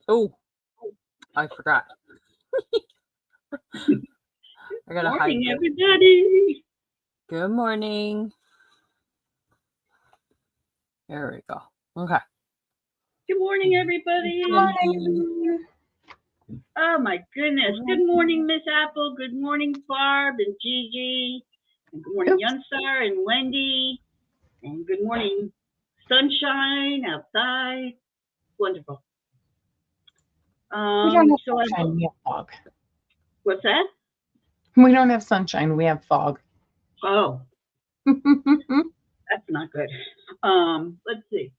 Oh, I forgot. I gotta hide Morning, this. everybody. Good morning. There we go. Okay. Good morning, everybody. Good morning. Oh my goodness. Good morning, Miss Apple. Good morning, Barb and Gigi. And good morning, Yunstar and Wendy. And good morning, sunshine outside. Wonderful. We don't have sunshine, we have fog. What's that? We don't have sunshine, we have fog. Oh. That's not good. Let's see.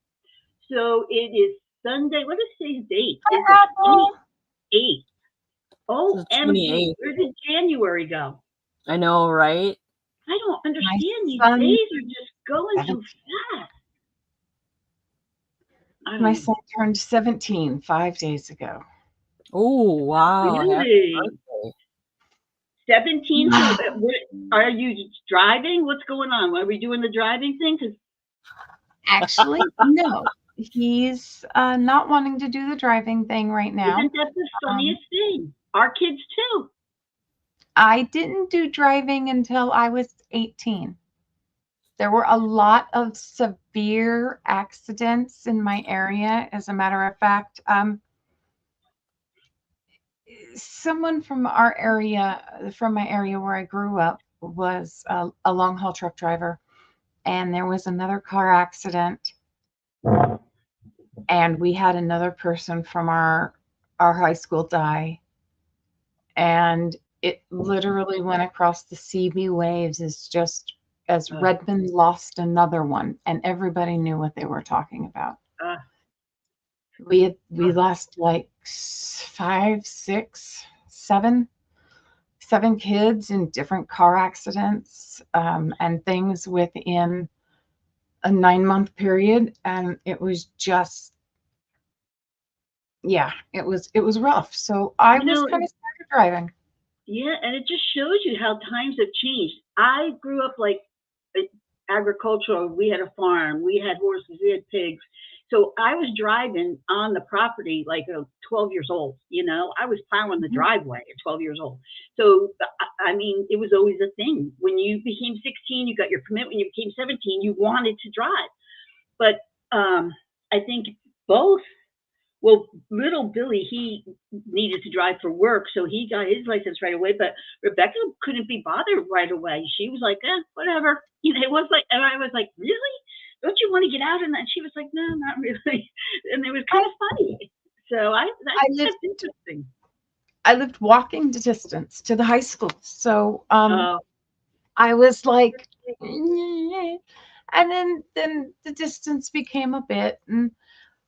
So it is Sunday. What is today's date? It's the 28th. Oh, MG. Where did January go? I know, right? I don't understand. These days are just going too fast. My son turned 17 5 days ago. Oh, wow. Really? 17? So are you driving? What's going on? Are we doing the driving thing? Actually, no. He's not wanting to do the driving thing right now. Isn't that the funniest thing? Our kids too. I didn't do driving until I was 18. There were a lot of severe accidents in my area. As a matter of fact, someone from my area where I grew up, was a long haul truck driver, and there was another car accident, and we had another person from our high school die, and it literally went across the CB waves as Redmond lost another one, and everybody knew what they were talking about. We lost like 5, 6, 7 kids in different car accidents, and things within a 9-month period, and it was just, it was rough. So I was kind of scared of driving. Yeah, and it just shows you how times have changed. I grew up like agricultural. We had a farm, we had horses, we had pigs. So I was driving on the property like 12 years old. I was plowing the driveway at 12 years old. So, I mean, it was always a thing. When you became 16, you got your permit. When you became 17, you wanted to drive. But I think both. Well, little Billy, he needed to drive for work, so he got his license right away. But Rebecca couldn't be bothered right away. She was like, whatever. It was like, and I was like, really? Don't you want to get out? And she was like, no, not really. And it was kind of funny. So that's interesting. I lived walking distance to the high school. So I was like, and then the distance became a bit, and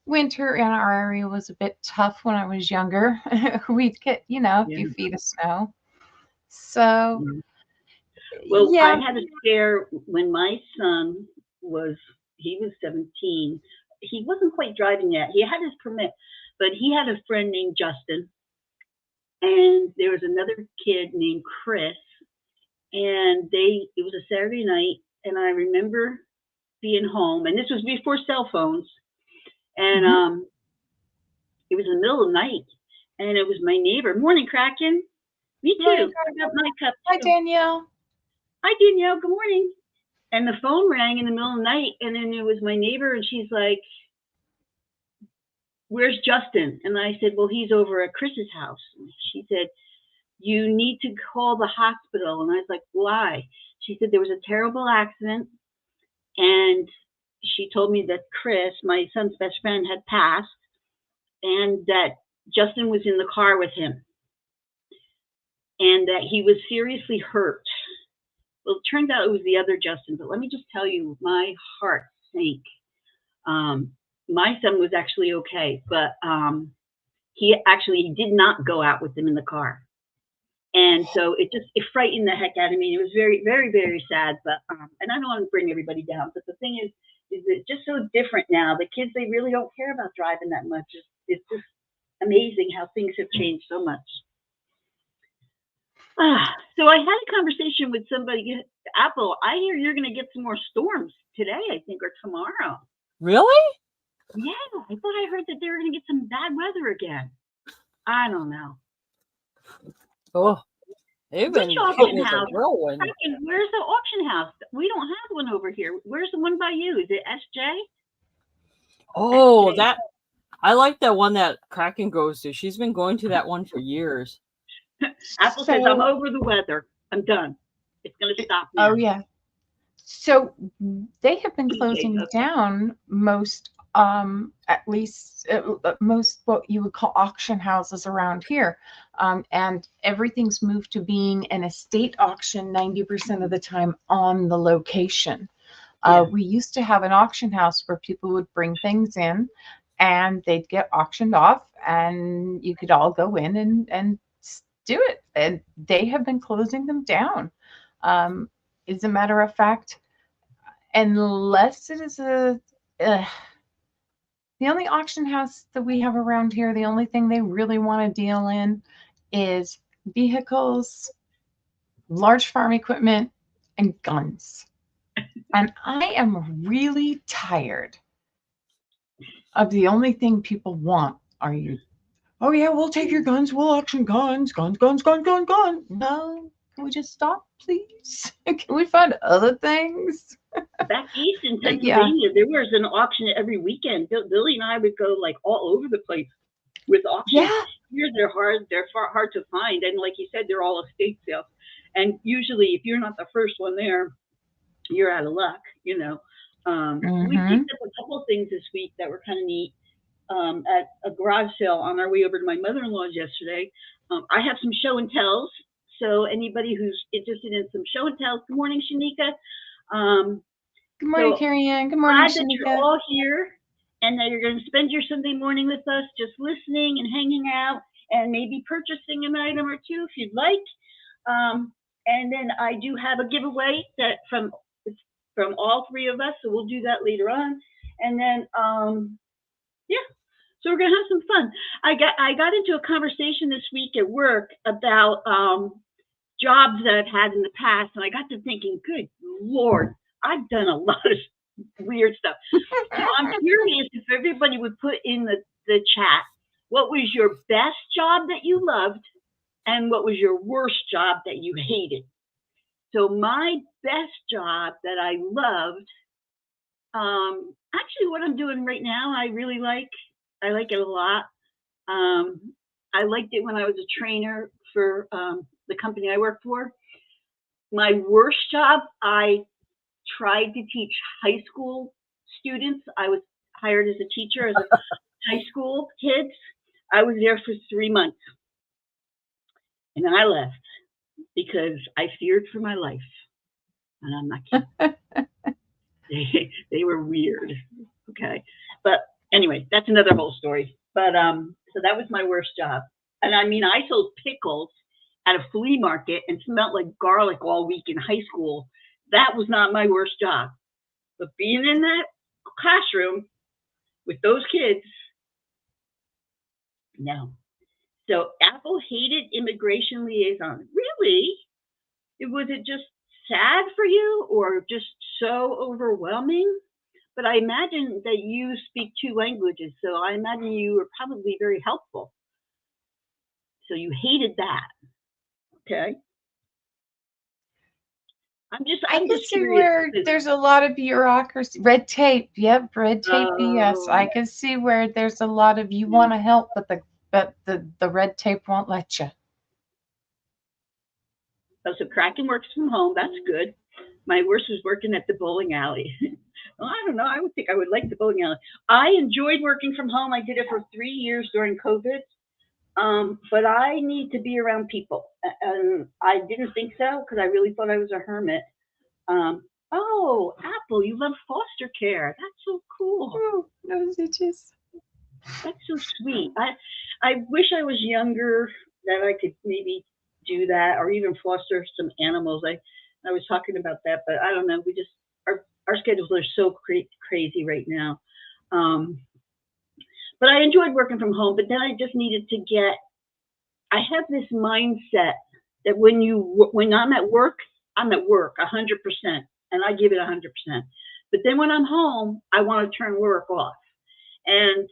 winter in our area was a bit tough when I was younger. We'd get, a few feet of snow. So, well, I had a scare when my son was 17. He wasn't quite driving yet. He had his permit, but he had a friend named Justin, and there was another kid named Chris, and it was a Saturday night, and I remember being home, and this was before cell phones, and it was in the middle of the night, and it was my neighbor. Morning, Kraken. Me too. I got my cup too. Hi, Danielle. Hi, Danielle. Good morning. And the phone rang in the middle of the night, and then it was my neighbor, and she's like, where's Justin? And I said, well, he's over at Chris's house. And she said, you need to call the hospital. And I was like, why? She said there was a terrible accident, and she told me that Chris, my son's best friend, had passed, and that Justin was in the car with him, and that he was seriously hurt. Well, it turned out it was the other Justin, but let me just tell you, my heart sank. My son was actually okay, but he did not go out with them in the car. And so it frightened the heck out of me. It was very, very, very sad, but and I don't want to bring everybody down, but the thing is it's just so different now. The kids, they really don't care about driving that much. It's just amazing how things have changed so much. So I had a conversation with somebody. Apple, I hear you're going to get some more storms today, I think, or tomorrow. Really? Yeah, I thought I heard that they were going to get some bad weather again. I don't know. Oh, they've Which been hit auction with a house? whirlwind. Where's the auction house? We don't have one over here. Where's the one by you? Is it SJ? Oh, SJ. I like that one that Kraken goes to. She's been going to that one for years. Apple says, I'm over the weather. I'm done. It's going to stop now. Oh, yeah. So they have been closing down most, at least most what you would call auction houses around here. And everything's moved to being an estate auction 90% of the time on the location. We used to have an auction house where people would bring things in and they'd get auctioned off and you could all go in and do it. And they have been closing them down. As a matter of fact, unless it is the only auction house that we have around here, the only thing they really want to deal in is vehicles, large farm equipment, and guns. And I am really tired of the only thing people want are you, oh yeah, we'll take your guns, we'll auction guns. No, can we just stop, please? Can we find other things? Back east in Pennsylvania, there was an auction every weekend. Billy and I would go like all over the place with auctions. Yeah. Here they're hard to find, and like you said, they're all estate sales. And usually, if you're not the first one there, you're out of luck. You know, we picked up a couple of things this week that were kind of neat at a garage sale on our way over to my mother-in-law's yesterday. I have some show and tells, so anybody who's interested in some show and tells. Good morning, Shanika. Good morning, Carrie Ann. Good morning, glad Shanika. that you're all here and that you're going to spend your Sunday morning with us, just listening and hanging out and maybe purchasing an item or two if you'd like. And then I do have a giveaway that from all three of us, so we'll do that later on. And then, so we're going to have some fun. I got into a conversation this week at work about jobs that I've had in the past, and I got to thinking, good Lord, I've done a lot of weird stuff. So I'm curious if everybody would put in the chat, what was your best job that you loved and what was your worst job that you hated? So my best job that I loved, actually what I'm doing right now, I really like. I like it a lot. I liked it when I was a trainer for the company I work for. My worst job, I tried to teach high school students. I was hired as a teacher as a high school kids. I was there for 3 months. And then I left because I feared for my life. And I'm not kidding. They were weird. Okay. But anyway, that's another whole story. But so that was my worst job. And I mean, I sold pickles at a flea market and smelled like garlic all week in high school. That was not my worst job. But being in that classroom with those kids, no. So Apple hated immigration liaison. Really? Was it just sad for you or just so overwhelming? But I imagine that you speak 2 languages, so I imagine you were probably very helpful. So you hated that. Okay. I can see where there's a lot of bureaucracy, red tape. Yep, red tape BS. I can see where there's a lot of you want to help, but the red tape won't let you. Oh, so Kraken works from home. That's good. My worst was working at the bowling alley. Well, I don't know. I would think I would like the bowling alley. I enjoyed working from home. I did it for 3 years during COVID. But I need to be around people. And I didn't think so because I really thought I was a hermit. Oh, Apple, you love foster care. That's so cool. Oh, those itches. That's so sweet. I wish I was younger that I could maybe do that or even foster some animals. I was talking about that, but I don't know. We just our schedules are so crazy right now. But I enjoyed working from home, but then I just needed to I have this mindset that when I'm at work 100%, and I give it 100%. But then when I'm home, I want to turn work off. And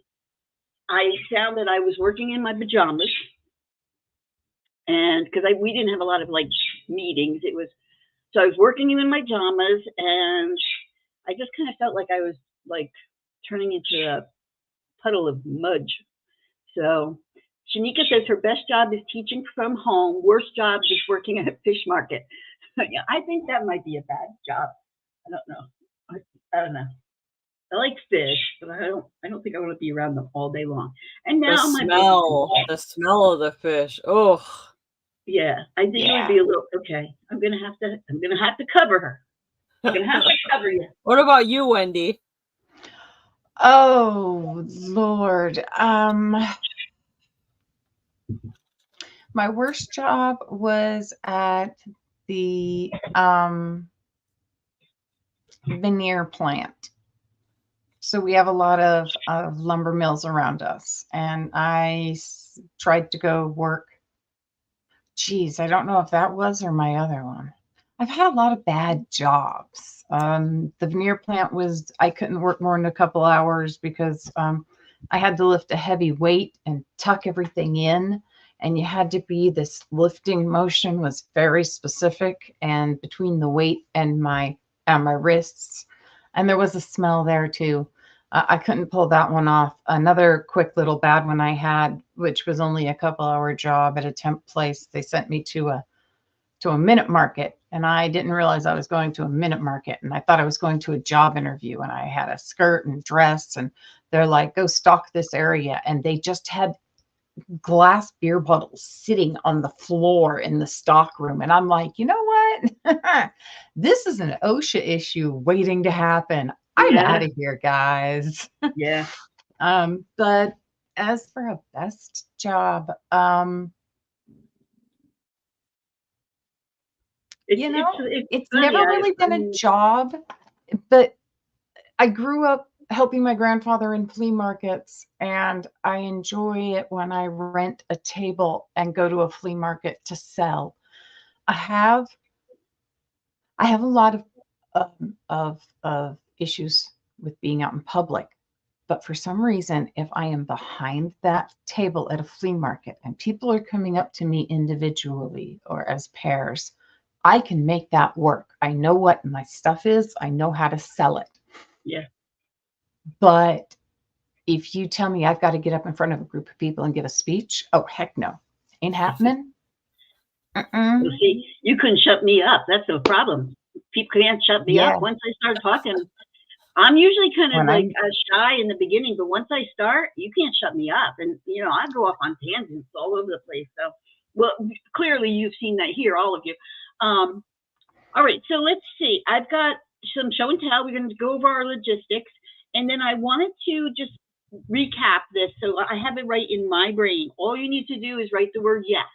I found that I was working in my pajamas, and because we didn't have a lot of like meetings, so I was working in my pajamas, and I just kind of felt like I was like turning into a puddle of mud. So Shanika says her best job is teaching from home. Worst job is working at a fish market. Yeah, I think that might be a bad job. I don't know. I don't know. I like fish, but I don't think I want to be around them all day long. And now the smell of the fish. Oh. Yeah, I think it would be a little okay. I'm gonna have to cover her. I'm gonna have to cover you. What about you, Wendy? Oh Lord. My worst job was at the veneer plant. So we have a lot of lumber mills around us, and I tried to go work. Geez, I don't know if that was or my other one. I've had a lot of bad jobs. The veneer plant was, I couldn't work more than a couple hours because I had to lift a heavy weight and tuck everything in. And you had to be, this lifting motion was very specific, and between the weight and my wrists. And there was a smell there too. I couldn't pull that one off. Another quick little bad one I had, which was only a couple-hour job at a temp place. They sent me to a minute market, and I didn't realize I was going to a minute market, and I thought I was going to a job interview, and I had a skirt and dress, and they're like, go stock this area. And they just had glass beer bottles sitting on the floor in the stock room. And I'm like, you know what? This is an OSHA issue waiting to happen. I'm out of here, guys. Yeah. But as for a best job, it's never really been a job, but I grew up helping my grandfather in flea markets, and I enjoy it when I rent a table and go to a flea market to sell. I have a lot of issues with being out in public, but for some reason, if I am behind that table at a flea market and people are coming up to me individually or as pairs, I can make that work. I know what my stuff is. I know how to sell it. Yeah. But if you tell me I've got to get up in front of a group of people and give a speech, oh, heck no. Ain't happening. Well, see, you couldn't shut me up. That's no problem. People can't shut me up. Once I start talking, I'm usually kind of like shy in the beginning, but once I start, you can't shut me up. And, I go off on tangents all over the place. So, well, clearly you've seen that here, all of you. All right, so let's see. I've got some show and tell. We're going to go over our logistics. And then I wanted to just recap this so I have it right in my brain. All you need to do is write the word yes.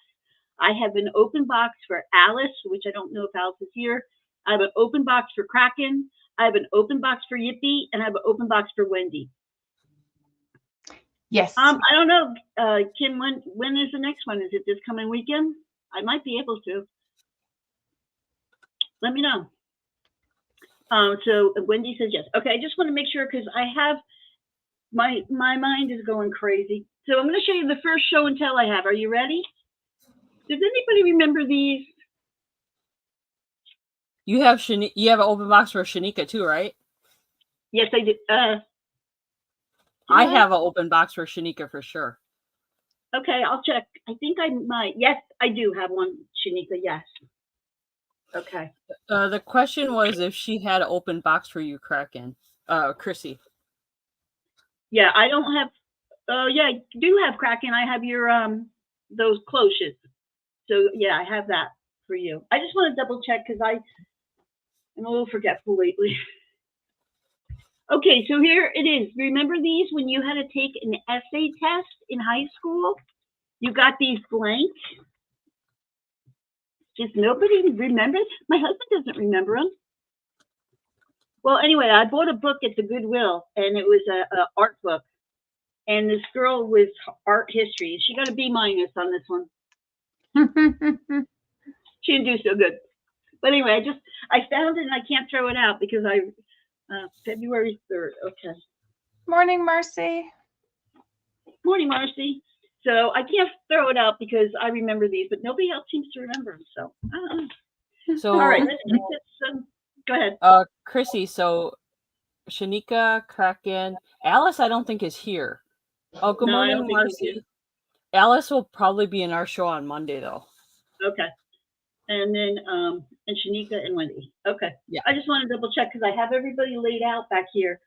I have an open box for Alice, which I don't know if Alice is here. I have an open box for Kraken. I have an open box for Yippee, and I have an open box for Wendy. Yes. I don't know, Kim, when is the next one? Is it this coming weekend? I might be able to. Let me know. So Wendy says yes. Okay, I just want to make sure because I have my mind is going crazy. So I'm going to show you the first show and tell I have. Are you ready? Does anybody remember these? You have an open box for Shanika too, right? Yes, I did. I have an open box for Shanika for sure. Okay, I'll check. I think I might. Yes, I do have one, Shanika. Yes. Okay. The question was if she had an open box for you, Kraken. Chrissy. Yeah, I don't have. Yeah, I do have Kraken. I have your those cloches. So yeah, I have that for you. I just want to double check because I'm a little forgetful lately. Okay, so here it is. Remember these when you had to take an essay test in high school? You got these blank. Just nobody remembers? My husband doesn't remember them. Well, anyway, I bought a book at the Goodwill, and it was a art book. And this girl was art history. She got a B- on this one. She didn't do so good. But anyway, I found it and I can't throw it out because February 3rd. Okay. Morning, Marcy. Morning, Marcy. So I can't throw it out because I remember these, but nobody else seems to remember them. So, So, all right, let's get this. Go ahead. Chrissy, so Shanika, Kraken, Alice, I don't think is here. Oh, good No, I morning, don't think she's Marcy. Alice will probably be in our show on Monday, though. Okay. And then, and Shanika and Wendy. Okay. Yeah. I just want to double check because I have everybody laid out back here,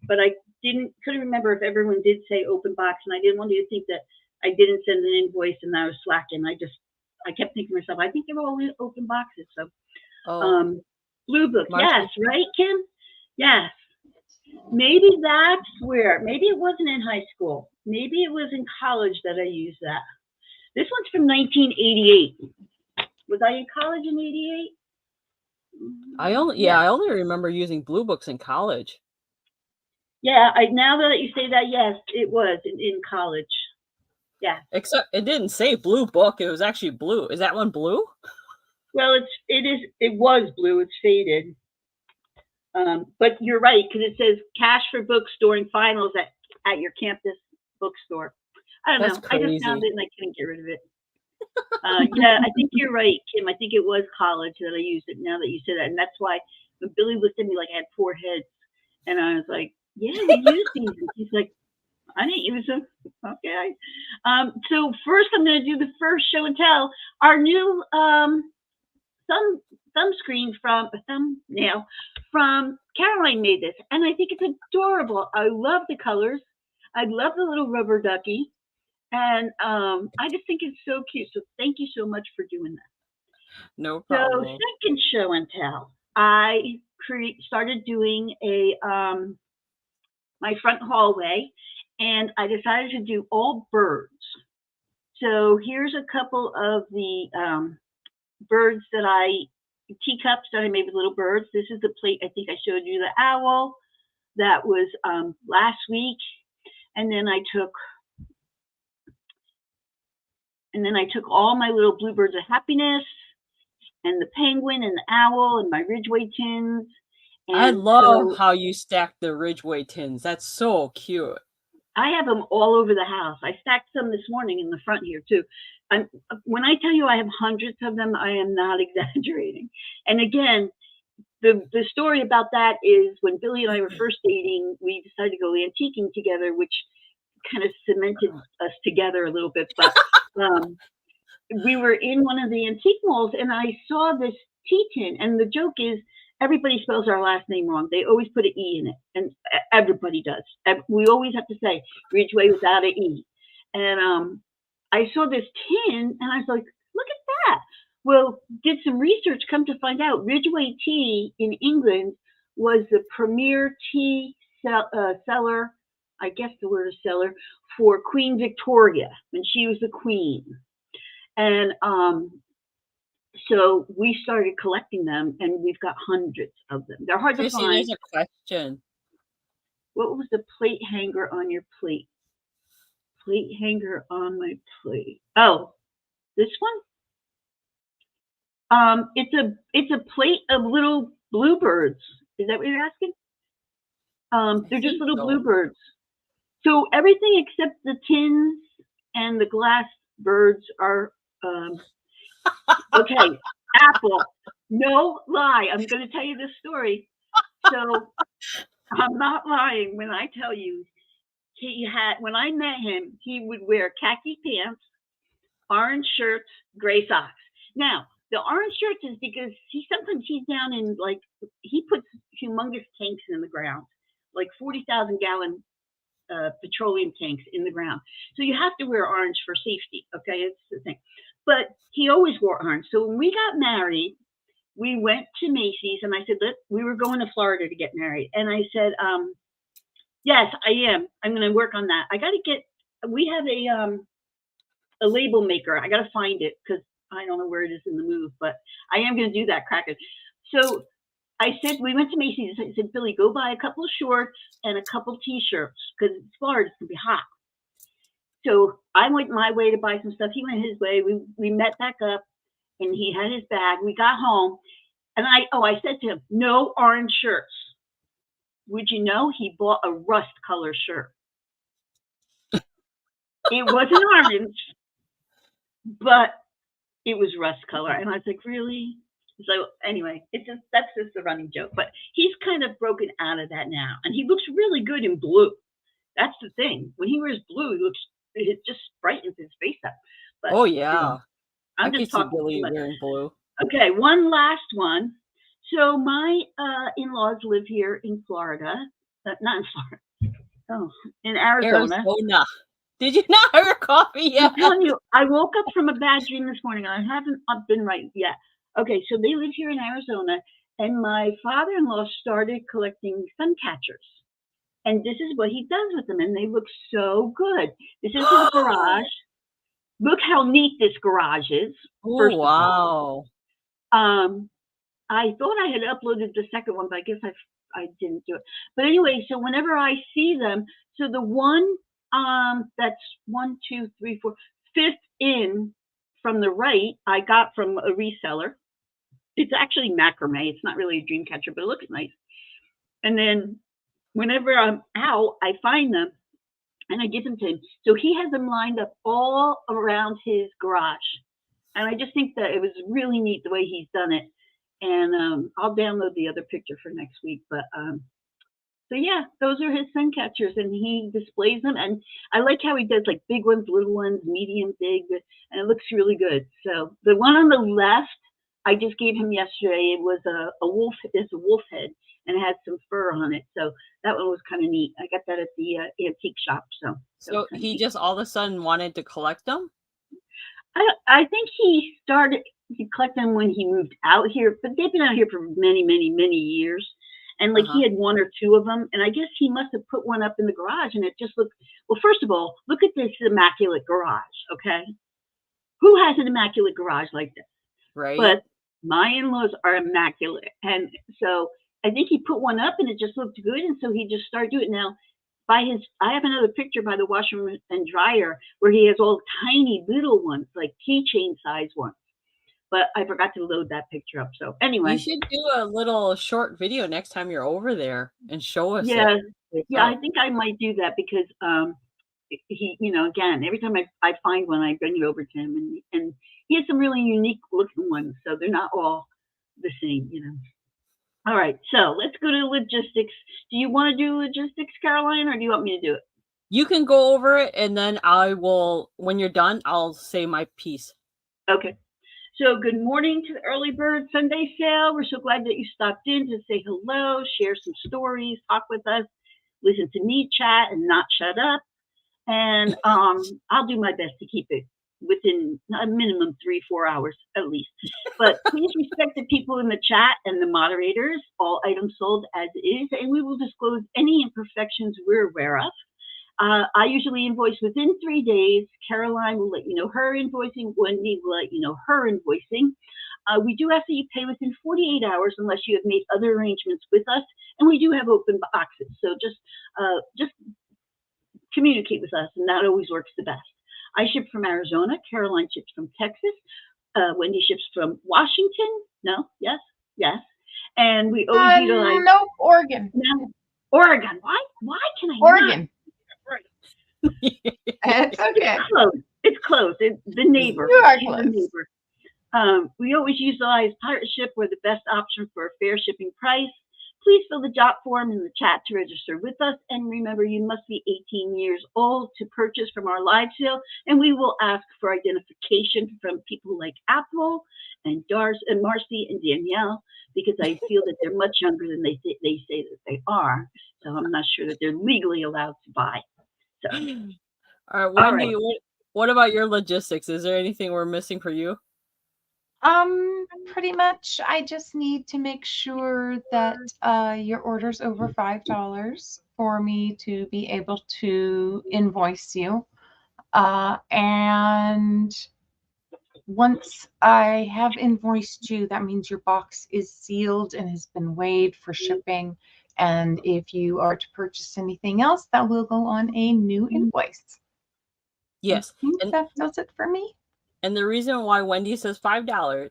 but I couldn't remember if everyone did say open box, and I didn't want you to think that I didn't send an invoice and I was slacking. I kept thinking to myself, I think they're all open boxes. So, Blue Book. Marcy. Yes. Right, Kim? Yes. Maybe that's where, maybe it wasn't in high school. Maybe it was in college that I used that. This one's from 1988. Was I in college in 88? I only remember using Blue Books in college. Yeah, now that you say that, yes, it was in college. Yeah. Except it didn't say Blue Book. It was actually blue. Is that one blue? Well, it was blue. It's faded. But you're right, because it says cash for books during finals at your campus bookstore. I don't know. Crazy. I just found it and I couldn't get rid of it. Yeah, I think you're right, Kim. I think it was college that I used it now that you said that. And that's why when Billy looked at me like I had 4 heads. And I was like, yeah, we use these. And he's like, I didn't use them. Okay. So first I'm going to do the first show and tell. Our new thumbnail from Caroline made this. And I think it's adorable. I love the colors. I love the little rubber ducky. And I just think it's so cute. So thank you so much for doing that. No problem. So second show and tell. I started doing my front hallway, and I decided to do all birds. So here's a couple of the birds teacups that I made with little birds. This is the plate. I think I showed you the owl. That was last week. And then I took all my little bluebirds of happiness and the penguin and the owl and my Ridgeway tins. And I love how you stack the Ridgeway tins. That's so cute. I have them all over the house. I stacked some this morning in the front here too. When I tell you I have hundreds of them, I am not exaggerating. And again, the story about that is when Billy and I were first dating, we decided to go antiquing together, which kind of cemented us together a little bit. But we were in one of the antique malls and I saw this tea tin. And the joke is everybody spells our last name wrong. They always put an E in it. And everybody does. We always have to say Ridgeway without an E. And I saw this tin and I was like, look at that. Well, did some research, come to find out Ridgeway tea in England was the premier tea seller, I guess the word is seller, for Queen Victoria when she was the queen. And so we started collecting them and we've got hundreds of them. They're hard to find. There's a question. What was the plate hanger on your plate? Plate hanger on my plate. Oh, this one? It's a plate of little bluebirds. Is that what you're asking? They're just little bluebirds. So everything except the tins and the glass birds are okay. Apple. No lie. I'm going to tell you this story. So I'm not lying when I tell you when I met him, he would wear khaki pants, orange shirts, gray socks. Now, the orange shirts is because sometimes he's down in he puts humongous tanks in the ground, like 40,000 gallon petroleum tanks in the ground. So you have to wear orange for safety. Okay, it's the thing. But he always wore orange. So when we got married, we went to Macy's and I said, we were going to Florida to get married. And I said, yes, I am. I'm going to work on that. We have a label maker. I got to find it because I don't know where it is in the move, but I am going to do that, Kraken. So I said, we went to Macy's. I said, Billy, go buy a couple of shorts and a couple t-shirts because it's Florida. It's going to be hot. So I went my way to buy some stuff. He went his way. We met back up and he had his bag. We got home and I said to him, no orange shirts. would you know, he bought a rust color shirt. It wasn't orange, but it was rust color. And I was like, really? So anyway, that's just a running joke. But he's kind of broken out of that now. And he looks really good in blue. That's the thing. When he wears blue, it just brightens his face up. But Oh yeah, I'm I just could see talking Billy too much. wearing blue. Okay, one last one. So my in-laws live here in Florida. Not in Florida. Oh, in Arizona. Did you not have your coffee yet? I'm telling you, I woke up from a bad dream this morning. I haven't been right yet. Okay, so they live here in Arizona, and my father-in-law started collecting sun catchers. And this is what he does with them, and they look so good. This is his garage. Look how neat this garage is. Oh, wow. I thought I had uploaded the second one, but I guess I didn't do it. But anyway, so whenever I see them, so the one that's 1, 2, 3, 4, fifth in from the right, I got from a reseller. It's actually macrame. It's not really a dream catcher, but it looks nice. And then whenever I'm out, I find them and I give them to him. So he has them lined up all around his garage. And I just think that it was really neat the way he's done it. And I'll download the other picture for next week. But so yeah, those are his sun catchers, and he displays them. And I like how he does like big ones, little ones, medium, big, and it looks really good. So the one on the left, I just gave him yesterday. It was a wolf. It's a wolf head, and it has some fur on it. So that one was kind of neat. I got that at the antique shop. So he neat. just all of a sudden wanted to collect them? I think he started to collect them when he moved out here, but they've been out here for many, many, many years. And like he had 1 or 2 of them, and I guess he must have put one up in the garage, and it just looked, well, first of all, look at this immaculate garage, okay? Who has an immaculate garage like this? Right. But my in-laws are immaculate. And so I think he put one up and it just looked good, and so he just started doing it. Now, I have another picture by the washer and dryer where he has all tiny little ones, like keychain size ones. But I forgot to load that picture up. So anyway. You should do a little short video next time you're over there and show us it. Yeah, I think I might do that because he, again, every time I find one, I bring it over to him. And he has some really unique looking ones. So they're not all the same, All right, so let's go to logistics. Do you want to do logistics, Caroline, or do you want me to do it? You can go over it, and then I will, when you're done, I'll say my piece. Okay. So good morning to the Early Bird Sunday Sale. We're so glad that you stopped in to say hello, share some stories, talk with us, listen to me chat and not shut up. And I'll do my best to keep it within a minimum 3-4 hours at least. But please respect the people in the chat and the moderators. All items sold as is, and we will disclose any imperfections we're aware of. I usually invoice within 3 days. Caroline will let you know her invoicing. Wendy will let you know her invoicing. We do ask that you pay within 48 hours unless you have made other arrangements with us, and we do have open boxes. So just communicate with us, and that always works the best. I ship from Arizona. Caroline ships from Texas. Wendy ships from Washington. No? Yes? Yes. And we always utilize... No, Oregon. No, Oregon. Why can I Oregon. Not? It's okay. It's close. It's the neighbor. You are She's close. the neighbor. We always utilize pirate ship. We're the best option for a fair shipping price. Please fill the jot form in the chat to register with us. And remember, you must be 18 years old to purchase from our live sale. And we will ask for identification from people like Apple and Marcy and Danielle, because I feel that they're much younger than they say that they are. So I'm not sure that they're legally allowed to buy. So. All right, Wendy, what about your logistics? Is there anything we're missing for you? Pretty much I just need to make sure that your order's over $5 for me to be able to invoice you. And once I have invoiced you, that means your box is sealed and has been weighed for shipping. And if you are to purchase anything else, that will go on a new invoice. Yes. And that does it for me. And the reason why Wendy says $5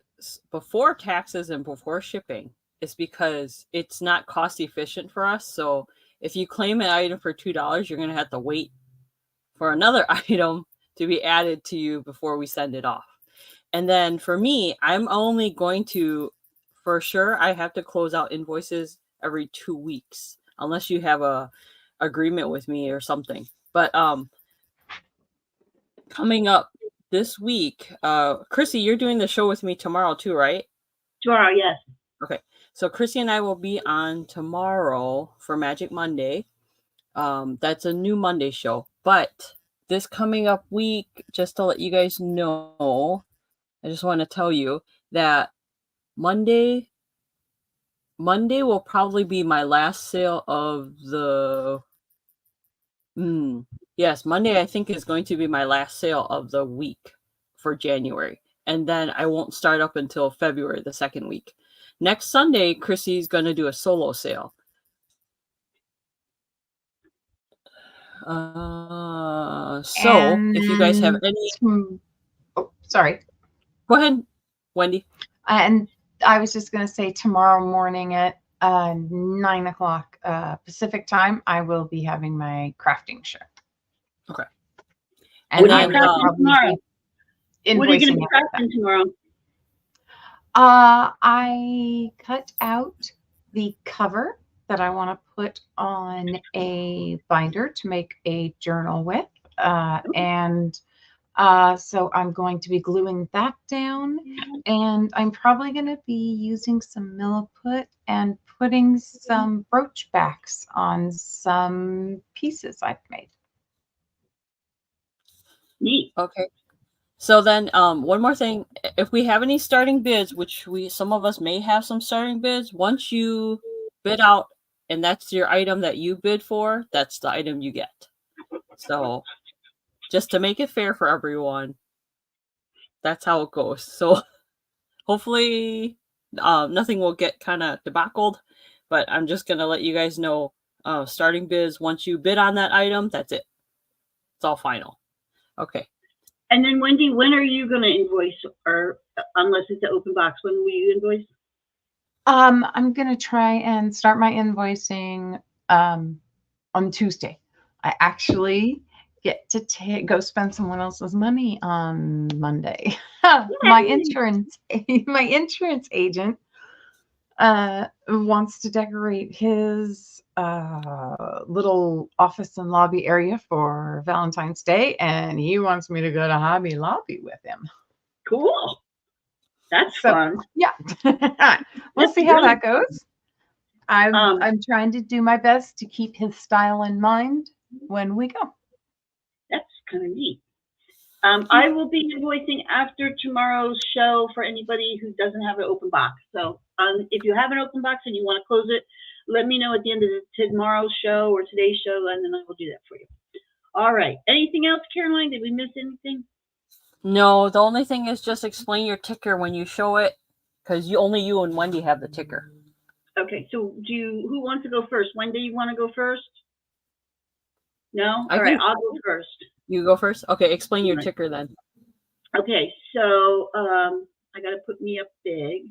before taxes and before shipping is because it's not cost efficient for us. So if you claim an item for $2, you're going to have to wait for another item to be added to you before we send it off. And then for me, I'm only going to, for sure, I have to close out invoices every 2 weeks, unless you have a agreement with me or something. But coming up this week, Chrissy, you're doing the show with me tomorrow too, right? Tomorrow, yes. Okay. So Chrissy and I will be on tomorrow for Magic Monday. That's a new Monday show. But this coming up week, just to let you guys know, I just want to tell you that Monday will probably be my last sale of the yes, Monday I think is going to be my last sale of the week for January. And then I won't start up until February, the second week. Next Sunday, Chrissy's going to do a solo sale. So if you guys have any, oh, sorry. Go ahead, Wendy. And I was just going to say tomorrow morning at 9 o'clock Pacific time, I will be having my crafting show. Okay. And what are you crafting tomorrow? What are you going to be crafting tomorrow? I cut out the cover that I want to put on a binder to make a journal with. And so I'm going to be gluing that down, and I'm probably going to be using some Milliput and putting some brooch backs on some pieces I've made. Neat. Okay. So then one more thing, if we have any starting bids, which some of us may have some starting bids, once you bid out and that's your item that you bid for, that's the item you get. So just to make it fair for everyone, that's how it goes. So hopefully nothing will get kind of debacled, but I'm just going to let you guys know starting bids, once you bid on that item, that's it. It's all final. Okay. And then Wendy, when are you going to invoice, or unless it's an open box, when will you invoice? I'm going to try and start my invoicing on Tuesday. I actually get to go spend someone else's money on Monday. my insurance agent wants to decorate his little office and lobby area for Valentine's Day, and he wants me to go to Hobby Lobby with him. Cool. That's fun. Yeah. We'll see how that goes. I'm trying to do my best to keep his style in mind when we go. That's kind of neat. I will be invoicing after tomorrow's show for anybody who doesn't have an open box. So if you have an open box and you want to close it, let me know at the end of tomorrow's show or today's show, and then I will do that for you. All right. Anything else, Caroline? Did we miss anything? No, the only thing is just explain your ticker when you show it, because only you and Wendy have the ticker. Okay. So who wants to go first? Wendy, you want to go first? No? All right. I'll go first. You go first? Okay. Explain your ticker then. Okay. So I got to put me up big.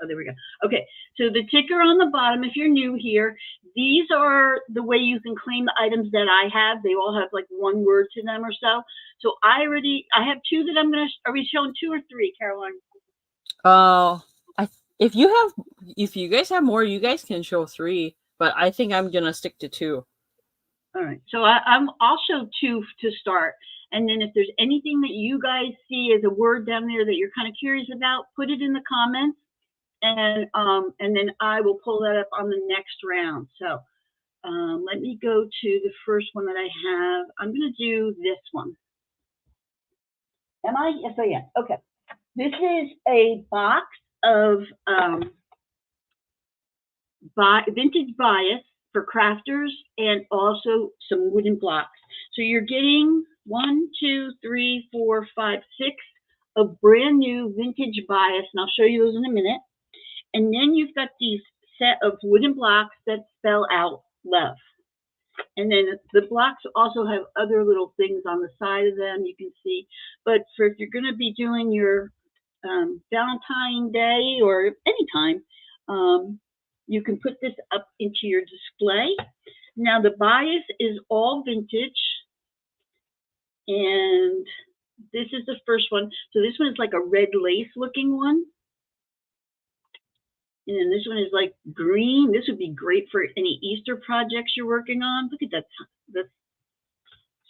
Oh, there we go. Okay, so the ticker on the bottom, if you're new here, these are the way you can claim the items that I have. They all have like one word to them or so. So I have two that I'm going to, are we showing 2 or 3, Caroline? If you guys have more, you guys can show 3, but I think I'm going to stick to 2. All right, so I'll show 2 to start. And then if there's anything that you guys see as a word down there that you're kind of curious about, put it in the comments. And then I will pull that up on the next round. So let me go to the first one that I have. I'm going to do this one. Am I? Yes, I am. Okay. This is a box of vintage bias for crafters and also some wooden blocks. So you're getting 1, 2, 3, 4, 5, 6 of brand new vintage bias, and I'll show you those in a minute. And then you've got these set of wooden blocks that spell out love. And then the blocks also have other little things on the side of them you can see. But if you're going to be doing your Valentine's Day or anytime, You can put this up into your display. Now the bias is all vintage, and this is the first one. So this one is like a red lace looking one. And then this one is like green. This would be great for any Easter projects you're working on. Look at that, the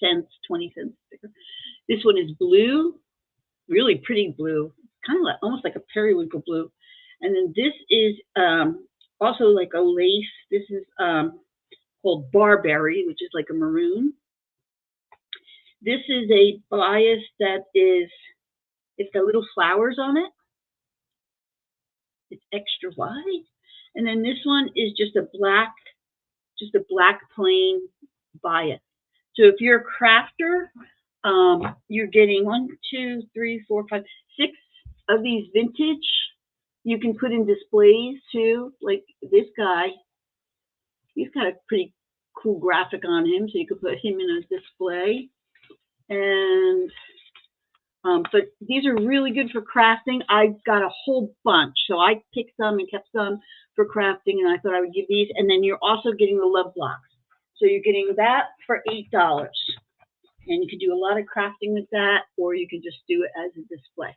cents, 20 cents sticker. This one is blue, really pretty blue, kind of like, almost like a periwinkle blue. And then this is also like a lace. This is called barberry, which is like a maroon. This is a bias that is, it's got little flowers on it. It's extra wide. And then this one is just a black plain bias. So if you're a crafter, you're getting 1, 2, 3, 4, 5, 6 of these vintage. You can put in displays too, like this guy. He's got a pretty cool graphic on him, so you could put him in a display. And but these are really good for crafting. I've got a whole bunch, so I picked some and kept some for crafting, and I thought I would give these. And then you're also getting the love blocks. So you're getting that for $8. And you can do a lot of crafting with that, or you can just do it as a display.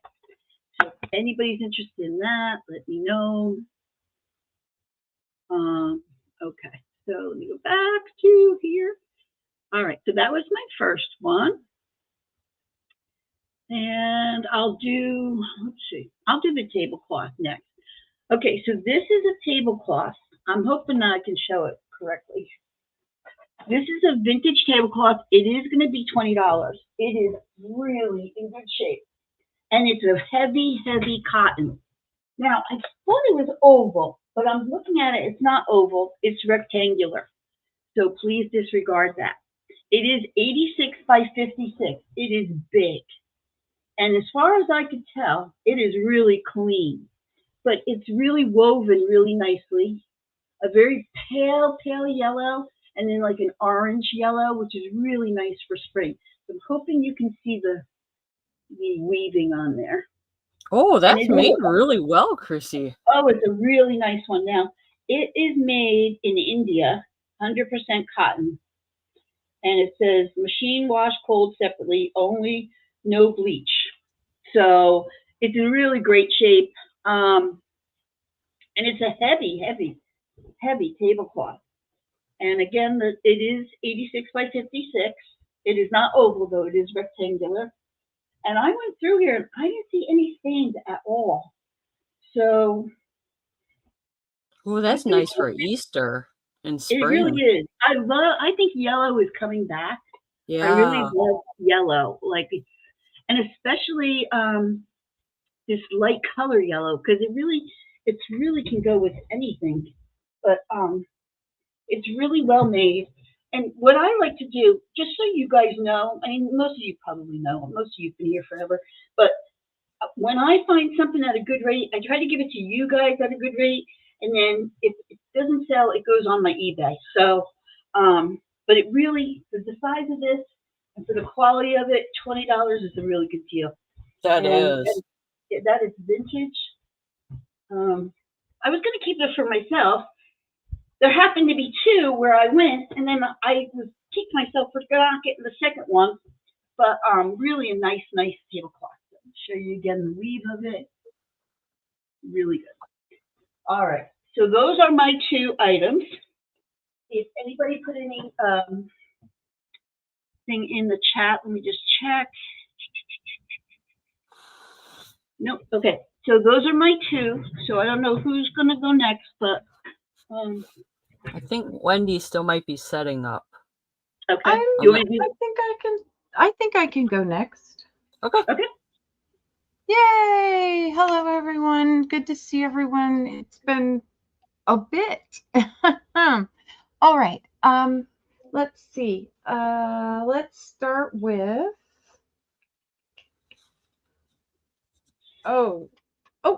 So if anybody's interested in that, let me know. Okay, so let me go back to here. All right, so that was my first one. And I'll do, let's see, I'll do the tablecloth next. Okay, so this is a tablecloth. I'm hoping that I can show it correctly. This is a vintage tablecloth. It is going to be $20. It is really in good shape. And it's a heavy, heavy cotton. Now, I thought it was oval, but I'm looking at it. It's not oval. It's rectangular. So please disregard that. It is 86 by 56. It is big. And as far as I could tell, it is really clean. But it's really woven really nicely. A very pale, pale yellow, and then like an orange yellow, which is really nice for spring. So I'm hoping you can see the weaving on there. Oh, that's made really well, Chrissy. Oh, it's a really nice one. Now, it is made in India, 100% cotton. And it says machine wash cold separately, only no bleach. So it's in really great shape. And it's a heavy, heavy, heavy tablecloth. And again, it is 86 by 56. It is not oval, though. It is rectangular. And I went through here, and I didn't see any stains at all. So. Oh, that's nice for Easter and spring. It really is. I think yellow is coming back. Yeah. I really love yellow. Like, and especially this light color yellow, because it really can go with anything. But it's really well made. And what I like to do, just so you guys know, I mean, most of you probably know, most of you have been here forever, but when I find something at a good rate, I try to give it to you guys at a good rate, and then if it doesn't sell, it goes on my eBay. So, but it really, for the size of this and for the quality of it, $20 is a really good deal. That is. That is vintage. I was going to keep it for myself. There happened to be two where I went, and then I was kicked myself for not getting the second one. But really a nice tablecloth. I'll show you again the weave of it. Really good. All right. So those are my two items. If anybody put any thing in the chat, let me just check. Nope. Okay. So those are my two. So I don't know who's going to go next, but I think Wendy still might be setting up. Okay. I think I can go next. Okay. Okay. Yay! Hello, everyone. Good to see everyone. It's been a bit. All right. Let's see. Let's start with.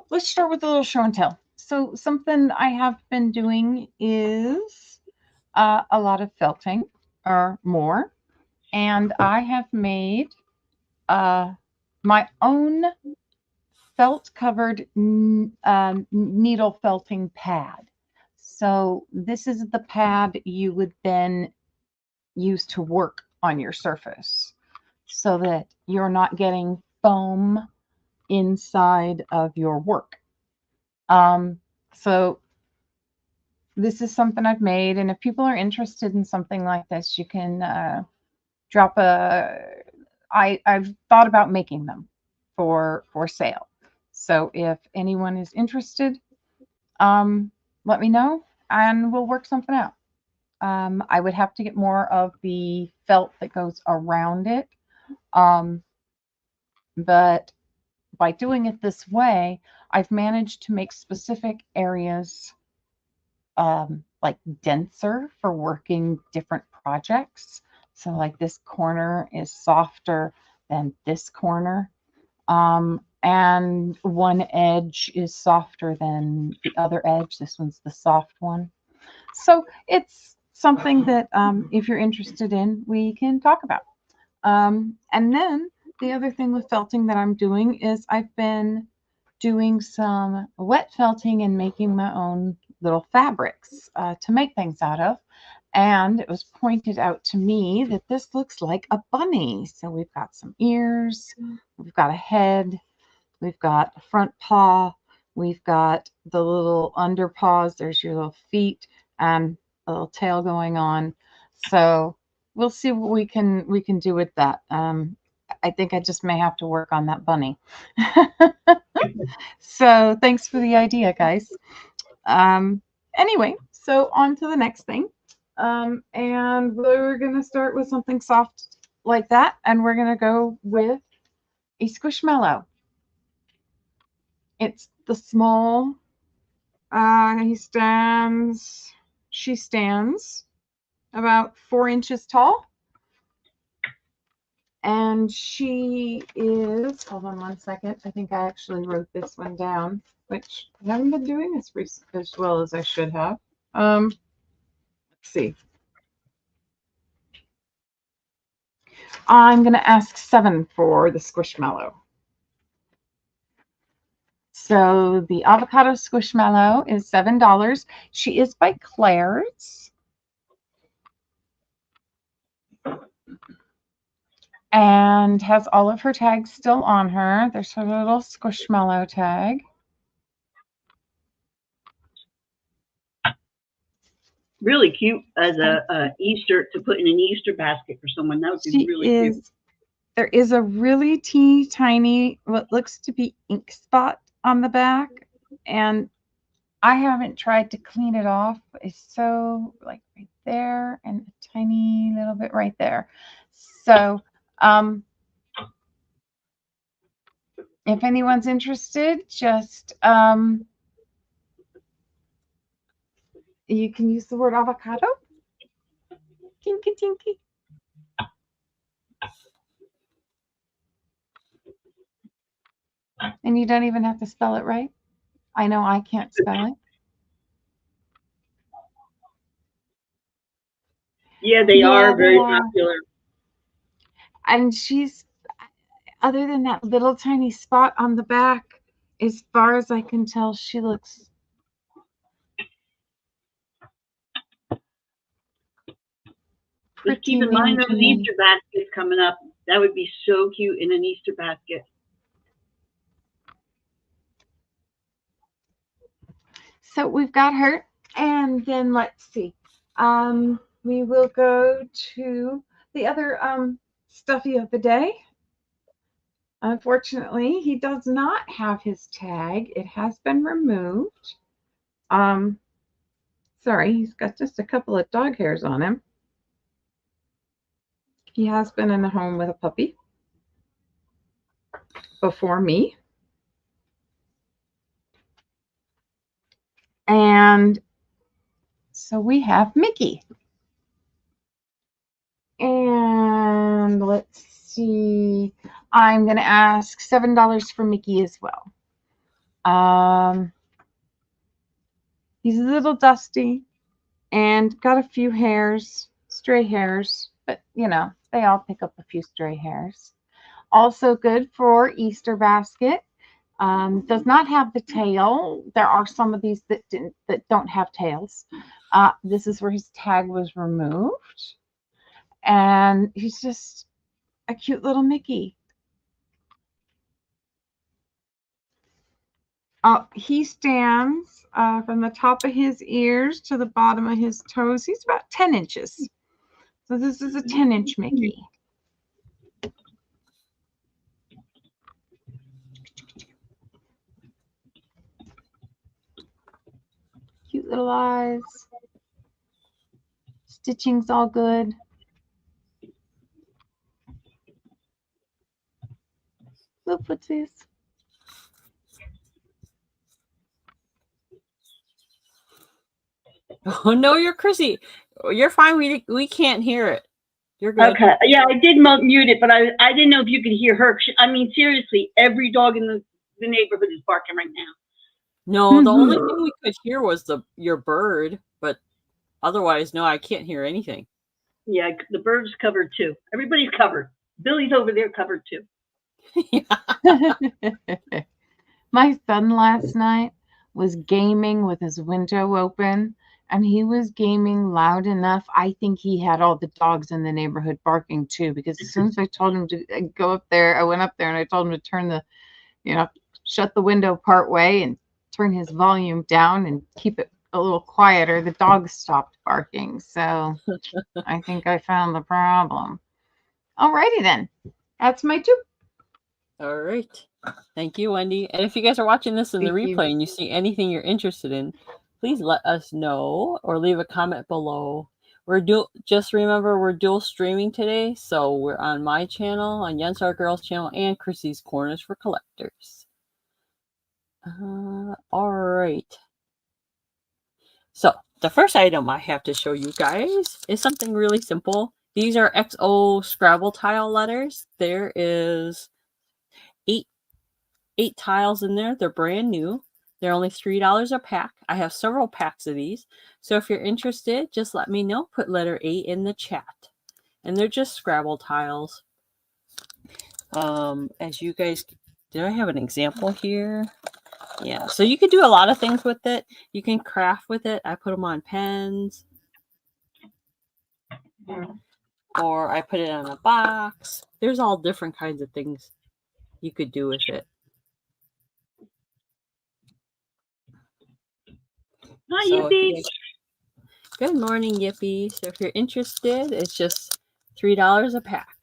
Let's start with a little show and tell. So something I have been doing is a lot of felting or more, and I have made my own felt covered needle felting pad. So this is the pad you would then use to work on your surface so that you're not getting foam inside of your work. So this is something I've made, and if people are interested in something like this, you can drop I've thought about making them for sale. So if anyone is interested, let me know and we'll work something out. I would have to get more of the felt that goes around it. But by doing it this way, I've managed to make specific areas like denser for working different projects. So like this corner is softer than this corner. And one edge is softer than the other edge. This one's the soft one. So it's something that if you're interested in, we can talk about. And then the other thing with felting that I'm doing is I've been doing some wet felting and making my own little fabrics to make things out of. And it was pointed out to me that this looks like a bunny. So we've got some ears, we've got a head, we've got a front paw, we've got the little under paws, there's your little feet and a little tail going on. So we'll see what we can do with that. I think I just may have to work on that bunny. So thanks for the idea, guys. Anyway, so on to the next thing. And we're going to start with something soft like that. And we're going to go with a Squishmallow. It's the small, she stands about 4 inches tall. And she is, hold on one second. I think I actually wrote this one down, which I haven't been doing this as well as I should have. Let's see. I'm going to ask 7 for the Squishmallow. So the Avocado Squishmallow is $7. She is by Claire's. And has all of her tags still on her. There's her little Squishmallow tag. Really cute as a Easter, to put in an Easter basket for someone. That would be really cute. There is a really teeny tiny, what looks to be ink spot on the back. And I haven't tried to clean it off. It's so like right there and a tiny little bit right there. So if anyone's interested, just you can use the word avocado. Tinky tinky. And you don't even have to spell it right. I know I can't spell it. Yeah, they are very popular. And she's, other than that little tiny spot on the back, as far as I can tell, she looks Just keep in mind those Easter baskets coming up. That would be so cute in an Easter basket. So we've got her, and then let's see. We will go to the other stuffy of the day. Unfortunately, he does not have his tag. It has been removed. Sorry, he's got just a couple of dog hairs on him. He has been in the home with a puppy before me. And so we have Mickey. And let's see. I'm going to ask $7 for Mickey as well. He's a little dusty and got a few hairs, stray hairs, but you know, they all pick up a few stray hairs. Also good for Easter basket. Does not have the tail. There are some of these that don't have tails. This is where his tag was removed. And he's just a cute little Mickey. He stands from the top of his ears to the bottom of his toes. He's about 10 inches. So this is a 10-inch Mickey. Cute little eyes. Stitching's all good. Look, what's this? Oh no, you're Chrissy. You're fine. We can't hear it. You're good. Okay. Yeah, I did mute it, but I didn't know if you could hear her. I mean, seriously, every dog in the neighborhood is barking right now. No, the only thing we could hear was your bird, but otherwise, no, I can't hear anything. Yeah, the bird's covered too. Everybody's covered. Billy's over there covered too. My son last night was gaming with his window open, and he was gaming loud enough. I think he had all the dogs in the neighborhood barking too, because as soon as I told him to go up there, I went up there and I told him to turn shut the window part way and turn his volume down and keep it a little quieter. The dogs stopped barking. So I think I found the problem. Alrighty then. That's my 2. All right. Thank you, Wendy. And if you guys are watching this in the replay and you see anything you're interested in, please let us know or leave a comment below. Just remember we're dual streaming today, so we're on my channel, on Yunstargirl's channel, and Chrissy's Corners for Collectors. All right. So the first item I have to show you guys is something really simple. These are XO Scrabble tile letters. There is 8 tiles in there. They're brand new. They're only $3 a pack. I have several packs of these. So if you're interested, just let me know. Put letter A in the chat. And they're just Scrabble tiles. As you guys, did I have an example here? Yeah, so you could do a lot of things with it. You can craft with it. I put them on pens. Or I put it on a box. There's all different kinds of things you could do with it. Hi, Yippee. Good morning, Yippee. So if you're interested, it's just $3 a pack.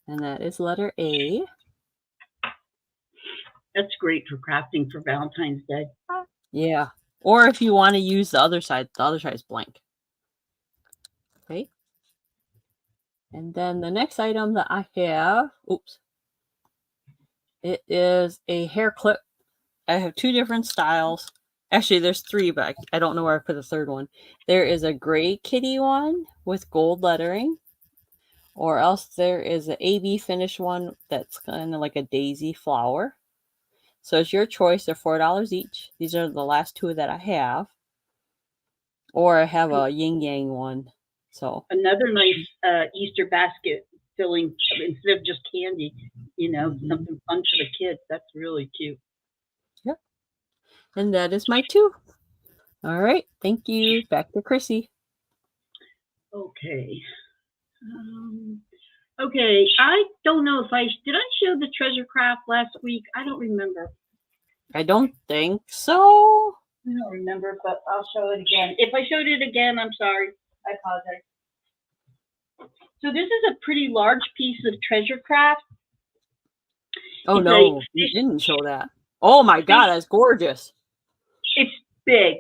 And that is letter A. That's great for crafting for Valentine's Day. Yeah. Or if you want to use the other side is blank. Okay. And then the next item that I have, it is a hair clip. I have 2 different styles. Actually, there's 3, but I don't know where I put the third one. There is a gray kitty one with gold lettering. Or else there is an AB finish one that's kind of like a daisy flower. So it's your choice. They're $4 each. These are the last 2 that I have. Or I have a yin yang one. So another nice Easter basket filling instead of just candy, something fun for the kids. That's really cute. Yep. And that is my 2. All right. Thank you. Back to Chrissy. Okay. Okay. I don't know if did I show the treasure craft last week? I don't remember. I don't think so. I don't remember, but I'll show it again. If I showed it again, I'm sorry. I apologize. So this is a pretty large piece of treasure craft. Oh, no, you didn't show that. Oh, my God, that's gorgeous. It's big,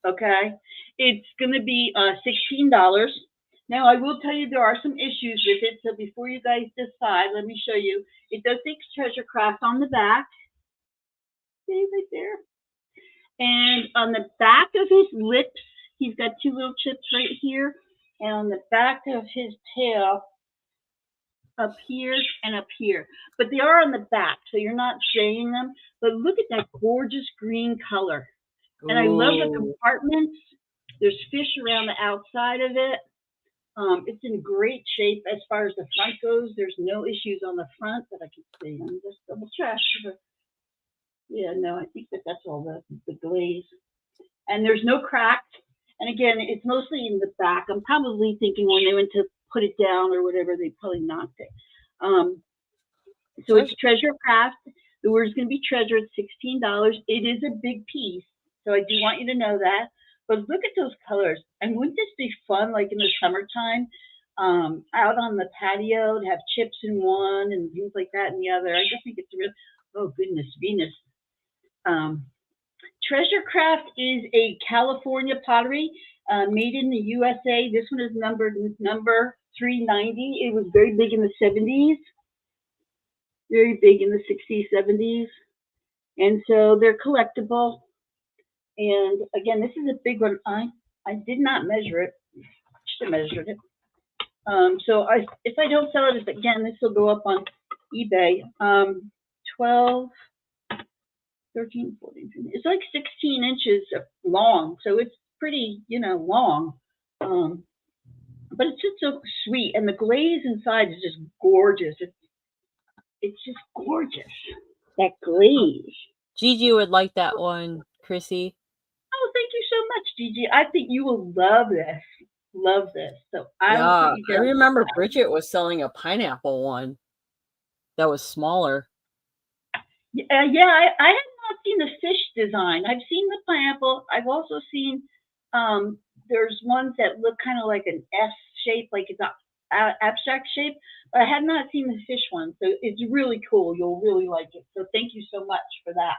okay? It's going to be $16. Now, I will tell you there are some issues with it, so before you guys decide, let me show you. It does say treasure craft on the back. See, right there. And on the back of his lips, he's got 2 little chips right here. And on the back of his tail, up here and up here. But they are on the back, so you're not seeing them. But look at that gorgeous green color. And I love the compartments. There's fish around the outside of it. It's in great shape as far as the front goes. There's no issues on the front that I can see. Let me just double check. Yeah, no, I think that that's all the glaze. And there's no crack. And again, it's mostly in the back. I'm probably thinking when they went to put it down or whatever, they probably knocked it. Um, so it's Treasure. treasure craft. The word's going to be treasure. It's $16. It is a big piece, so I do want you to know that. But look at those colors. And wouldn't this be fun, like in the summertime, out on the patio to have chips in one and things like that in the other? I just think it's real. Oh goodness, Venus. Um, Treasure Craft is a California pottery made in the USA. This one is number 390. It was very big in the 70s, very big in the 60s, 70s. And so they're collectible. And again, this is a big one. I did not measure it. Should have measured it. So if I don't sell it, again, this will go up on eBay. 12, 13, 14, 15. It's like 16 inches long, so it's pretty, long. But it's just so sweet, and the glaze inside is just gorgeous. It's just gorgeous. That glaze. Gigi would like that one, Chrissy. Oh, thank you so much, Gigi. I think you will love this. Love this. So I will Yeah, put you I down. remember Bridget was selling a pineapple one that was smaller. Yeah, I have not seen the fish design. I've seen the pineapple. I've also seen there's ones that look kind of like an S shape, like it's a abstract shape. But I have not seen the fish one, so it's really cool. You'll really like it. So thank you so much for that.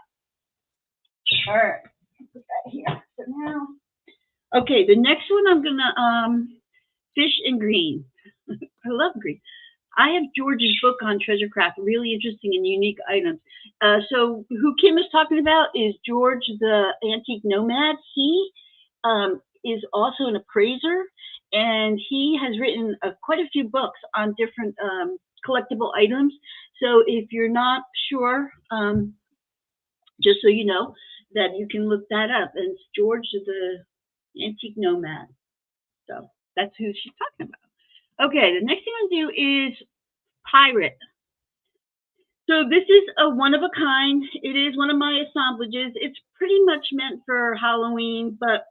All right, put that here. So now, okay, the next one I'm gonna fish and green. I love green. I have George's book on treasure craft, really interesting and unique items. So who Kim is talking about is George the Antique Nomad. He is also an appraiser, and he has written quite a few books on different collectible items. So if you're not sure, just so you know, that you can look that up. And it's George the Antique Nomad. So that's who she's talking about. Okay, the next thing I'm going to do is pirate. So this is a one of a kind. It is one of my assemblages. It's pretty much meant for Halloween, but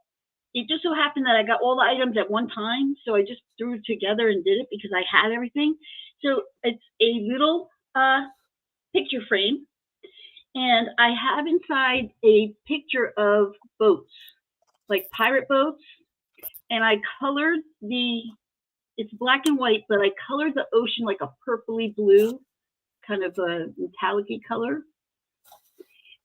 it just so happened that I got all the items at one time. So I just threw it together and did it because I had everything. So it's a little picture frame. And I have inside a picture of boats, like pirate boats. And I colored it's black and white, but I colored the ocean like a purpley blue, kind of a metallic-y color.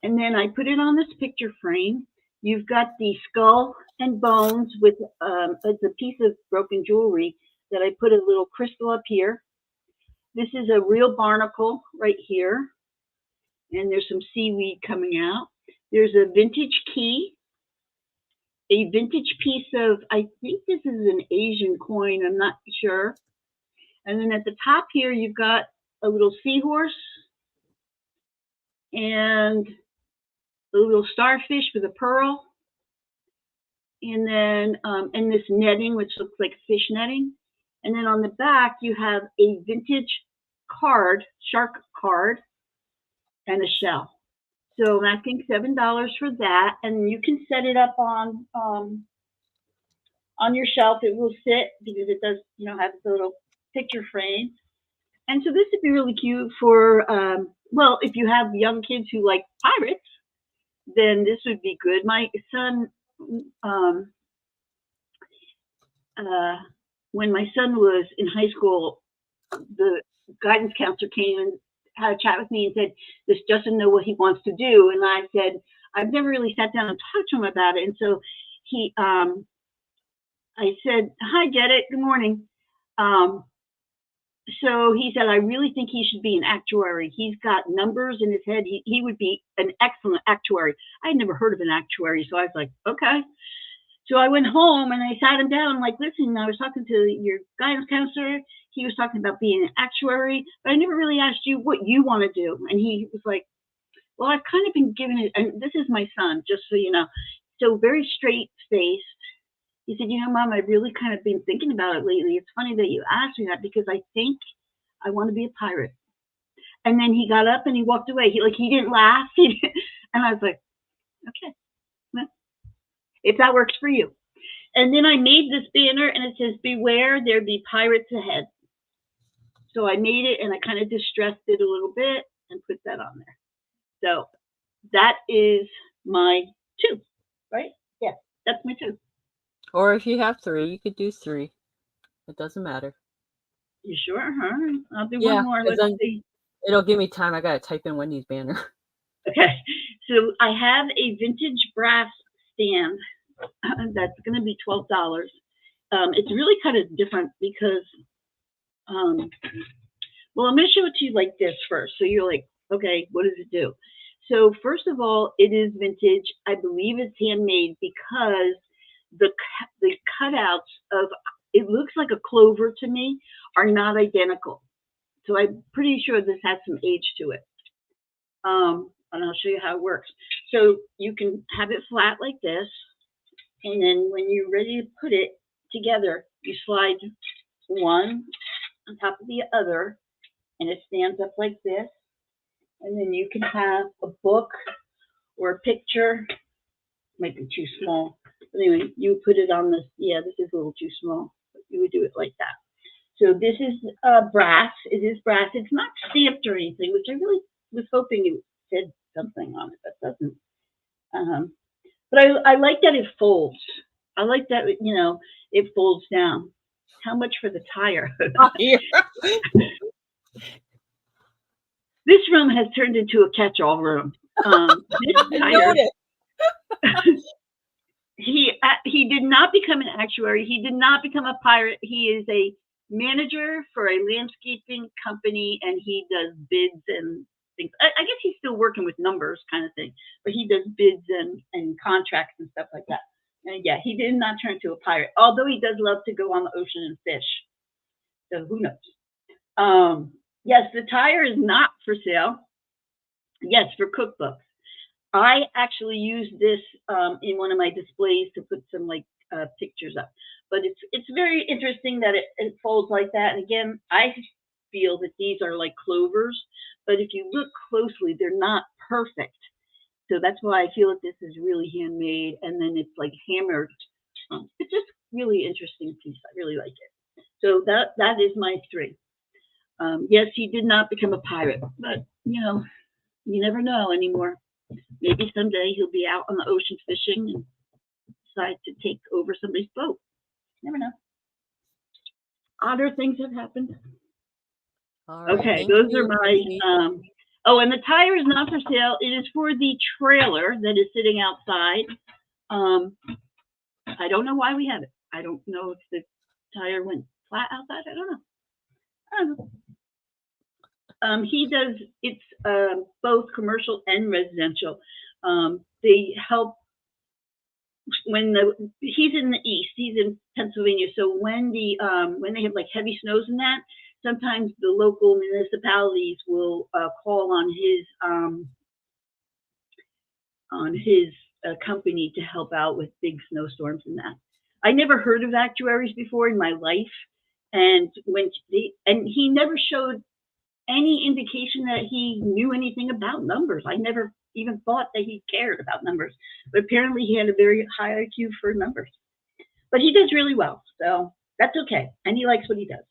And then I put it on this picture frame. You've got the skull and bones with a piece of broken jewelry that I put a little crystal up here. This is a real barnacle right here. And there's some seaweed coming out. There's a vintage key, a vintage piece of, I think this is an Asian coin, I'm not sure. And then at the top here, you've got a little seahorse and a little starfish with a pearl. And then, and this netting, which looks like fish netting. And then on the back, you have a vintage card, shark card, and a shell. So I'm asking $7 for that. And you can set it up on your shelf. It will sit because it does, have the little picture frame. And so this would be really cute for, well, if you have young kids who like pirates, then this would be good. My son, when my son was in high school, the guidance counselor came and had a chat with me and said, this doesn't know what he wants to do. And I said, I've never really sat down and talked to him about it. And so he, I said, hi, Get It, good morning. So he said, I really think he should be an actuary. He's got numbers in his head. He would be an excellent actuary. I had never heard of an actuary. So I was like, okay. So I went home and I sat him down. I'm like, listen, I was talking to your guidance counselor. He was talking about being an actuary, but I never really asked you what you want to do. And he was like, well, I've kind of been given it. And this is my son, just so you know. So very straight faced. He said, Mom, I've really kind of been thinking about it lately. It's funny that you asked me that because I think I want to be a pirate. And then he got up and he walked away. He didn't laugh. And I was like, okay, well, if that works for you. And then I made this banner, and it says, beware, there be pirates ahead. So I made it, and I kind of distressed it a little bit and put that on there. So that is my 2, right? Yeah, that's my 2. Or if you have 3, you could do 3. It doesn't matter. You sure? Huh? I'll do Yeah, one more. 'cause Let's then see. it'll give me time. I gotta type in Wendy's banner. Okay, so I have a vintage brass stand that's going to be $12. It's really kind of different because, well, I'm going to show it to you like this first. So you're like, okay, what does it do? So first of all, it is vintage. I believe it's handmade because the cutouts of, it looks like a clover to me, are not identical. So I'm pretty sure this has some age to it. And I'll show you how it works. So you can have it flat like this, and then when you're ready to put it together, you slide one on top of the other, and it stands up like this. And then you can have a book or a picture. Might be too small. But anyway, you put it on this. Yeah, this is a little too small. But you would do it like that. So this is brass. It is brass. It's not stamped or anything, which I really was hoping it said something on it, but doesn't. But I like that it folds. I like that, you know, it folds down. How much for the tire? This room has turned into a catch-all room. This tire, he did not become an actuary. He did not become a pirate. He is a manager for a landscaping company, and he does bids and things. I guess he's still working with numbers kind of thing, but he does bids and contracts and stuff like that. And yeah, he did not turn into a pirate, although he does love to go on the ocean and fish. So who knows? Yes, the tire is not for sale. Yes, for cookbooks. I actually used this in one of my displays to put some like pictures up. But it's very interesting that it folds like that. And again, I feel that these are like clovers, but if you look closely, they're not perfect. So that's why I feel that this is really handmade, and then it's like hammered. It's just really interesting piece. I really like it. So that is my 3. Yes, he did not become a pirate, but you know, you never know anymore. Maybe someday he'll be out on the ocean fishing and decide to take over somebody's boat. Never know. Odder things have happened. All right, okay, those are my. Oh, and the tire is not for sale. It is for the trailer that is sitting outside. I don't know why we have it. I don't know if the tire went flat outside. I don't know. He does, it's both commercial and residential. They help when he's in the east, he's in Pennsylvania. So when they have like heavy snows and that, sometimes the local municipalities will call on his company to help out with big snowstorms and that. I never heard of actuaries before in my life, and he never showed any indication that he knew anything about numbers. I never even thought that he cared about numbers, but apparently he had a very high IQ for numbers. But he does really well, so that's okay, and he likes what he does.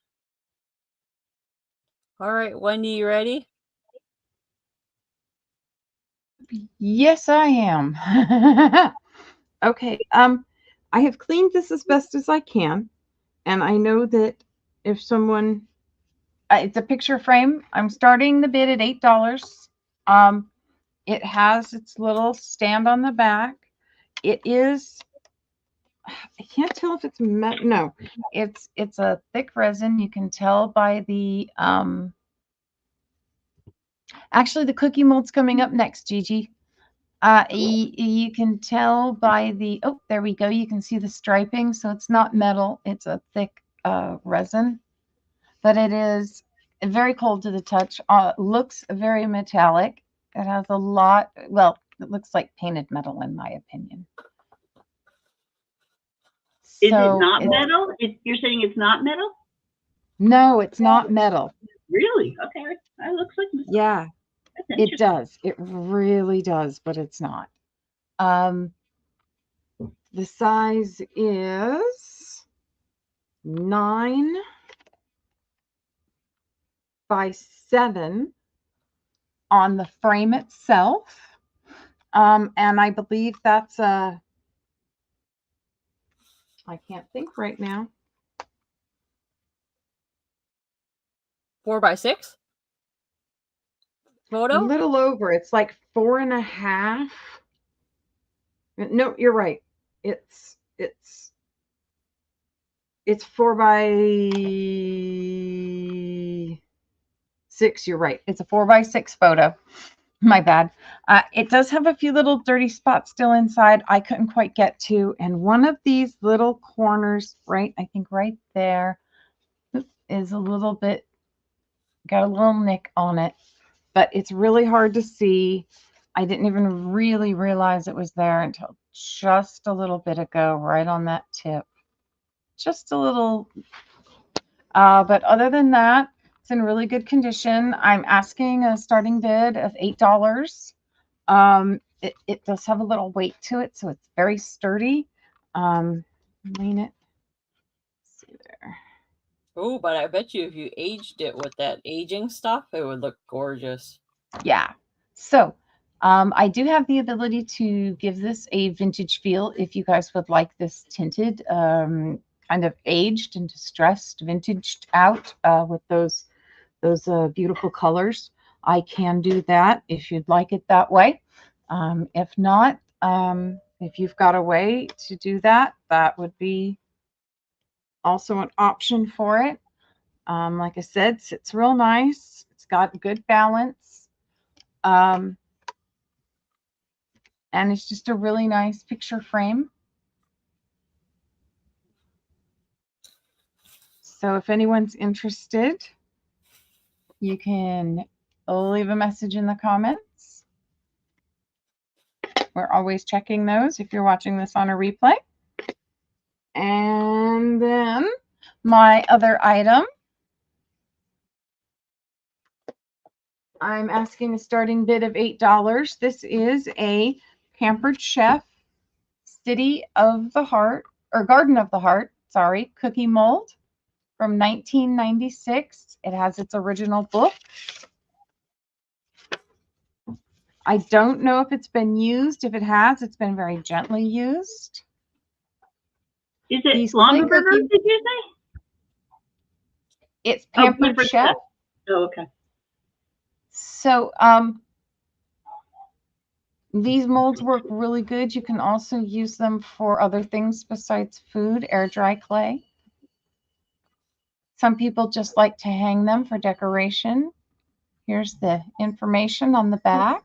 All right, Wendy, you ready? Yes, I am. Okay. I have cleaned this as best as I can, and I know that if someone, it's a picture frame. I'm starting the bid at $8. It has its little stand on the back. It is, I can't tell if it's no, it's a thick resin. You can tell by the actually the cookie mold's coming up next, Gigi. You can tell by the, oh, there we go. You can see the striping. So it's not metal. It's a thick resin, but it is very cold to the touch. Looks very metallic. It has a lot, well, it looks like painted metal in my opinion. Is it not metal? You're saying it's not metal? No, it's not metal. Really? Okay. That looks like metal. Yeah. It does. It really does, but it's not. The size is 9 by 7 on the frame itself. And I believe that's a, I can't think right now. 4x6 A photo. little over. It's like 4.5. No, you're right. It's 4x6. You're right. It's a 4x6 photo. My bad. It does have a few little dirty spots still inside I couldn't quite get to. And one of these little corners, right, I think right there, is a little bit, got a little nick on it. But it's really hard to see. I didn't even really realize it was there until just a little bit ago, right on that tip. Just a little. But other than that, it's in really good condition. I'm asking a starting bid of $8. It does have a little weight to it, so it's very sturdy. Lean it. Let's see there. Oh, but I bet you if you aged it with that aging stuff, it would look gorgeous. Yeah. So I do have the ability to give this a vintage feel if you guys would like this tinted, kind of aged and distressed, vintaged out with those beautiful colors. I can do that if you'd like it that way. If not, if you've got a way to do that, that would be also an option for it. Like I said, sits real nice. It's got good balance. And it's just a really nice picture frame. So if anyone's interested, you can leave a message in the comments. We're always checking those if you're watching this on a replay. And then my other item, I'm asking a starting bid of $8. This is a Pampered Chef City of the Heart, or Garden of the Heart, sorry, cookie mold from 1996. It has its original book. I don't know if it's been used. If it has, it's been very gently used. Is it Longaberger, did you say? It's Pampered Chef. Oh, okay. So these molds work really good. You can also use them for other things besides food, air dry clay. Some people just like to hang them for decoration. Here's the information on the back.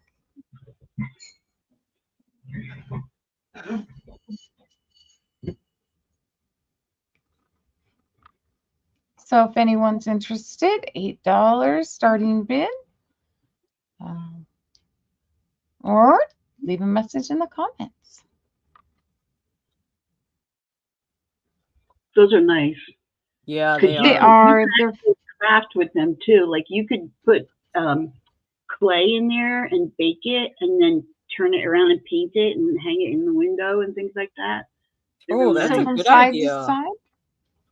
So if anyone's interested, $8 starting bid. Or leave a message in the comments. Those are nice. Yeah, they are. You can actually craft with them too. Like you could put clay in there and bake it, and then turn it around and paint it and hang it in the window and things like that. Oh, that's a good idea.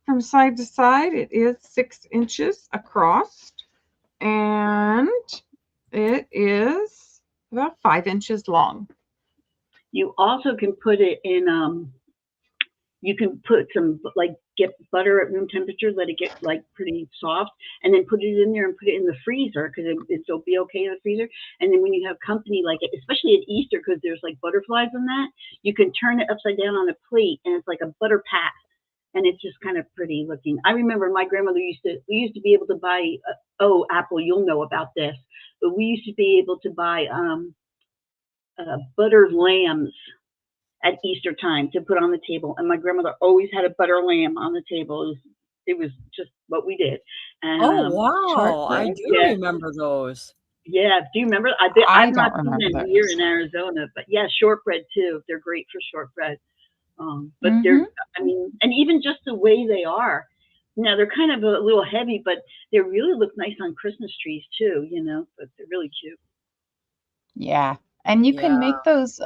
From side to side, it is 6 inches across, and it is about 5 inches long. You also can put it in, you can put some, like, get butter at room temperature, let it get like pretty soft, and then put it in there and put it in the freezer because it'll be okay in the freezer. And then when you have company, like especially at Easter, because there's like butterflies in that, you can turn it upside down on a plate and it's like a butter pat. And it's just kind of pretty looking. I remember my grandmother we used to be able to buy, oh, Apple, you'll know about this, but we used to be able to buy buttered lambs at Easter time to put on the table. And my grandmother always had a butter lamb on the table. It was just what we did. And, oh, wow. I do remember those. Yeah. Do you remember? I've not seen them here in Arizona, but yeah, shortbread too. They're great for shortbread. But they're, I mean, and even just the way they are. Now they're kind of a little heavy, but they really look nice on Christmas trees too, you know, but they're really cute. Yeah. And you can Yeah. make those.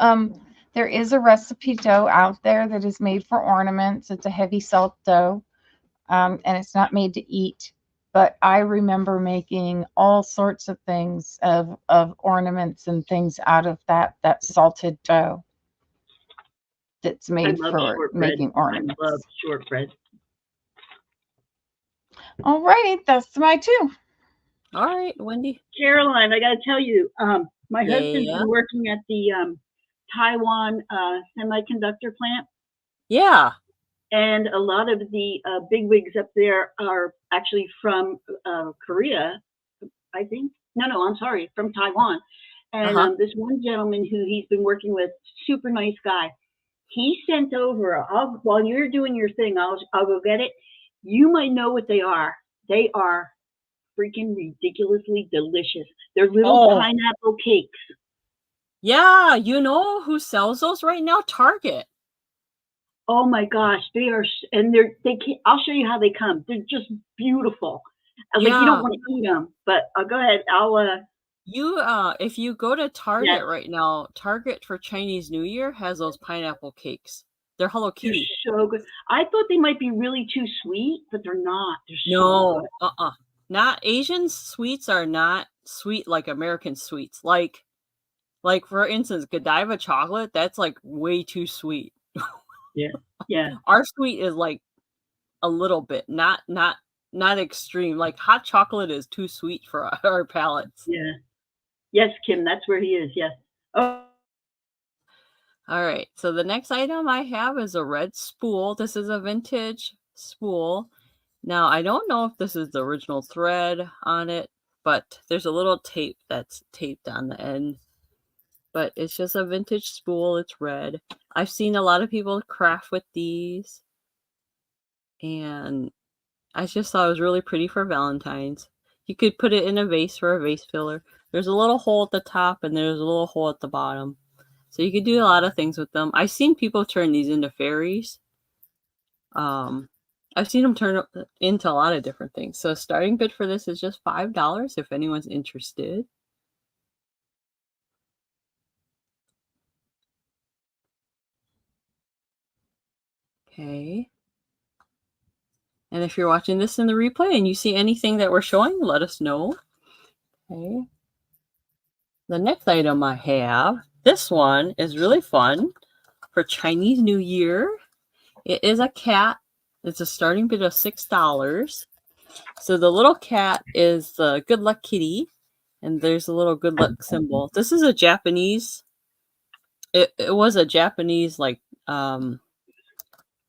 There is a recipe dough out there that is made for ornaments. It's a heavy salt dough, and it's not made to eat. But I remember making all sorts of things of ornaments and things out of that salted dough that's I made love for shortbread. making I love ornaments. shortbread. All right, that's my two. All right, Wendy. Caroline, I got to tell you, my husband's Yeah. been working at the Taiwan semiconductor plant, Yeah. and a lot of the bigwigs up there are actually from Korea, I think. No, I'm sorry, from Taiwan. And Uh-huh. this one gentleman who he's been working with, super nice guy, he sent over. While you're doing your thing, I'll go get it. You might know what they are. They are freaking ridiculously delicious. They're little Oh, pineapple cakes. yeah. You know who sells those right now? Target. Oh my gosh, they are, and they can't, I'll show you how they come. They're just beautiful. Like you don't Yeah. want to eat them, but I'll go ahead. You if you go to Yes, Target right now, Target for Chinese New Year has those pineapple cakes. They're Hello they're Kitty. so good. I thought they might be really too sweet, but they're not. They're so good. No, not Asian sweets are not sweet like American sweets. Like for instance, Godiva chocolate, that's like way too sweet. Yeah, yeah, Our sweet is like a little bit, not extreme. Like hot chocolate is too sweet for our palates. yeah. Yes, Kim, that's where he is. Yes. Oh, All right. So the next item I have is a red spool. This is a vintage spool. Now, I don't know if this is the original thread on it, but there's a little tape that's taped on the end. But it's just a vintage spool. It's red. I've seen a lot of people craft with these. And I just thought it was really pretty for Valentine's. You could put it in a vase for a vase filler. There's a little hole at the top and there's a little hole at the bottom. So you could do a lot of things with them. I've seen people turn these into fairies. I've seen them turn into a lot of different things. So starting bid for this is just $5 if anyone's interested. Okay. And if you're watching this in the replay and you see anything that we're showing, let us know. Okay. The next item I have, this one is really fun for Chinese New Year. It is a cat. It's a starting bid of $6. So the little cat is the good luck kitty, and there's a little good luck symbol. This is a Japanese. It was a Japanese like not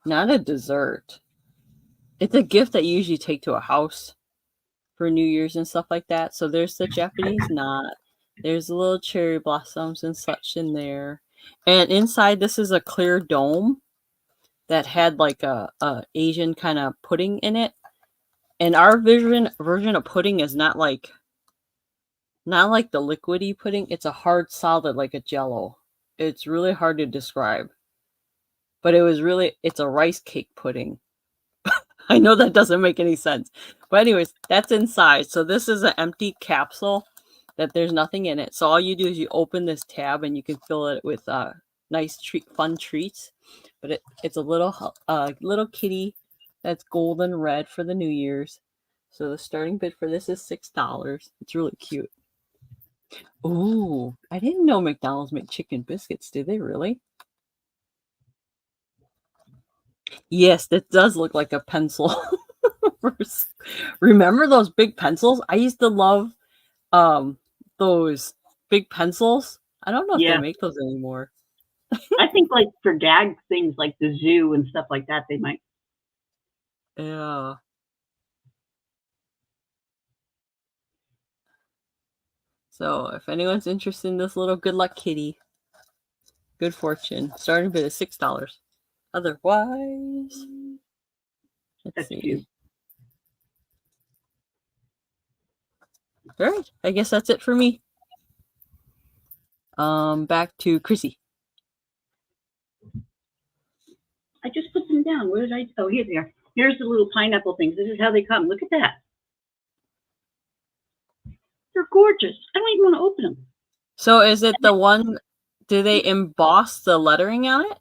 a dessert. It's a gift that you usually take to a house for New Year's and stuff like that. So there's the Japanese knot. There's the little cherry blossoms and such in there. And inside this is a clear dome that had like a Asian kind of pudding in it. And our version of pudding is not like the liquidy pudding. It's a hard solid like a jello. It's really hard to describe. But it's a rice cake pudding. I know that doesn't make any sense. But anyways, that's inside. So this is an empty capsule that there's nothing in it. So all you do is you open this tab and you can fill it with nice fun treats. But it's a little kitty that's golden red for the New Year's. So the starting bid for this is $6. It's really cute. Ooh, I didn't know McDonald's make chicken biscuits. Did they really? Yes, that does look like a pencil. Remember those big pencils? I used to love those big pencils. I don't know if they yeah. make those anymore. I think like for gag things like the zoo and stuff like that, they might. Yeah. So if anyone's interested in this little good luck kitty, good fortune, starting bid is $6. Otherwise, let's That's see. cute. All right, I guess that's it for me. Back to Chrissy. I just put them down. Where did I? Oh, here they are. Here's the little pineapple things. This is how they come. Look at that. They're gorgeous. I don't even want to open them. So is it the one? Do they emboss the lettering on it?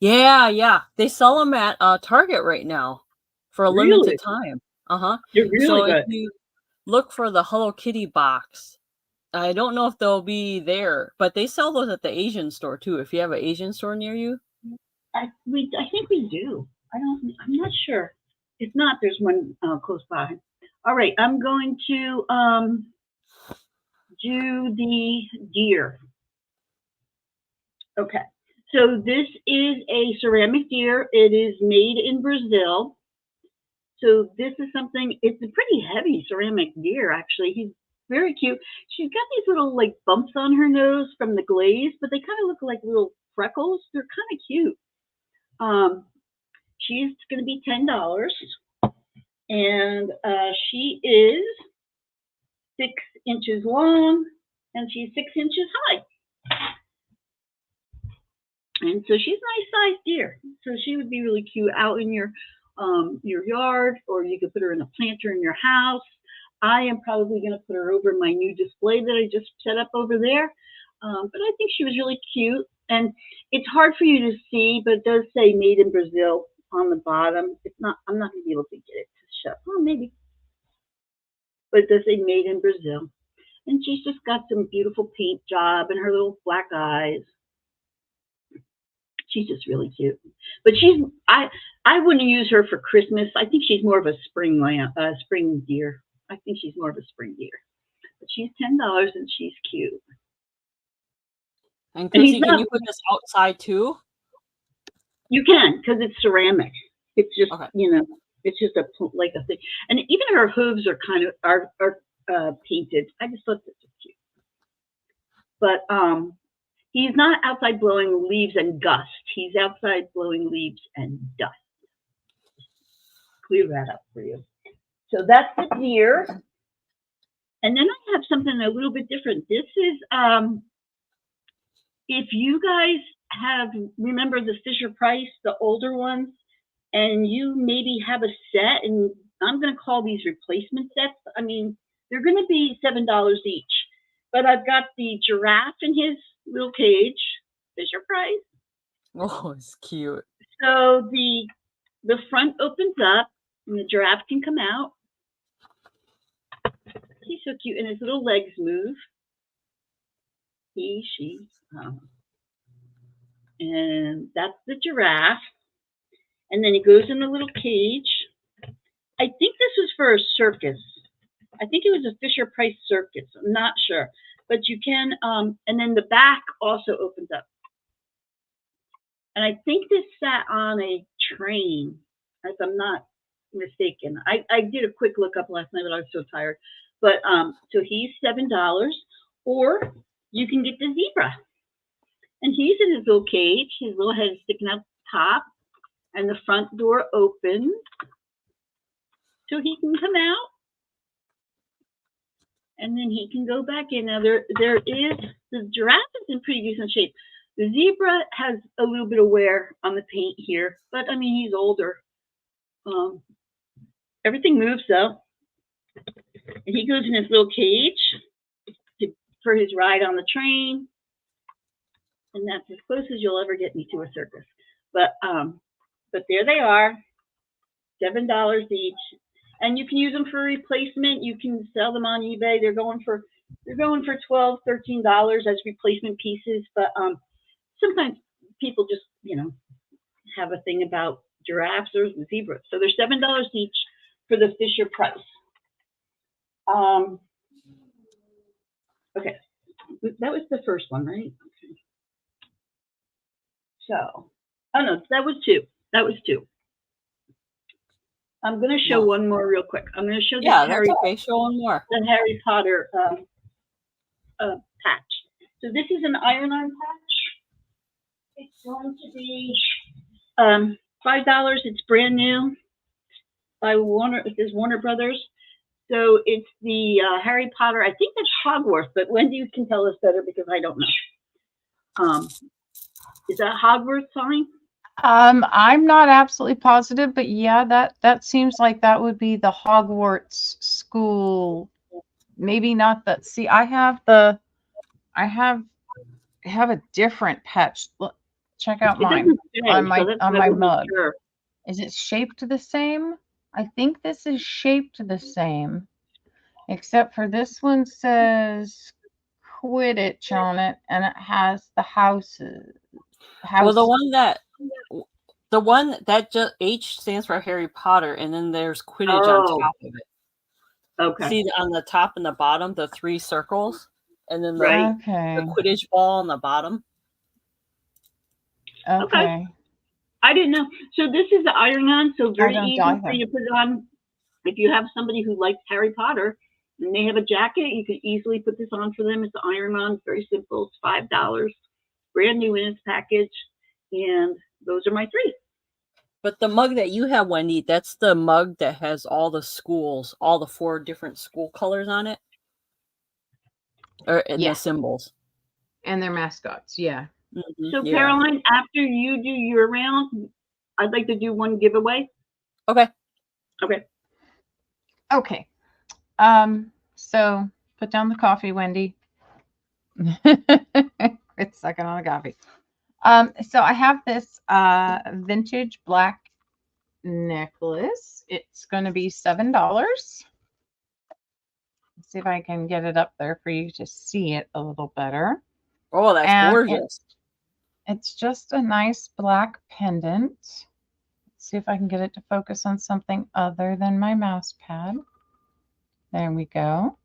Yeah, yeah. They sell them at Target right now for a Really? limited time. Uh-huh. They're really So if good. you look for the Hello Kitty box, I don't know if they'll be there, but they sell those at the Asian store too. If you have an Asian store near you. I think we do. I'm not sure. If not, there's one close by. All right, I'm going to do the deer. Okay, so this is a ceramic deer. It is made in Brazil. So this is something. It's a pretty heavy ceramic deer, actually. He's very cute. She's got these little like bumps on her nose from the glaze, but they kind of look like little freckles. They're kind of cute. She's going to be $10, and she is 6 inches long, and she's 6 inches high. And so she's a nice sized deer. So she would be really cute out in your yard, or you could put her in a planter in your house. I am probably going to put her over my new display that I just set up over there. But I think she was really cute. And it's hard for you to see, but it does say made in Brazil on the bottom. It's not, I'm not going to be able to get it to show. Oh, maybe. But it does say made in Brazil. And she's just got some beautiful paint job and her little black eyes. She's just really cute. But I wouldn't use her for Christmas. I think she's more of a spring deer. I think she's more of a spring deer. But she's $10 and she's cute. And Chrissy, can you put this outside too? You can, because it's ceramic. It's just, okay. It's just like a thing. And even her hooves are kind of are painted. I just thought this was cute. But he's not outside blowing leaves and gust. He's outside blowing leaves and dust. Clear that up for you. So that's the deer. And then I have something a little bit different. This is, if you guys remember the Fisher-Price, the older ones, and you maybe have a set, and I'm going to call these replacement sets. I mean, they're going to be $7 each. But I've got the giraffe in his little cage, Fisher-Price. Oh, it's cute. So the front opens up, and the giraffe can come out. He's so cute, and his little legs move. She, and that's the giraffe. And then he goes in a little cage. I think this was for a circus. I think it was a Fisher-Price circus. I'm not sure. But you can, and then the back also opens up. And I think this sat on a train, if I'm not mistaken. I did a quick look up last night, but I was so tired. But so he's $7, or you can get the zebra. And he's in his little cage. His little head is sticking out the top, and the front door opens so he can come out. And then he can go back in. Now the giraffe is in pretty decent shape. The zebra has a little bit of wear on the paint here, but I mean, he's older. Everything moves though. And he goes in his little cage for his ride on the train. And that's as close as you'll ever get me to a circus. But there they are, $7 each. And you can use them for replacement. You can sell them on eBay. They're going for $12, $13 as replacement pieces. But sometimes people just, have a thing about giraffes or zebras. So they're $7 each for the Fisher-Price. Okay, that was the first one, right? Okay. So, oh no, that was two. That was two. I'm going to show one more real quick. I'm going to show Show one more. The Harry Potter patch. So this is an iron-on patch. It's going to be $5. It's brand new by Warner. It says Warner Brothers. So it's the Harry Potter. I think that's Hogwarts, but Wendy, you can tell us better because I don't know. Is that Hogwarts sign? I'm not absolutely positive, but yeah, that seems like that would be the Hogwarts school maybe not the, see, I have the, I have a different patch. Look, check out It mine doesn't say, so that's on what I my wasn't mug. sure. Is it shaped the same? I think this is shaped the same, except for this one says Quidditch on it, and it has the houses. Well, the one that just H stands for Harry Potter, and then there's Quidditch on Oh, top of it. okay. See on the top and the bottom, the 3 circles, and then Right. the Okay. Quidditch ball on the bottom. Okay. I didn't know. So this is the iron-on, so very don't easy either. for you to put it on. If you have somebody who likes Harry Potter and they have a jacket, you could easily put this on for them. It's an iron-on. It's very simple. It's $5. Brand new in its package. And those are my 3. But the mug that you have, Wendy, that's the mug that has all the schools, all the 4 different school colors on it. Or in Yeah. the symbols. And their mascots, yeah. Mm-hmm. So, Yeah. Caroline, after you do your round, I'd like to do one giveaway. Okay. Okay. Okay. So put down the coffee, Wendy. It's sucking on the coffee. So I have this vintage black necklace. It's going to be $7. Let's see if I can get it up there for you to see it a little better. Oh, that's gorgeous. It's just a nice black pendant. Let's see if I can get it to focus on something other than my mouse pad. There we go.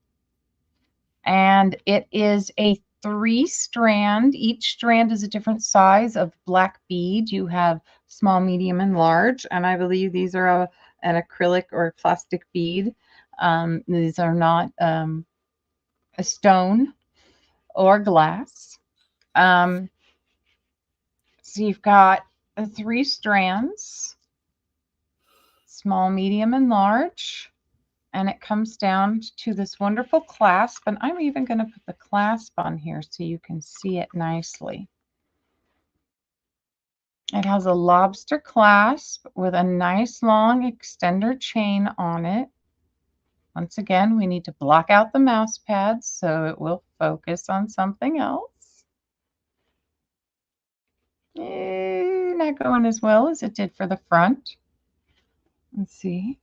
And it is a 3-strand. Each strand is a different size of black bead. You have small, medium, and large. And I believe these are an acrylic or plastic bead. These are not a stone or glass. So you've got 3 strands, small, medium, and large. And it comes down to this wonderful clasp. And I'm even going to put the clasp on here so you can see it nicely. It has a lobster clasp with a nice long extender chain on it. Once again, we need to block out the mouse pad so it will focus on something else. Not going as well as it did for the front. Let's see.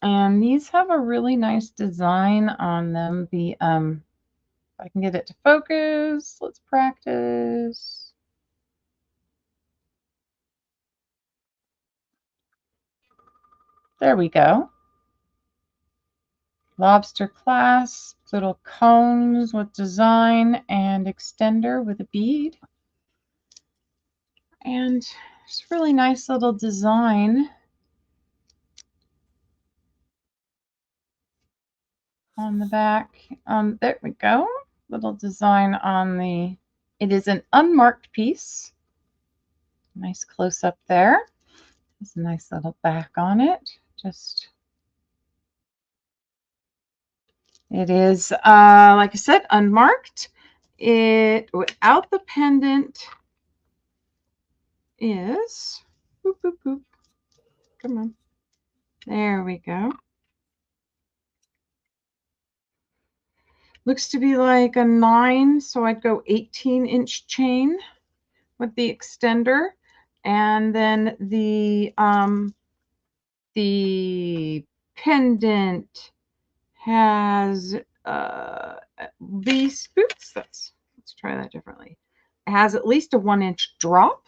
And these have a really nice design on them. The if I can get it to focus, let's practice. There we go. Lobster clasp, little cones with design, and extender with a bead. And it's a really nice little design on the back. There we go. Little design on the, it is an unmarked piece. Nice close up there. There's a nice little back on it. Just, it is, like I said, unmarked. It, without the pendant, is, boop, boop, boop. Come on. There we go. Looks to be like a 9, so I'd go 18-inch chain with the extender, and then the pendant has these. Oops, let's try that differently. It has at least a 1-inch drop,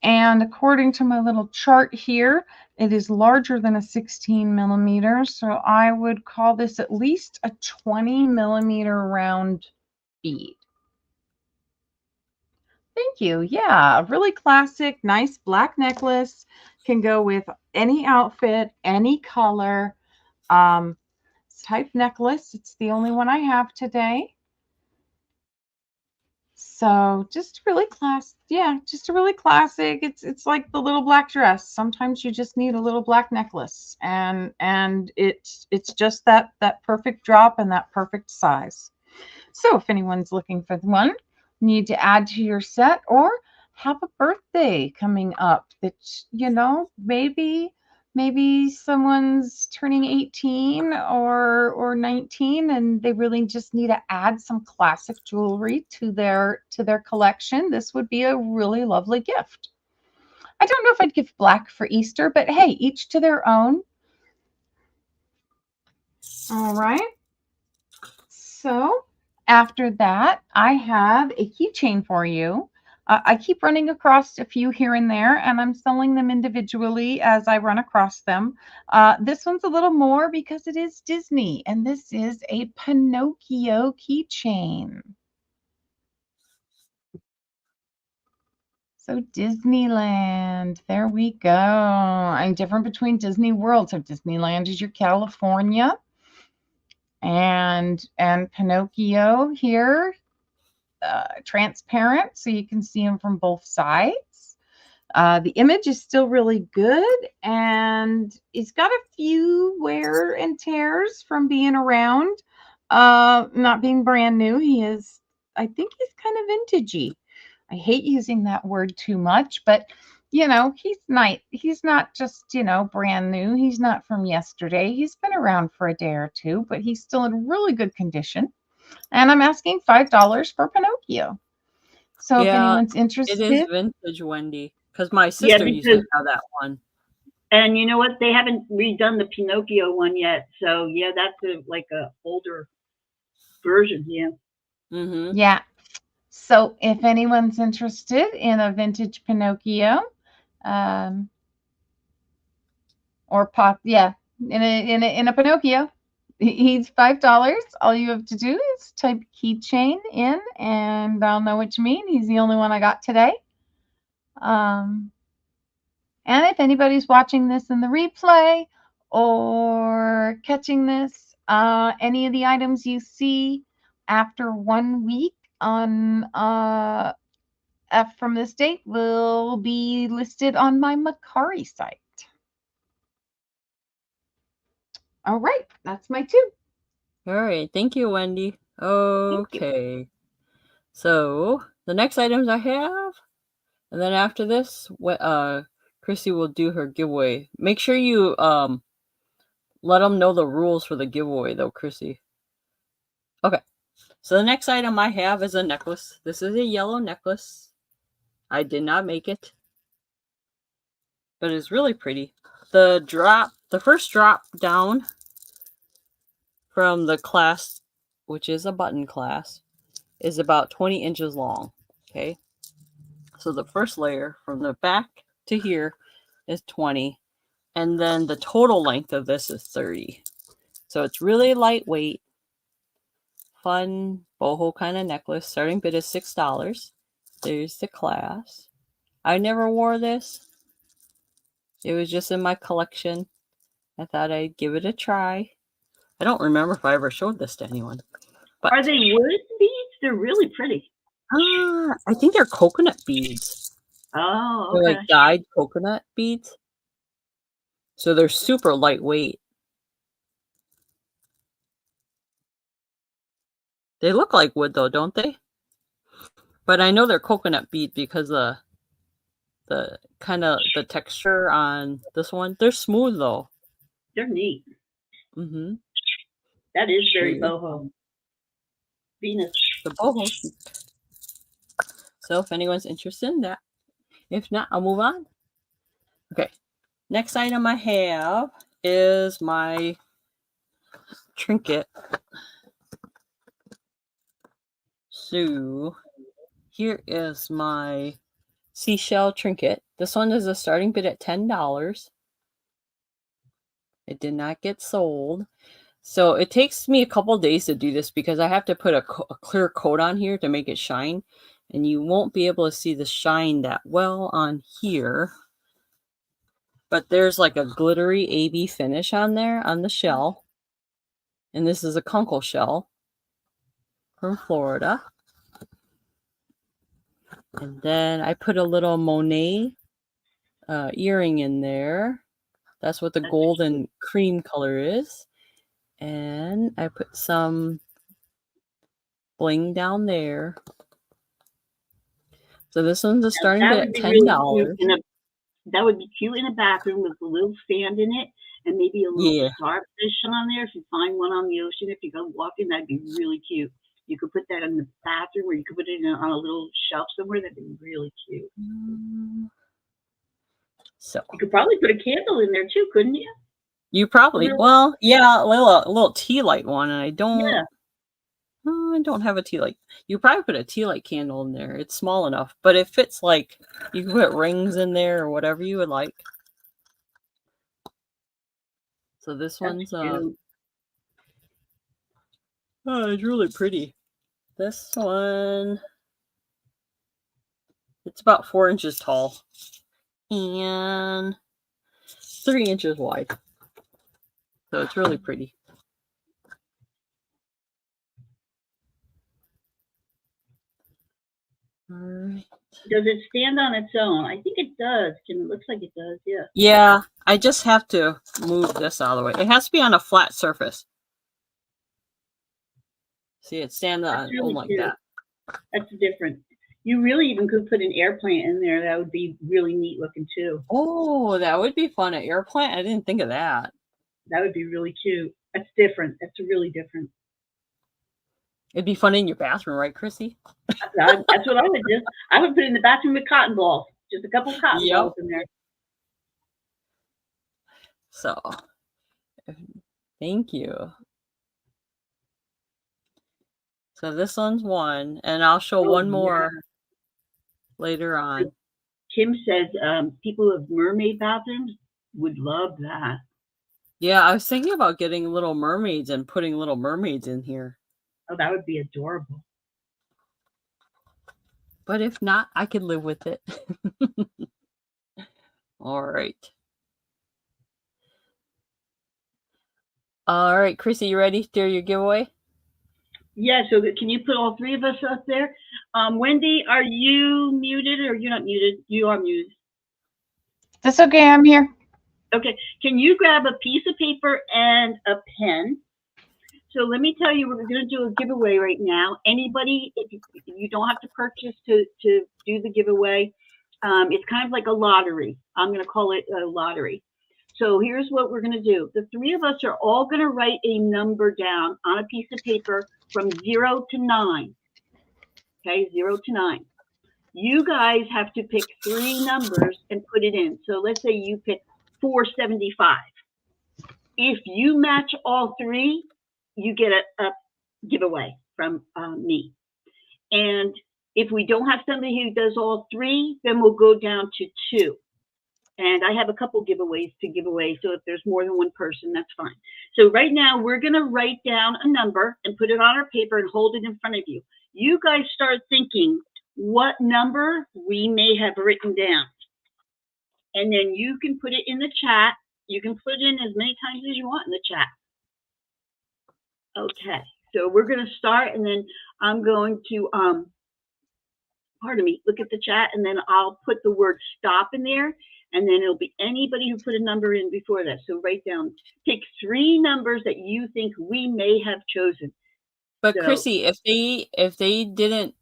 and according to my little chart here, it is larger than a 16 millimeter, so I would call this at least a 20 millimeter round bead. Thank you. Yeah, really classic, nice black necklace. Can go with any outfit, any color. Type necklace. It's the only one I have today. So just really just a really classic. It's like the little black dress. Sometimes you just need a little black necklace, and it's just that perfect drop and that perfect size. So if anyone's looking for one, need to add to your set, or have a birthday coming up that, you know, maybe maybe someone's turning 18 or 19 and they really just need to add some classic jewelry to their collection. This would be a really lovely gift. I don't know if I'd give black for Easter, but hey, each to their own. All right. So after that, I have a keychain for you. I keep running across a few here and there, and I'm selling them individually as I run across them. This one's a little more because it is Disney, and this is a Pinocchio keychain. So Disneyland, there we go. I'm different between Disney World. So Disneyland is your California, and Pinocchio here, transparent, so you can see them from both sides. The image is still really good, and it's got a few wear and tears from being around, not being brand new. I think he's kind of vintagey. I hate using that word too much, but he's not just, brand new. He's not from yesterday. He's been around for a day or two, but he's still in really good condition. And I'm asking $5 for Pinocchio. So if anyone's interested. It is vintage, Wendy, because my sister used to have that one. And you know what? They haven't redone the Pinocchio one yet. So yeah, that's like a older version. Yeah. Mm-hmm. Yeah. So if anyone's interested in a vintage Pinocchio, in a Pinocchio, he's $5. All you have to do is type keychain in, and I'll know what you mean. He's the only one I got today. And if anybody's watching this in the replay or catching this, any of the items you see after 1 week on from this date will be listed on my Mercari site. All right, that's my 2. All right, thank you, Wendy. Okay, so the next items I have, and then after this, Chrissy will do her giveaway. Make sure you let them know the rules for the giveaway, though, Chrissy. Okay, so the next item I have is a necklace. This is a yellow necklace. I did not make it, but it's really pretty. The first drop down from the clasp, which is a button clasp, is about 20 inches long. Okay, so the first layer from the back to here is 20, and then the total length of this is 30. So it's really lightweight, fun boho kind of necklace. Starting bid is $6. There's the clasp. I never wore this. It was just in my collection. I thought I'd give it a try. I don't remember if I ever showed this to anyone. But are they wood beads? They're really pretty. I think they're coconut beads. Oh, okay. They're like dyed coconut beads. So they're super lightweight. They look like wood though, don't they? But I know they're coconut bead because the kind of the texture on this one, they're smooth though. They're neat. Mm-hmm. That is very boho. Venus. The boho. So if anyone's interested in that. If not, I'll move on. Okay. Next item I have is my trinket. So here is my seashell trinket. This one is a starting bid at $10. It did not get sold. So it takes me a couple days to do this because I have to put a clear coat on here to make it shine. And you won't be able to see the shine that well on here. But there's like a glittery AB finish on there on the shell. And this is a kunkel shell from Florida. And then I put a little Monet earring in there. That's what the golden cream color is. And I put some bling down there. So this one's a starting bid at $10. That would be cute in a bathroom with a little sand in it and maybe a little Yeah. starfish on there. If you find one on the ocean, if you go walking, that'd be really cute. You could put that in the bathroom, or you could put it on a little shelf somewhere. That'd be really cute. So you could probably put a candle in there too, couldn't you? you probably, well, yeah, a little tea light one, and I don't have a tea light. You probably put a tea light candle in there. It's small enough, but it fits. Like, you can put rings in there or whatever you would like. So this one's oh, it's really pretty. This one, it's about 4 inches tall and 3 inches wide. So it's really pretty. All right. Does it stand on its own? I think it does. It looks like it does, yeah. Yeah, I just have to move this out of the way. It has to be on a flat surface. See, it stands on really like cute. that. That's different. You really even could put an air plant in there. That would be really neat looking too. Oh, that would be fun. An air plant? I didn't think of that. That would be really cute. That's different. That's really different. It'd be fun in your bathroom, right, Chrissy? That's what I would do. I would put it in the bathroom with cotton balls. Just a couple cotton balls in there. So, thank you. So this one's one, and I'll show one more later on. Kim says people with mermaid bathrooms would love that. Yeah, I was thinking about getting little mermaids and putting little mermaids in here. Oh, that would be adorable. But if not, I could live with it. All right. All right, Chrissy, you ready to do your giveaway? Yeah, so can you put all three of us up there? Wendy, are you muted or you're not muted? You are muted. That's okay, I'm here. Okay, can you grab a piece of paper and a pen? So let me tell you, we're going to do a giveaway right now. Anybody, you don't have to purchase to do the giveaway. It's kind of like a lottery. I'm going to call it a lottery. So here's what we're going to do. The three of us are all going to write a number down on a piece of paper from 0 to 9. Okay, 0 to 9. You guys have to pick 3 numbers and put it in. So let's say you pick 475. If you match all 3, you get a giveaway from me. And if we don't have somebody who does all 3, then we'll go down to 2. And I have a couple giveaways to give away. So if there's more than one person, that's fine. So right now we're going to write down a number and put it on our paper and hold it in front of you. You guys start thinking what number we may have written down. And then you can put it in the chat. You can put it in as many times as you want in the chat. Okay, so we're going to start, and then I'm going to, pardon me, look at the chat, and then I'll put the word stop in there, and then it'll be anybody who put a number in before that. So write down, pick 3 numbers that you think we may have chosen. But so, Chrissy, if they didn't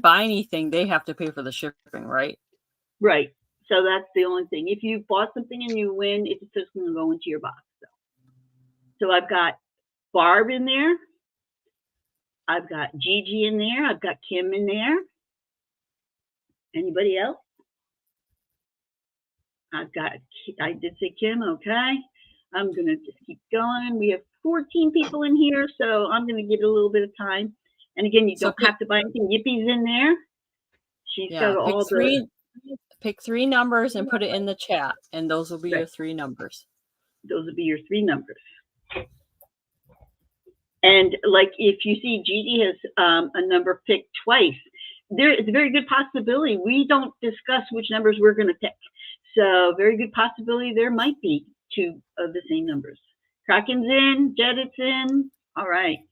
buy anything, they have to pay for the shipping, right? Right. So that's the only thing. If you bought something and you win, it's just going to go into your box. So I've got Barb in there. I've got Gigi in there. I've got Kim in there. Anybody else? I did say Kim, okay. I'm going to just keep going. We have 14 people in here, so I'm going to give it a little bit of time. And again, you don't have to buy anything. Yippie's in there. She's got all pick 3 numbers and put it in the chat, and those will be your 3 numbers. Those will be your 3 numbers. And like if you see Gigi has a number picked twice, there is a very good possibility we don't discuss which numbers we're going to pick. So very good possibility there might be 2 of the same numbers. Kraken's in, Jedit's in. All right.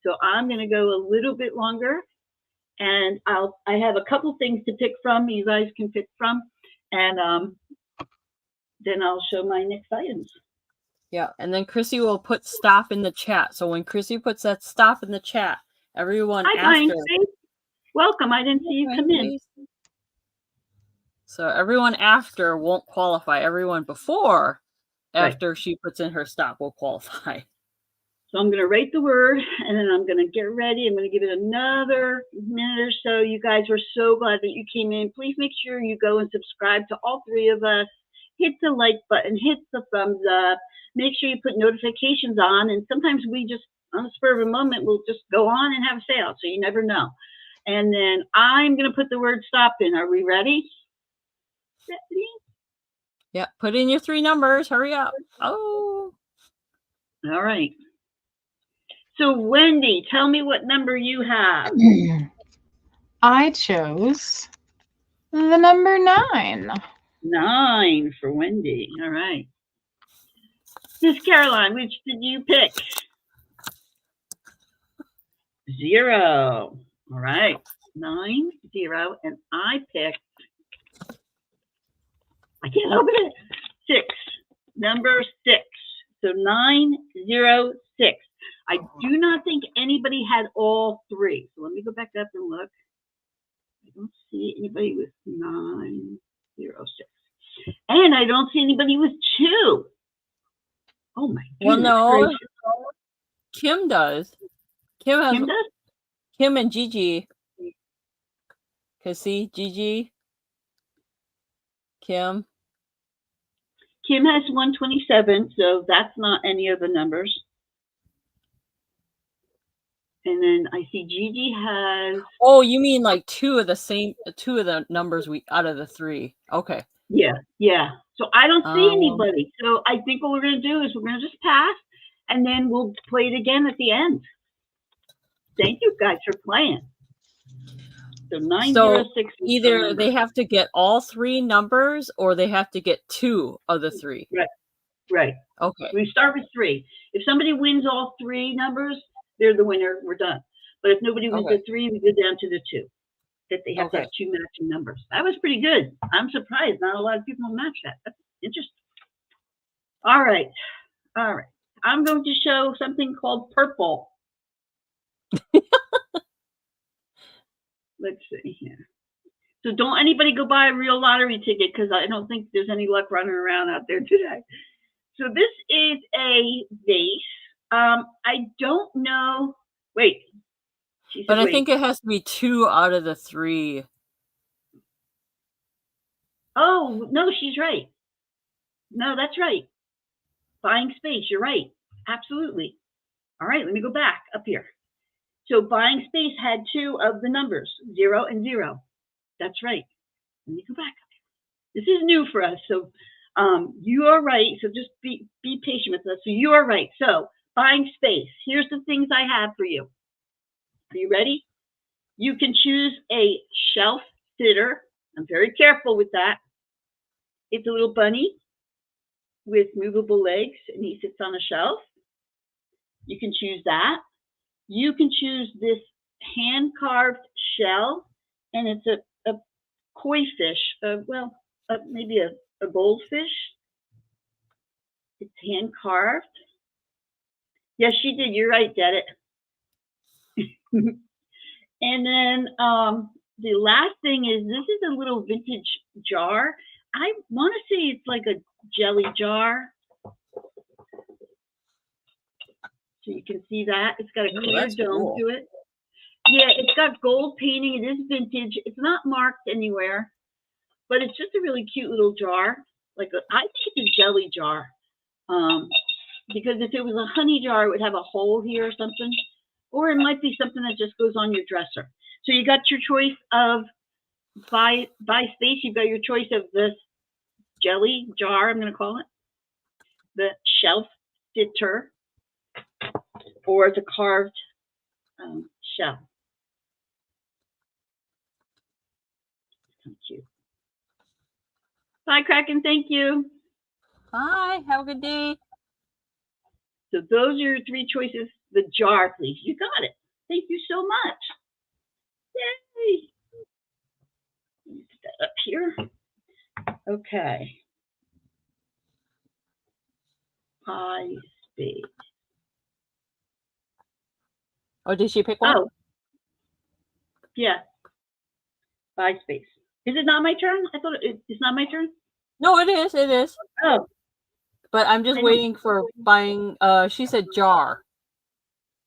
So I'm going to go a little bit longer, and I have a couple things to pick from. You guys can pick from, and then I'll show my next items. Yeah, and then Chrissy will put stop in the chat. So when Chrissy puts that stop in the chat, everyone after. Welcome. I didn't see you come in. So everyone after won't qualify. Everyone before, after she puts in her stop, will qualify. So I'm going to write the word, and then I'm going to get ready. I'm going to give it another minute or so. You guys, we're so glad that you came in. Please make sure you go and subscribe to all three of us. Hit the like button, hit the thumbs up. Make sure you put notifications on. And sometimes we just, on the spur of a moment, we'll just go on and have a sale. So you never know. And then I'm going to put the word stop in. Are we ready? Yeah, put in your 3 numbers. Hurry up. Oh. All right. So Wendy, tell me what number you have. I chose the number 9. 9 for Wendy. All right. Miss Caroline, which did you pick? 0. All right. 9, 0, and I picked, I can't open it, 6. Number 6. So 9, 0, 6. I do not think anybody had all 3. So let me go back up and look. I don't see anybody with 9, 0, 6. And I don't see anybody with 2. Oh my goodness. Well, no. Gracious. Kim does. Kim has. Kim does? Kim and Gigi. Cause see, Gigi, Kim. Kim has 127, so that's not any of the numbers. And then I see Gigi has. Oh, you mean like 2 of the numbers out of the 3. Okay. Yeah, yeah. So I don't see anybody. So I think what we're going to do is we're going to just pass, and then we'll play it again at the end. Thank you guys for playing. So 906. Either they have to get all 3 numbers, or they have to get 2 of the 3. Right. Right. Okay. We start with 3. If somebody wins all 3 numbers, they're the winner. We're done. But if nobody wins the 3, we go down to the 2. That they have to have 2 matching numbers. That was pretty good. I'm surprised not a lot of people match that. That's interesting. All right. All right. I'm going to show something called purple. Let's see here. So don't anybody go buy a real lottery ticket, because I don't think there's any luck running around out there today. So this is a vase. I don't know. Wait. She said, but I think it has to be 2 out of the 3. Oh, no, she's right. No, that's right. Buying space. You're right. Absolutely. All right, let me go back up here. So buying space had 2 of the numbers, 0 and 0. That's right. Let me go back up here. This is new for us. So you are right. So just be patient with us. So you are right. So buying space. Here's the things I have for you. Are you ready? You can choose a shelf sitter. I'm very careful with that. It's a little bunny with movable legs, and he sits on a shelf. You can choose that. You can choose this hand-carved shell, and it's a koi fish, maybe a goldfish. It's hand-carved. Yes, she did. You're right, Dad. And then the last thing is, this is a little vintage jar. I want to say it's like a jelly jar. So you can see that. It's got a clear dome to it. Yeah, it's got gold painting. It is vintage. It's not marked anywhere, but it's just a really cute little jar. I think it's a jelly jar. Because if it was a honey jar, it would have a hole here or something. Or it might be something that just goes on your dresser. So you got your choice of buy space. You've got your choice of this jelly jar, I'm going to call it, the shelf sitter, or the carved shell. So cute. Bye, Kraken. Thank you. Bye. Have a good day. So those are your 3 choices. The jar, please. You got it. Thank you so much. Yay. Put that up here. Okay. Buy space. Oh, did she pick one? Oh. Yeah. Buy space. Is it not my turn? I thought it's not my turn. No, it is. It is. Oh, But I'm just I know. waiting for buying. She said jar.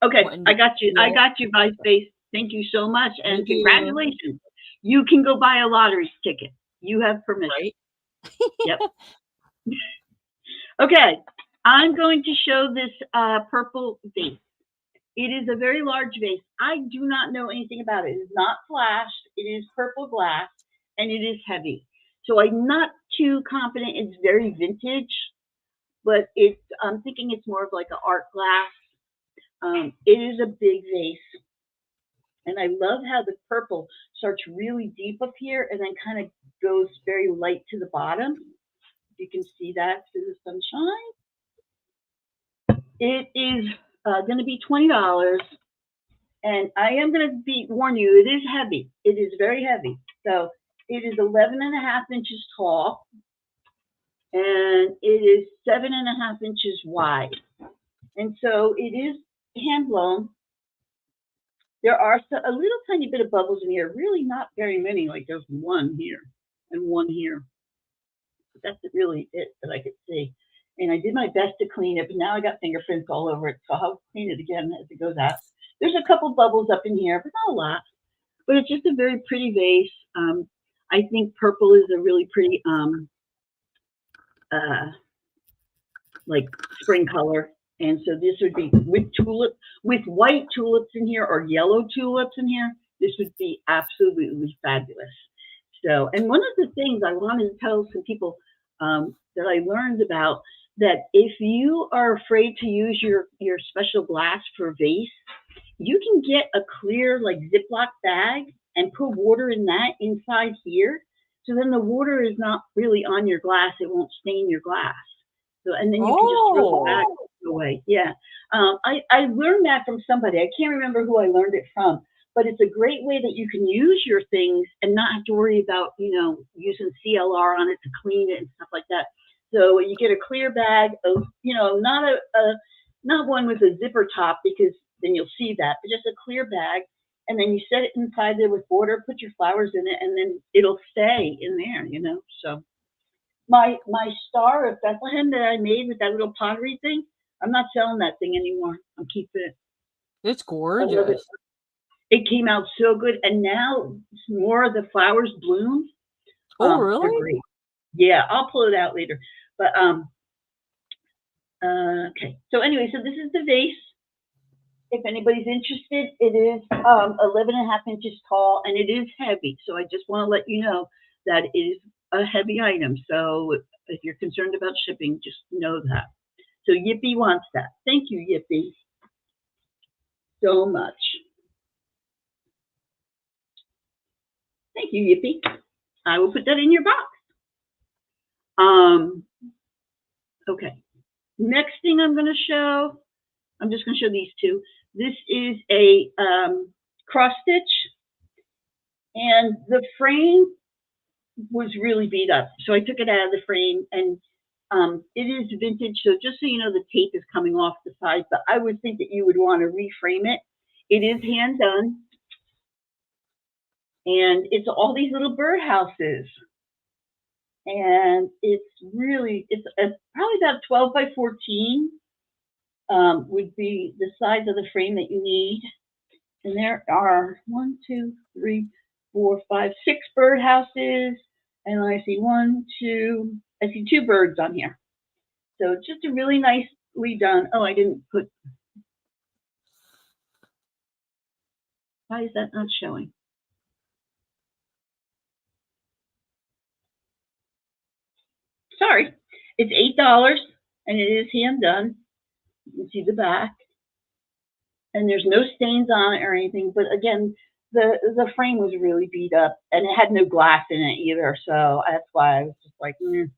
Okay, When- I got you. yeah. I got you, by space. Thank you so much, and Thank you. congratulations. You can go buy a lottery ticket. You have permission. Right. Yep. Okay, I'm going to show this purple vase. It is a very large vase. I do not know anything about it. It is not flashed. It is purple glass, and it is heavy. So I'm not too confident it's very vintage, but I'm thinking it's more of like an art glass. It is a big vase. And I love how the purple starts really deep up here and then kind of goes very light to the bottom. You can see that through the sunshine. It is going to be $20. And I am going to warn you, it is heavy. It is very heavy. So it is 11.5 inches tall. And it is 7.5 inches wide. And so it is hand blown. There are a little tiny bit of bubbles in here, really not very many, like there's one here and one here. But that's really it that I could see. And I did my best to clean it, but now I got fingerprints all over it, so I'll clean it again as it goes out. There's a couple bubbles up in here, but not a lot. But it's just a very pretty vase. I think purple is a really pretty, like spring color. And so this would be with white tulips in here or yellow tulips in here. This would be absolutely fabulous. So, and one of the things I wanted to tell some people that I learned about, that if you are afraid to use your special glass for vase, you can get a clear like Ziploc bag and put water in that inside here. So then the water is not really on your glass. It won't stain your glass. So, and then you can just throw the bag away. Yeah. I learned that from somebody. I can't remember who I learned it from, but it's a great way that you can use your things and not have to worry about, using CLR on it to clean it and stuff like that. So you get a clear bag of, not one with a zipper top, because then you'll see that, but just a clear bag. And then you set it inside there with water, put your flowers in it, and then it'll stay in there, so. My Star of Bethlehem that I made with that little pottery thing, I'm not selling that thing anymore. I'm keeping it. It's gorgeous. It came out so good, and now more of the flowers bloom. Oh, really? They're great. Yeah, I'll pull it out later. But okay. So anyway, so this is the vase. If anybody's interested, it is 11.5 inches tall, and it is heavy. So I just want to let you know that it is a heavy item. So if you're concerned about shipping, just know that. So Yippee wants that. Thank you, Yippee, so much. Thank you, Yippee. I will put that in your box. Okay. Next thing I'm going to show, I'm just going to show these two. This is a cross stitch, and the frame was really beat up. So I took it out of the frame, and it is vintage. So just so you know, the tape is coming off the sides, but I would think that you would want to reframe it. It is hand done. And it's all these little birdhouses. And it's probably about 12 by 14 would be the size of the frame that you need. And there are 1, 2, 3, 4, 5, 6 birdhouses. And I see 2 birds on here. So just a really nicely done. Oh, I didn't put. Why is that not showing? Sorry, it's $8, and it is hand done. You can see the back, and there's no stains on it or anything. But again, the frame was really beat up, and it had no glass in it either. So that's why I was just like, I'm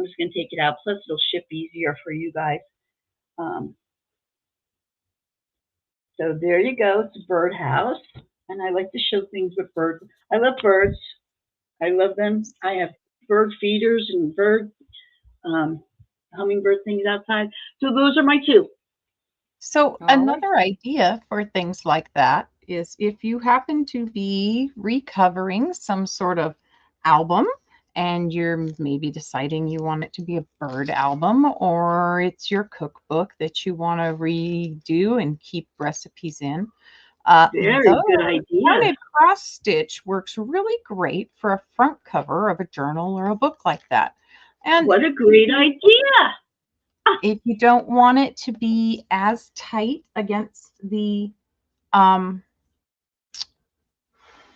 just gonna take it out. Plus, it'll ship easier for you guys. So there you go. It's a birdhouse, and I like to show things with birds. I love birds. I love them. I have bird feeders and hummingbird things outside. So those are my 2. So another idea for things like that is if you happen to be recovering some sort of album, and you're maybe deciding you want it to be a bird album, or it's your cookbook that you want to redo and keep recipes in. Very good Kind idea. of cross stitch works really great for a front cover of a journal or a book like that. And What a great idea. if you don't want it to be as tight against um,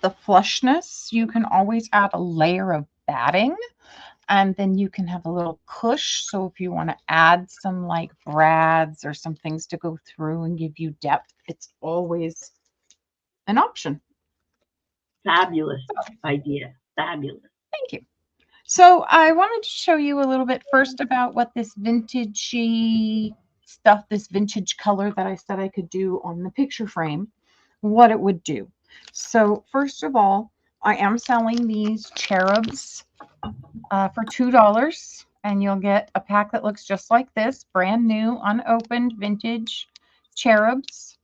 the flushness, you can always add a layer of batting, and then you can have a little cush. So if you want to add some like brads or some things to go through and give you depth, it's always an option. Fabulous idea. Fabulous. Thank you. So I wanted to show you a little bit first about what this vintagey stuff, this vintage color that I said I could do on the picture frame, what it would do. So first of all, I am selling these cherubs for $2, and you'll get a pack that looks just like this, brand new, unopened, vintage cherubs.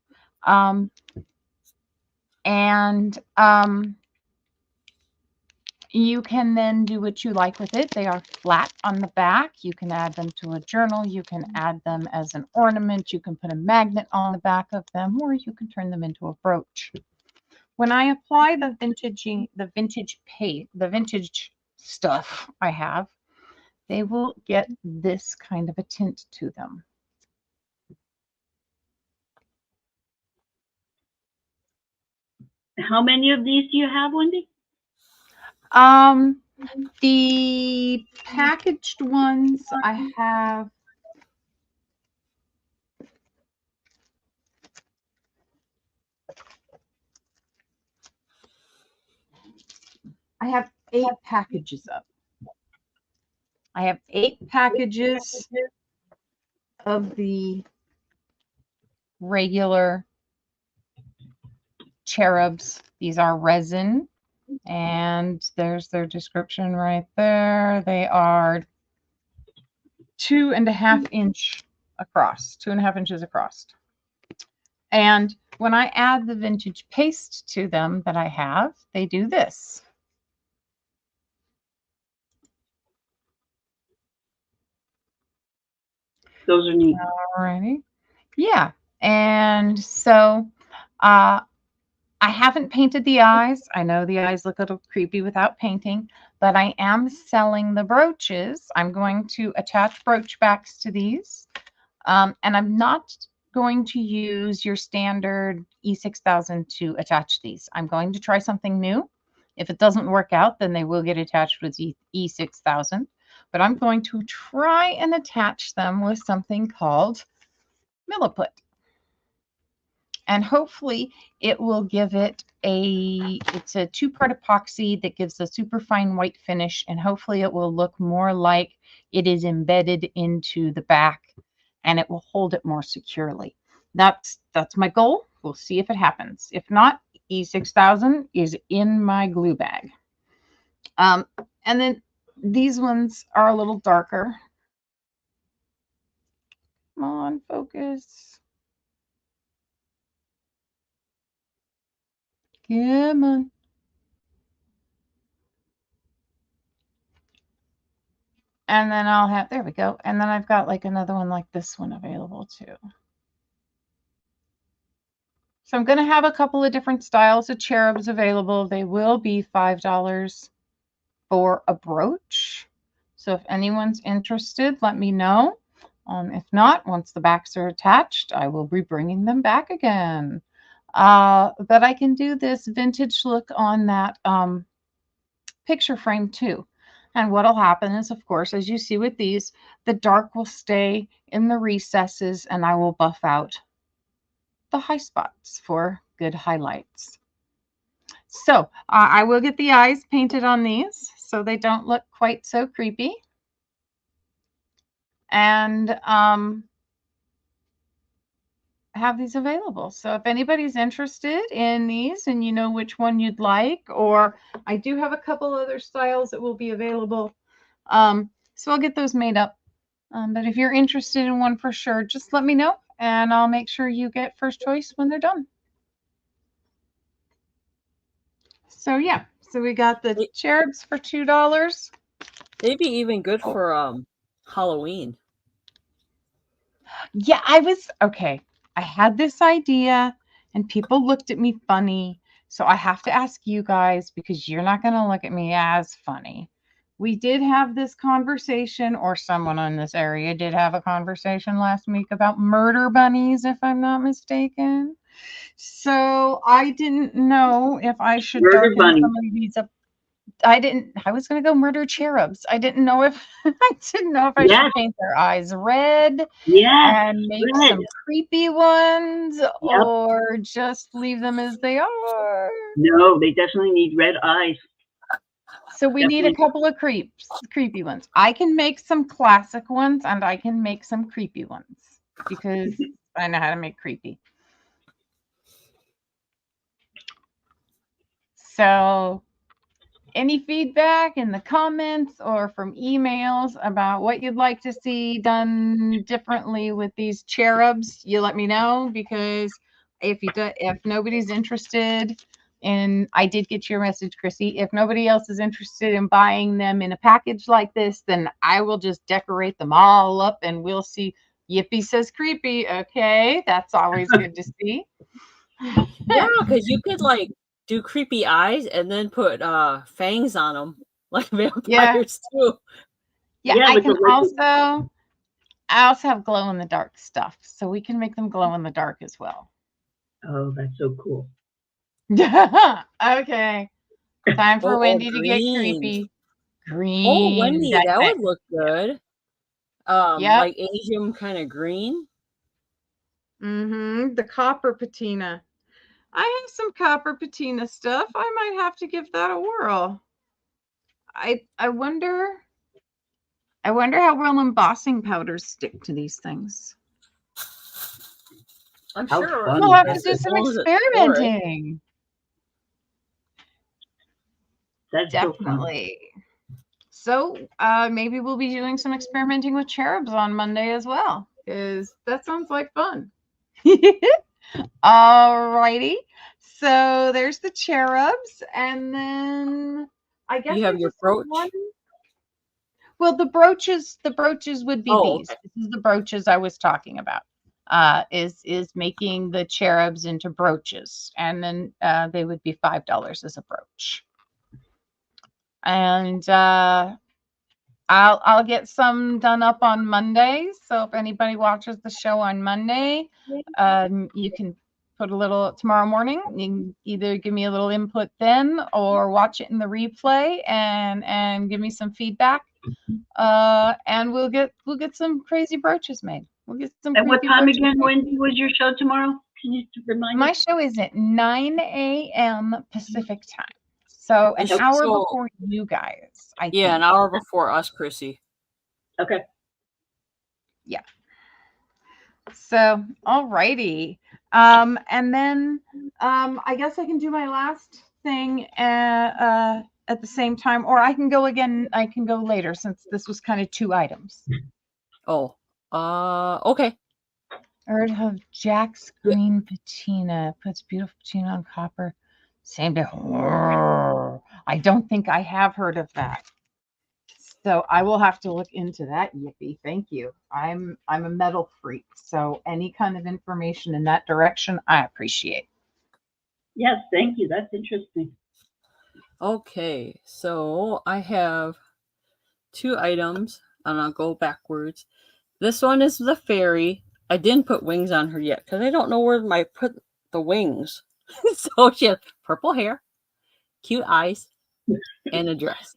You can then do what you like with it. They are flat on the back. You can add them to a journal. You can add them as an ornament. You can put a magnet on the back of them, or you can turn them into a brooch. When I apply the vintage stuff I have, they will get this kind of a tint to them. How many of these do you have, Wendy? The packaged ones I have I have 8 packages of. I have 8 packages of the regular cherubs. These are resin, and there's their description right there. They are 2.5 inch across, 2.5 inches across. And when I add the vintage paste to them that I have, they do this. Those are neat. Alrighty. Yeah. And so I haven't painted the eyes. I know the eyes look a little creepy without painting, but I am selling the brooches. I'm going to attach brooch backs to these. And I'm not going to use your standard E6000 to attach these. I'm going to try something new. If it doesn't work out, then they will get attached with E6000. But I'm going to try and attach them with something called Milliput. And hopefully it will give it it's a 2-part epoxy that gives a super fine white finish, and hopefully it will look more like it is embedded into the back, and it will hold it more securely. That's my goal. We'll see if it happens. If not, E6000 is in my glue bag. And then these ones are a little darker. Come on, focus. Come on. And then I'll have, there we go. And then I've got like another one like this one available too. So I'm going to have a couple of different styles of cherubs available. They will be $5 for a brooch. So if anyone's interested, let me know. If not, once the backs are attached, I will be bringing them back again. But I can do this vintage look on that picture frame too. And what'll happen is, of course, as you see with these, the dark will stay in the recesses, and I will buff out the high spots for good highlights. So I will get the eyes painted on these so they don't look quite so creepy. And have these available. So if anybody's interested in these and you know which one you'd like, or I do have a couple other styles that will be available. So I'll get those made up. But if you're interested in one for sure, just let me know and I'll make sure you get first choice when they're done. So yeah, So we got the They- cherubs for $2. They'd be even good for Halloween. Yeah, okay. I had this idea and people looked at me funny. So I have to ask you guys because you're not going to look at me as funny. We did have this conversation, or someone in this area did have a conversation last week about murder bunnies, if I'm not mistaken. So I didn't know if I should Murder darken bunny. some of these up. I was going to go murder cherubs. I didn't know if I Yes. should paint their eyes red Yes. and make Red. some creepy ones, or just leave them as they are. No, they definitely need red eyes. So we need a Definitely. couple of creepy ones. I can make some classic ones and I can make some creepy ones because I know how to make creepy. So any feedback in the comments or from emails about what you'd like to see done differently with these cherubs, you let me know, because if nobody's interested in, I did get your message, Chrissy. If nobody else is interested in buying them in a package like this, then I will just decorate them all up and we'll see. Yippee says creepy. Okay, that's always good to see. Yeah, because you could like do creepy eyes and then put fangs on them like vampires too. Yeah, Yeah, I with can the I also have glow in the dark stuff, so we can make them glow in the dark as well. Oh, that's so cool. Okay. Time for Wendy to get green. creepy. Green. Oh, Wendy, that would look good. Yep. Like Asian kind of green. The copper patina. I have some copper patina stuff. I might have to give that a whirl. I wonder how well embossing powders stick to these things. I'm How sure fun. We'll have to as do some long as it's experimenting. That's so fun. Definitely. So maybe we'll be doing some experimenting with cherubs on Monday as well, because that sounds like fun. All righty. So there's the cherubs, and then I guess you have your brooch. Well, the brooches would be these. Okay. This is the brooches I was talking about. Is making the cherubs into brooches, and then they would be $5 as a brooch. And I'll get some done up on Monday. So if anybody watches the show on Monday, you can put a little tomorrow morning. You can either give me a little input then, or watch it in the replay and give me some feedback. And we'll get some crazy brooches made. We'll get some. At what time again, made. Wendy, was your show tomorrow? Can you remind me? My show is at 9 a.m. Pacific time. So an hour before you guys. I think. An hour before us, Chrissy. Okay. Yeah. So, all righty. And then I guess I can do my last thing at the same time, or I can go again. I can go later since this was kind of 2 items. Oh, okay. Heard of Jack's green patina. Puts beautiful patina on copper. Same day. I don't think I have heard of that. So I will have to look into that. Yippee. Thank you. I'm a metal freak. So any kind of information in that direction, I appreciate. Yes, thank you. That's interesting. Okay, so I have 2 items, and I'll go backwards. This one is the fairy. I didn't put wings on her yet because I don't know where I put the wings. So she has purple hair, cute eyes, and a dress.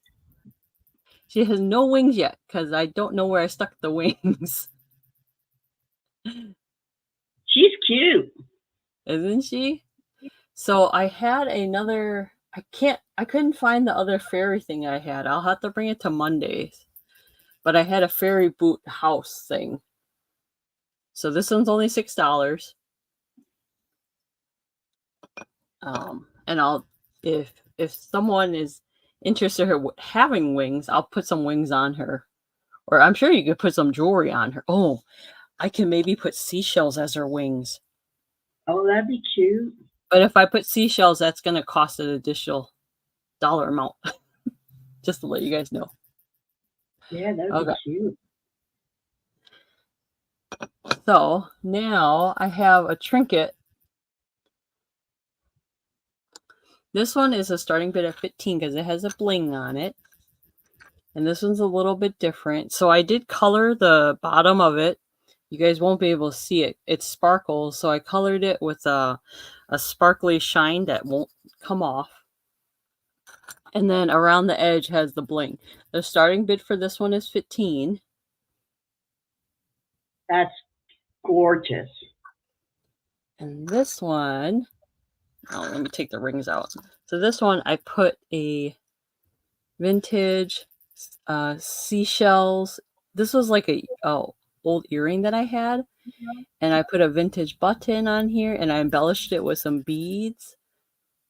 She has no wings yet because I don't know where I stuck the wings. She's cute. Isn't she? So I had another, I couldn't find the other fairy thing I had. I'll have to bring it to Mondays. But I had a fairy boot house thing. So this one's only $6. And I'll, if someone is interested in her having wings, I'll put some wings on her. Or I'm sure you could put some jewelry on her. Oh, I can maybe put seashells as her wings. Oh, that'd be cute. But if I put seashells, that's going to cost an additional dollar amount. Just to let you guys know. Yeah, that would be cute. So now I have a trinket. This one is a starting bid at 15 because it has a bling on it. And this one's a little bit different. So I did color the bottom of it. You guys won't be able to see it. It sparkles. So I colored it with a sparkly shine that won't come off. And then around the edge has the bling. The starting bid for this one is 15. That's gorgeous. And this one, oh, let me take the rings out. So this one, I put a vintage seashells. This was like a old earring that I had. And I put a vintage button on here, and I embellished it with some beads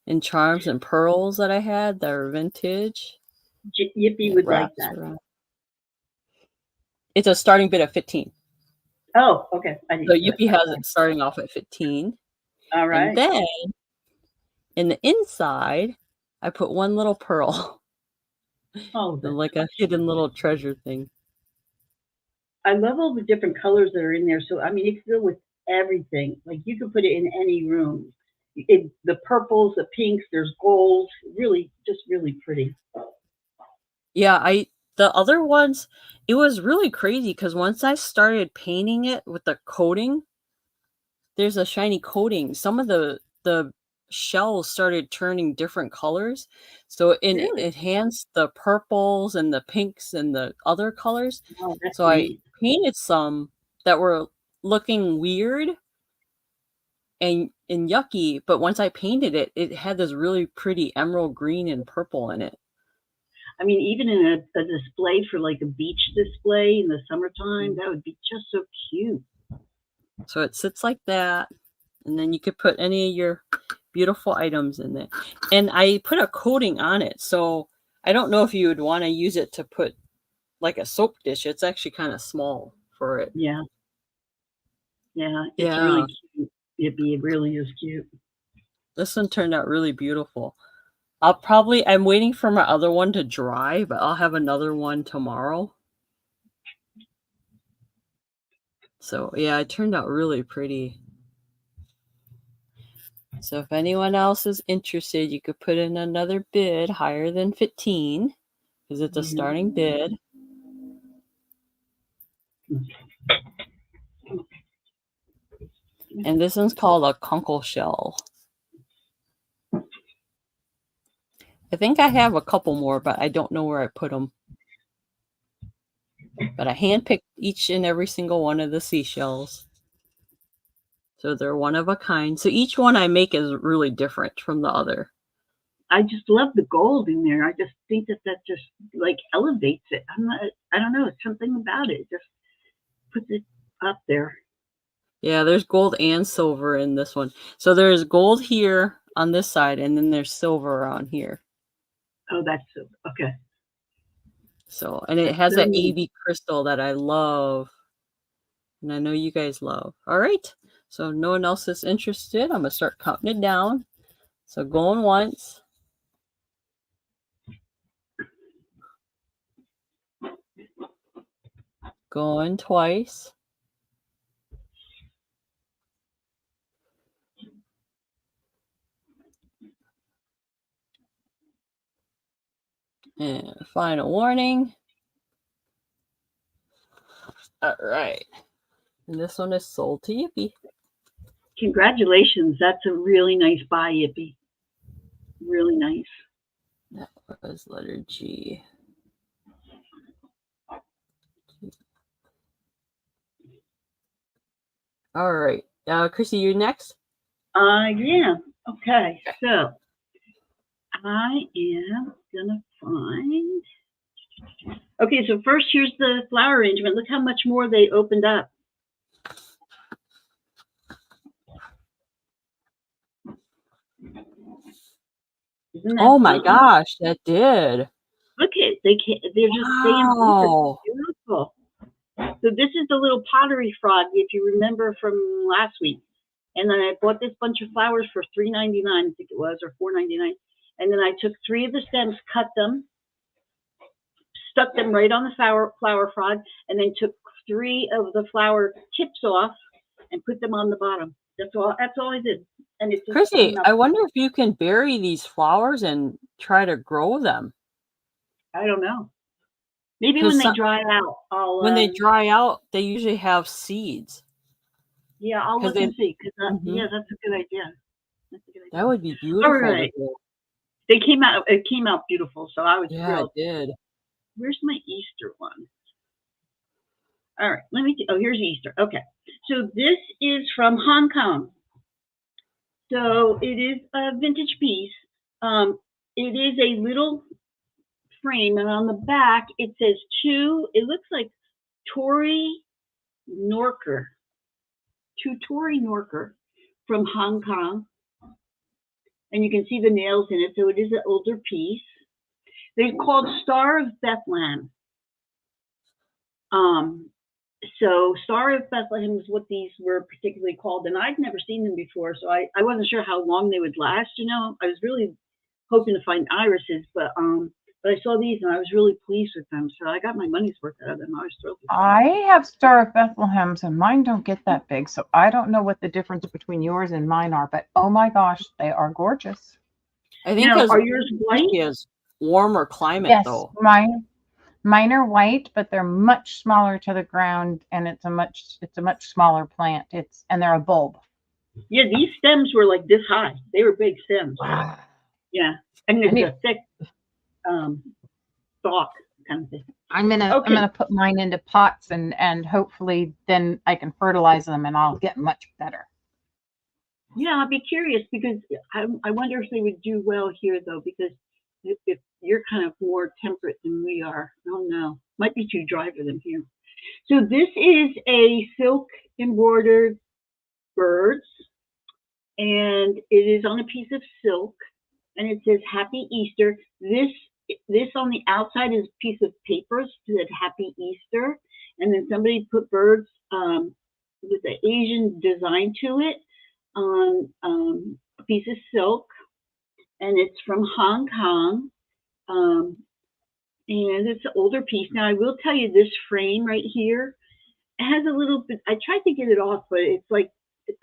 and charms and pearls that I had that are vintage. Yippee would like that. Around. It's a starting bid of 15. Oh, okay. So Yippee has it starting off at 15. All right. And then in the inside, I put one little pearl. Oh, like a hidden little treasure thing. I love all the different colors that are in there. So, I mean, it's filled with everything. Like, you could put it in any room. The purples, the pinks, there's gold. Really, just really pretty. Yeah, the other ones, it was really crazy because once I started painting it with the coating, there's a shiny coating. Some of the shells started turning different colors. So it enhanced the purples and the pinks and the other colors. Oh, so neat. I painted some that were looking weird and yucky, but once I painted it, it had this really pretty emerald green and purple in it. I mean, even in a display for like a beach display in the summertime, that would be just so cute. So it sits like that, and then you could put any of your beautiful items in it. And I put a coating on it, so I don't know if you would want to use it to put like a soap dish. It's actually kind of small for it. Yeah. Yeah, it's really cute. It really is cute. This one turned out really beautiful. I'm waiting for my other one to dry, but I'll have another one tomorrow. So yeah, it turned out really pretty. So if anyone else is interested, you could put in another bid higher than 15 because it's a starting bid. And this one's called a conkle shell. I think I have a couple more, but I don't know where I put them. But I handpicked each and every single one of the seashells. So they're one of a kind. So each one I make is really different from the other. I just love the gold in there. I just think that just like elevates it. I don't know. It's something about it. It just puts it up there. Yeah, there's gold and silver in this one. So there's gold here on this side, and then there's silver on here. Oh, that's silver. Okay. So, and it has that AB crystal that I love. And I know you guys love. All right. So no one else is interested. I'm going to start counting it down. So going once. Going twice. And final warning. All right. And this one is sold to Yippee. Congratulations. That's a really nice buy, Yippee. Really nice. That was letter G. All right. Chrissy, you next? Yeah. Okay. So I am going to find. Okay. So first, here's the flower arrangement. Look how much more they opened up. Oh my gosh, that did. Look at they're just staying beautiful. So this is the little pottery frog, if you remember from last week. And then I bought this bunch of flowers for $3.99, I think it was, or $4.99. And then I took 3 of the stems, cut them, stuck them right on the flower frond, and then took 3 of the flower tips off and put them on the bottom. That's all I did. And it just Chrissy, came out. I wonder if you can bury these flowers and try to grow them. I don't know. Maybe when they dry out, I'll. When they dry out, they usually have seeds. Yeah, I'll look and see. Yeah, that's a good idea. That would be beautiful. All right. They came out. It came out beautiful, so I was thrilled. Yeah, it did. Where's my Easter one? All right, let me. Oh, here's Easter. Okay, so this is from Hong Kong. So it is a vintage piece. It is a little frame, and on the back it says to. It looks like Tory Norker. To Tory Norker from Hong Kong. And you can see the nails in it, so it is an older piece. They're called Star of Bethlehem. So Star of Bethlehem is what these were particularly called, and I'd never seen them before, so I wasn't sure how long they would last. You know, I was really hoping to find irises, but I saw these and I was really pleased with them, so I got my money's worth out of them. I was thrilled. I have Star of Bethlehems, and mine don't get that big, so I don't know what the difference between yours and mine are. But oh my gosh, they are gorgeous. I think are yours white? Is warmer climate, yes, though. Mine are white, but they're much smaller to the ground, and it's a much smaller plant. And they're a bulb. Yeah, these stems were like this high. They were big stems. Wow. Yeah, and it's a thick stalk kind of thing. I'm gonna put mine into pots, and hopefully then I can fertilize them, and I'll get much better. Yeah, I'll be curious because I wonder if they would do well here though, because if you're kind of more temperate than we are, I don't know, might be too dry for them here. So this is a silk embroidered birds, and it is on a piece of silk, and it says Happy Easter. This on the outside is a piece of paper that said Happy Easter, and then somebody put birds with an Asian design to it on a piece of silk, and it's from Hong Kong, and it's an older piece. Now I will tell you, this frame right here, it has a little bit, I tried to get it off, but it's like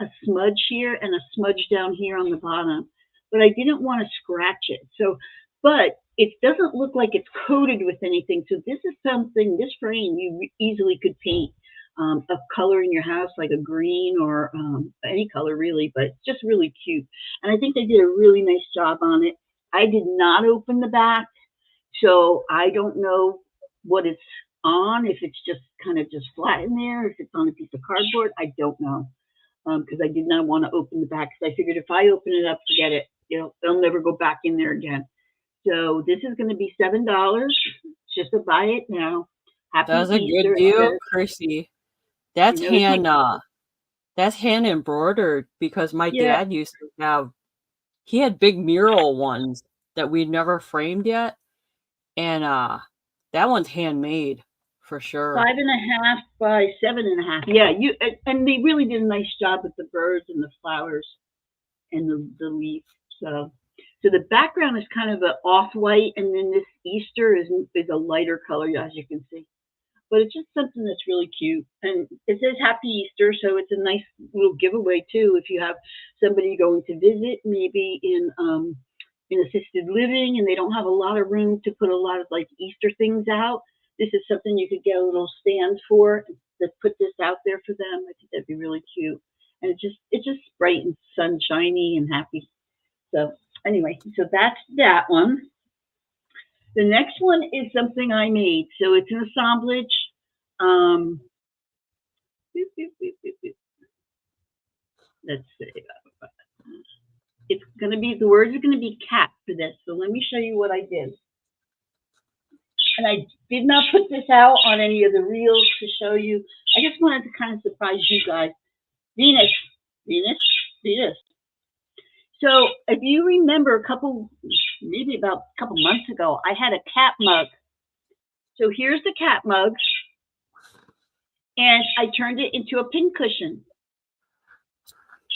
a smudge here and a smudge down here on the bottom, but I didn't want to scratch it. So, but it doesn't look like it's coated with anything. So this is something, this frame you easily could paint a color in your house, like a green or any color really, but it's just really cute. And I think they did a really nice job on it. I did not open the back, so I don't know what it's on, if it's just kind of just flat in there, if it's on a piece of cardboard. I don't know, because I did not want to open the back, because I figured if I open it up, forget it. You know, they'll never go back in there again. So this is going to be $7. Just to buy it now. Happy That's a Easter, good deal, Chrissy. That's that's hand embroidered, because my dad used to have, he had big mural ones that we'd never framed yet, and that one's handmade for sure. 5.5 by 7.5. Yeah, and they really did a nice job with the birds and the flowers and the leaf. So the background is kind of an off-white, and then this Easter is a lighter color, as you can see. But it's just something that's really cute. And it says Happy Easter, so it's a nice little giveaway too if you have somebody going to visit, maybe in assisted living, and they don't have a lot of room to put a lot of like Easter things out. This is something you could get a little stand for, to put this out there for them. I think that'd be really cute. And it's just bright and sunshiny and happy. So anyway, so that's that one. The next one is something I made. So it's an assemblage. Let's see. It's going to be, the words are going to be cat for this. So let me show you what I did. And I did not put this out on any of the reels to show you. I just wanted to kind of surprise you guys. Venus. So if you remember maybe about a couple months ago, I had a cat mug. So here's the cat mug. And I turned it into a pincushion.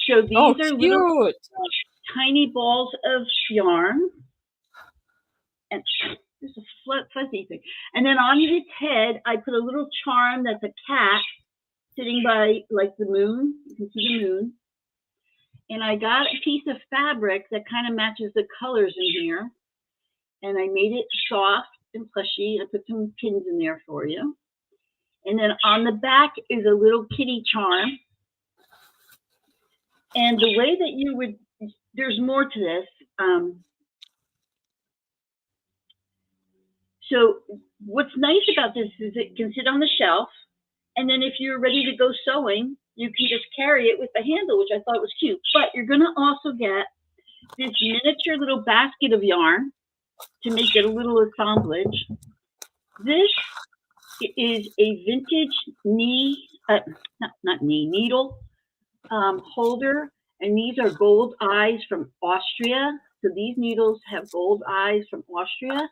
So these are little tiny balls of yarn. and there's a fuzzy thing. And then on its head, I put a little charm that's a cat sitting by like the moon. You can see the moon. And I got a piece of fabric that kind of matches the colors in here. And I made it soft and plushy. I put some pins in there for you. And then on the back is a little kitty charm. And the way that you would, there's more to this. So what's nice about this is it can sit on the shelf. And then if you're ready to go sewing, you can just carry it with the handle, which I thought was cute. But you're going to also get this miniature little basket of yarn to make it a little assemblage. This is a vintage needle holder. And these are gold eyes from Austria. So these needles have gold eyes from Austria.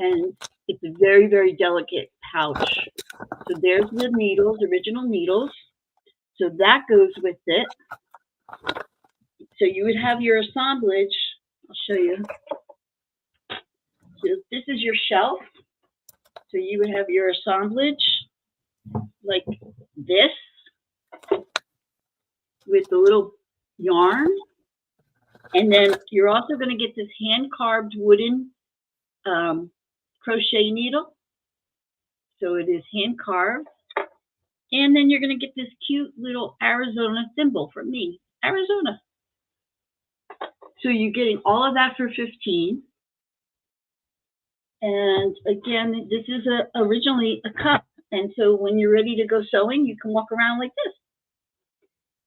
And it's a very, very delicate pouch. So there's the needles, original needles. So that goes with it. So you would have your assemblage. I'll show you. So this is your shelf. So you would have your assemblage like this with the little yarn. And then you're also going to get this hand-carved wooden crochet needle. So it is hand-carved. And then you're going to get this cute little Arizona thimble from me. Arizona. So you're getting all of that for $15. And again, this is originally a cup. And so when you're ready to go sewing, you can walk around like this.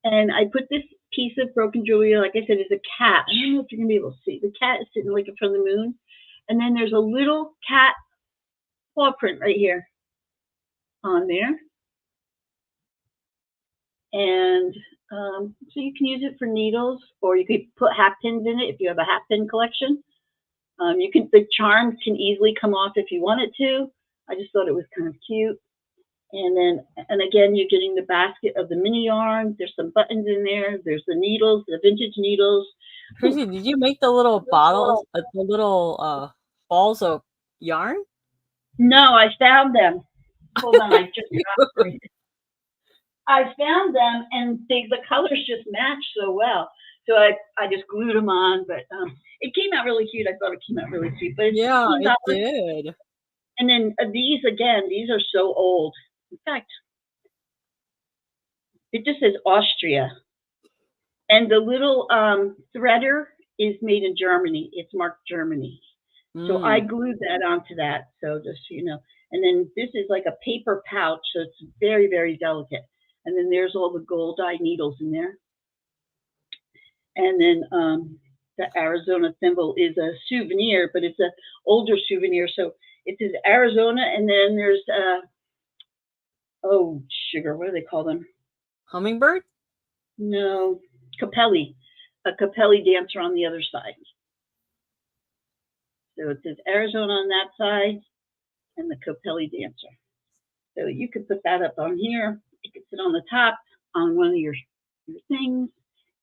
And I put this piece of broken jewelry, like I said, is a cat. I don't know if you're going to be able to see. The cat is sitting like in front of the moon. And then there's a little cat paw print right here on there. And so you can use it for needles, or you could put hat pins in it if you have a hat pin collection. The charms can easily come off if you wanted to. I just thought it was kind of cute. And again, you're getting the basket of the mini yarn. There's some buttons in there. There's the needles, the vintage needles. Chrissy, did you make the little bottles, the little balls of yarn? No, I found them. Hold on, I just got it. I found them, and the colors just match so well. So I just glued them on, but it came out really cute. I thought it came out really cute. But yeah, it did. And then these, again, these are so old. In fact, it just says Austria. And the little threader is made in Germany. It's marked Germany. So I glued that onto that. So just so you know. And then this is like a paper pouch. So it's very, very delicate. And then there's all the gold eye needles in there. And then the Arizona thimble is a souvenir, but it's an older souvenir. So it says Arizona, and then there's sugar. What do they call them? Hummingbird? No, Capelli. A Capelli dancer on the other side. So it says Arizona on that side, and the Capelli dancer. So you could put that up on here. You could sit on the top on one of your things,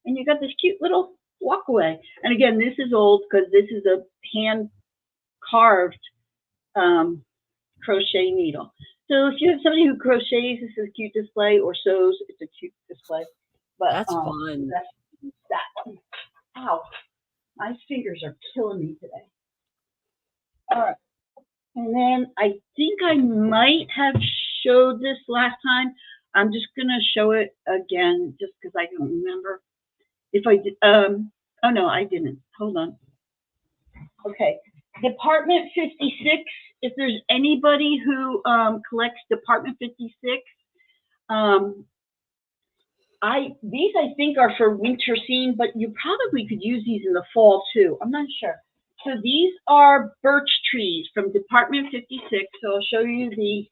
and you got this cute little walkaway. And again, this is old because this is a hand carved crochet needle. So if you have somebody who crochets, this is a cute display, or sews, it's a cute display. But that's fun. That's that one. Ow, my fingers are killing me today. All right. And then I think I might have showed this last time. I'm just going to show it again just because I don't remember if I did. Oh, no, I didn't. Hold on. Okay. Department 56. If there's anybody who collects Department 56, these I think are for winter scene, but you probably could use these in the fall too. I'm not sure. So these are birch trees from Department 56. So I'll show you the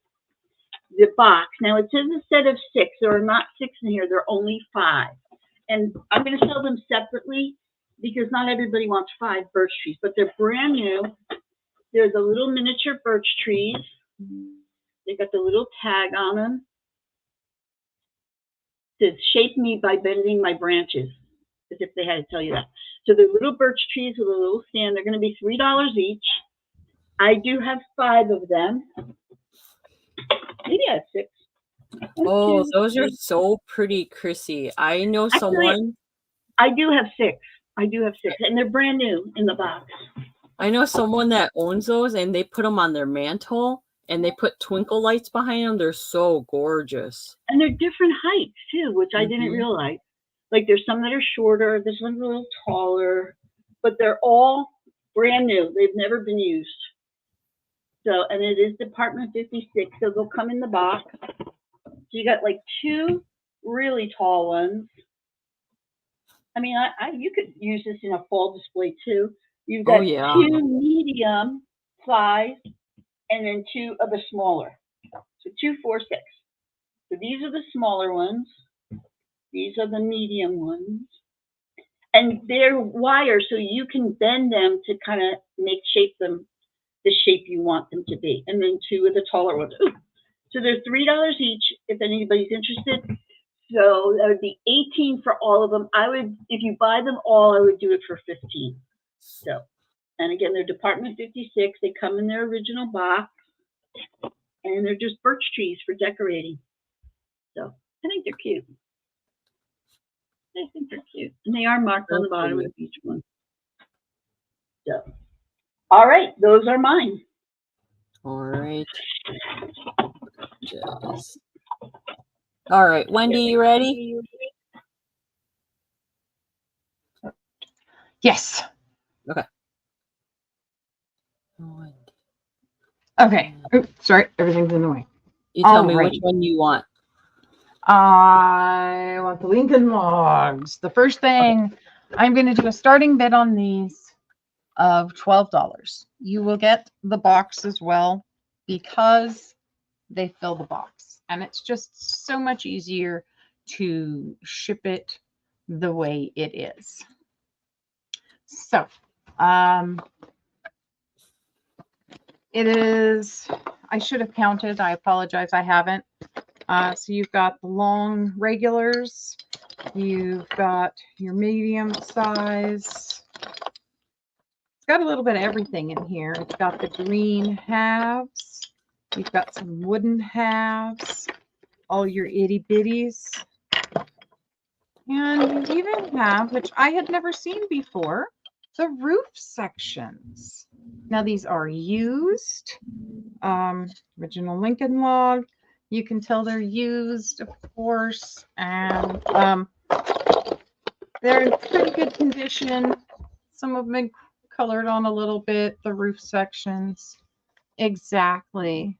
box. Now it says a set of 6. There are not 6 in here. There are only 5. And I'm going to sell them separately because not everybody wants 5 birch trees, but they're brand new. They're the little miniature birch trees. They got the little tag on them. It says, shape me by bending my branches, as if they had to tell you that. So they're little birch trees with a little stand. They're going to be $3 each. I do have 5 of them. Maybe I have 6. Oh, those are so pretty, Chrissy. I know Actually, someone. I do have 6. I do have 6, and they're brand new in the box. I know someone that owns those, and they put them on their mantle, and they put twinkle lights behind them. They're so gorgeous. And they're different heights too, which I didn't Mhm. realize. Like there's some that are shorter, this one's a little taller, but they're all brand new. They've never been used. So, and it is Department 56, so they'll come in the box. So you got like 2 really tall ones. I mean, you could use this in a fall display too. You've Oh got yeah. 2 medium size, and then 2 of the smaller. So 2, 4, 6. So these are the smaller ones. These are the medium ones. And they're wire, so you can bend them to kind of shape them the shape you want them to be. And then 2 of the taller ones. Ooh. So they're $3 each if anybody's interested. So that would be 18 for all of them. I would, if you buy them all, I would do it for 15. So, and again, they're Department 56. They come in their original box, and they're just birch trees for decorating. So I think they're cute. I think they're cute. And they are marked on the bottom of each one. So, all right, those are mine. All right. Just... All right, Wendy, you ready? Yes. Okay. Okay. Oops, sorry, everything's in the way. You tell me which one you want. I want the Lincoln Logs. The first thing, I'm going to do a starting bid on these of $12. You will get the box as well because they fill the box. And it's just so much easier to ship it the way it is. So, it is, I should have counted. I apologize. I haven't. So you've got the long regulars, you've got your medium size. It's got a little bit of everything in here. It's got the green halves, you've got some wooden halves, all your itty bitties, and you even have, which I had never seen before, the roof sections. Now these are used, original Lincoln log. You can tell they're used, of course, and they're in pretty good condition. Some of them been colored on a little bit, the roof sections. Exactly.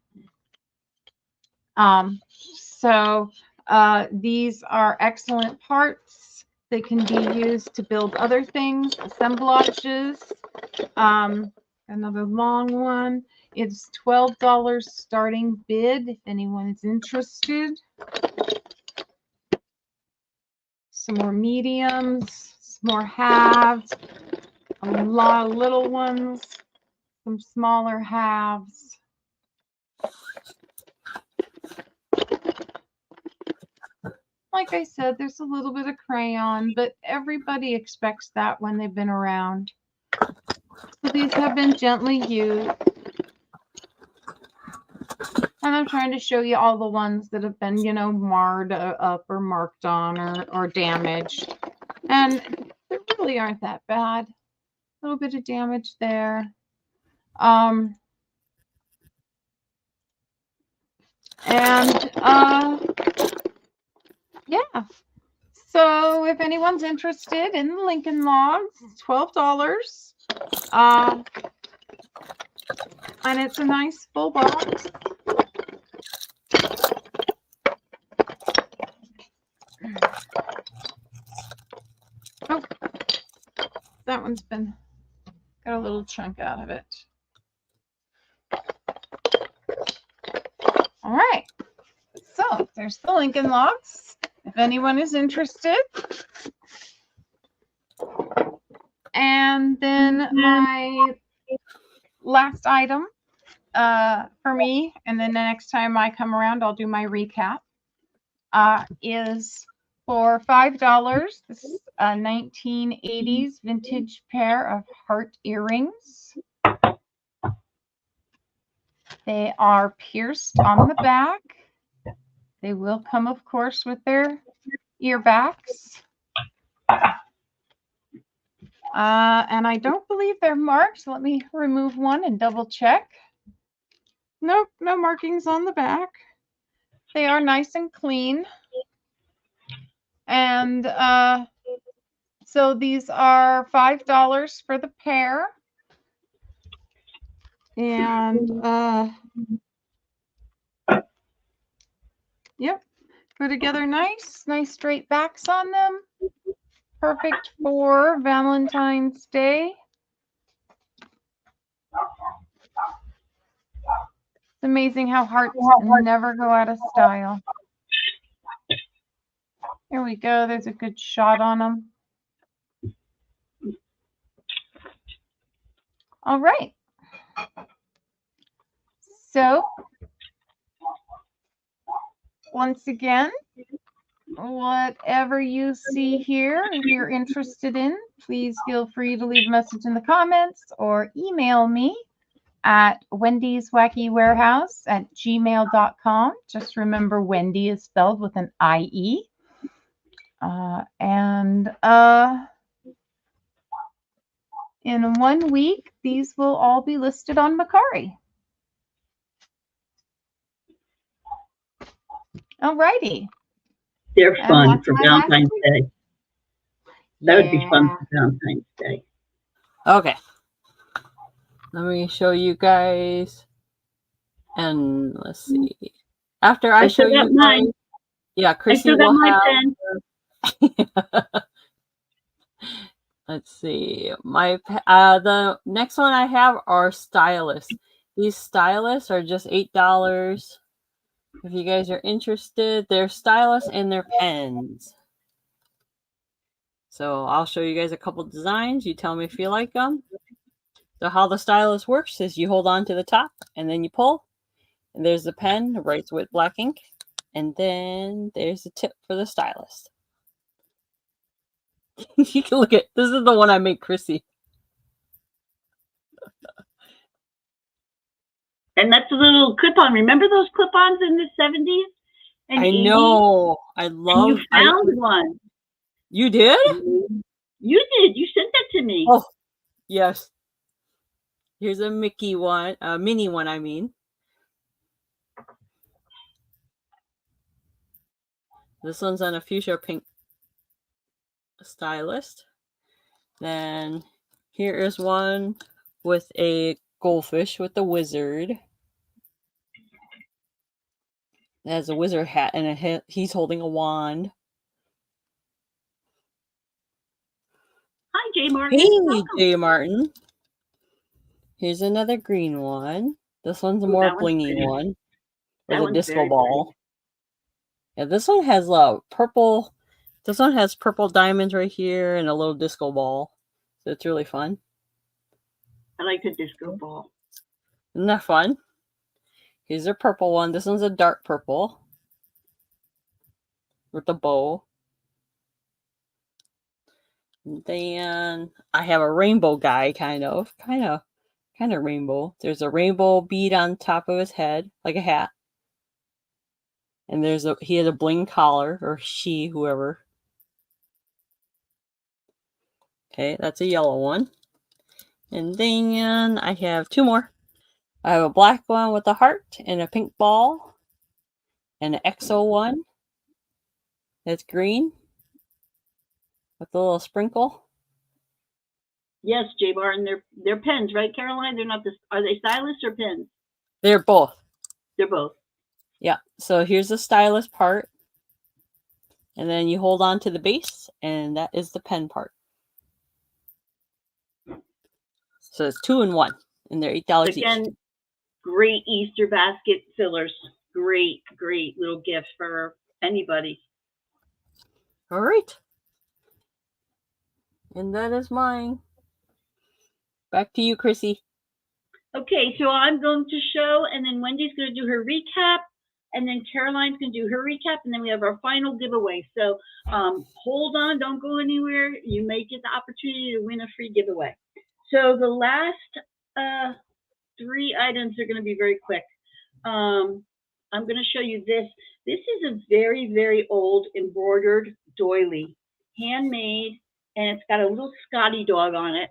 So these are excellent parts. They can be used to build other things, assemblages. Another long one. It's $12 starting bid if anyone's interested. Some more mediums, some more halves, a lot of little ones, some smaller halves. Like I said, there's a little bit of crayon, but everybody expects that when they've been around. So these have been gently used. And I'm trying to show you all the ones that have been, you know, marred up or marked on or damaged. And they really aren't that bad. A little bit of damage there. Yeah. So if anyone's interested in the Lincoln Logs, it's $12. And it's a nice full box. Oh, that one's been got a little chunk out of it. All right. So there's the Lincoln Logs. If anyone is interested. And then my last item for me, and then the next time I come around, I'll do my recap, is for $5. This is a 1980s vintage pair of heart earrings. They are pierced on the back. They will come, of course, with their ear backs. And I don't believe they're marked. Let me remove one and double check. Nope, no markings on the back. They are nice and clean. And so these are $5 for the pair. And yep, go together nice straight backs on them. Perfect for Valentine's Day. It's amazing how hearts never go out of style. Here we go. There's a good shot on them. All right. So, once again, whatever you see here, if you're interested in, please feel free to leave a message in the comments or email me at wendyswackywarehouse@gmail.com. Just remember, Wendy is spelled with an IE. In 1 week, these will all be listed on Mercari. All righty. They're fun for Valentine's Day. That would be fun for Valentine's Day. Okay. Let me show you guys. And let's see. After I show you guys, yeah, Chrissy will have. Let's see. The next one I have are stylists. These stylists are just $8. If you guys are interested, they're stylists and they're pens. So I'll show you guys a couple designs. You tell me if you like them. So how the stylus works is you hold on to the top and then you pull. And there's the pen, writes with black ink. And then there's the tip for the stylus. You can look at, this is the one I made Chrissy. And that's a little clip-on. Remember those clip-ons in the 70s? And I 80s? know. I love. And you found one. You did? You did. You sent that to me. Oh, yes. Here's a Mickey one, a mini one, I mean. This one's on a fuchsia pink stylist. Then here is one with a goldfish with the wizard. It has a wizard hat and he's holding a wand. Hi, Jay Martin. Hey, Welcome. Jay Martin. Here's another green one. This one's a more blingy one with a disco ball. Yeah, this one has purple. This one has purple diamonds right here and a little disco ball. So it's really fun. I like the disco ball. Isn't that fun? Here's a purple one. This one's a dark purple with a bow. And then I have a rainbow guy, kind of rainbow. There's a rainbow bead on top of his head, like a hat. And he has a bling collar, or she, whoever. Okay, that's a yellow one. And then I have two more. I have a black one with a heart and a pink ball. And an EXO one. That's green. With a little sprinkle. Yes, Jay Barton. They're pens, right, Caroline? They're not are they stylists or pens? They're both. They're both. Yeah. So here's the stylus part. And then you hold on to the base, and that is the pen part. So it's 2 in 1, and they're $8 Again, each. Great Easter basket fillers. Great little gift for anybody. All right. And that is mine. Back to you, Chrissy. Okay, so I'm going to show, and then Wendy's going to do her recap, and then Caroline's going to do her recap, and then we have our final giveaway. So hold on, don't go anywhere. You may get the opportunity to win a free giveaway. So the last 3 items are going to be very quick. I'm going to show you this. This is a very, very old embroidered doily, handmade, and it's got a little Scotty dog on it.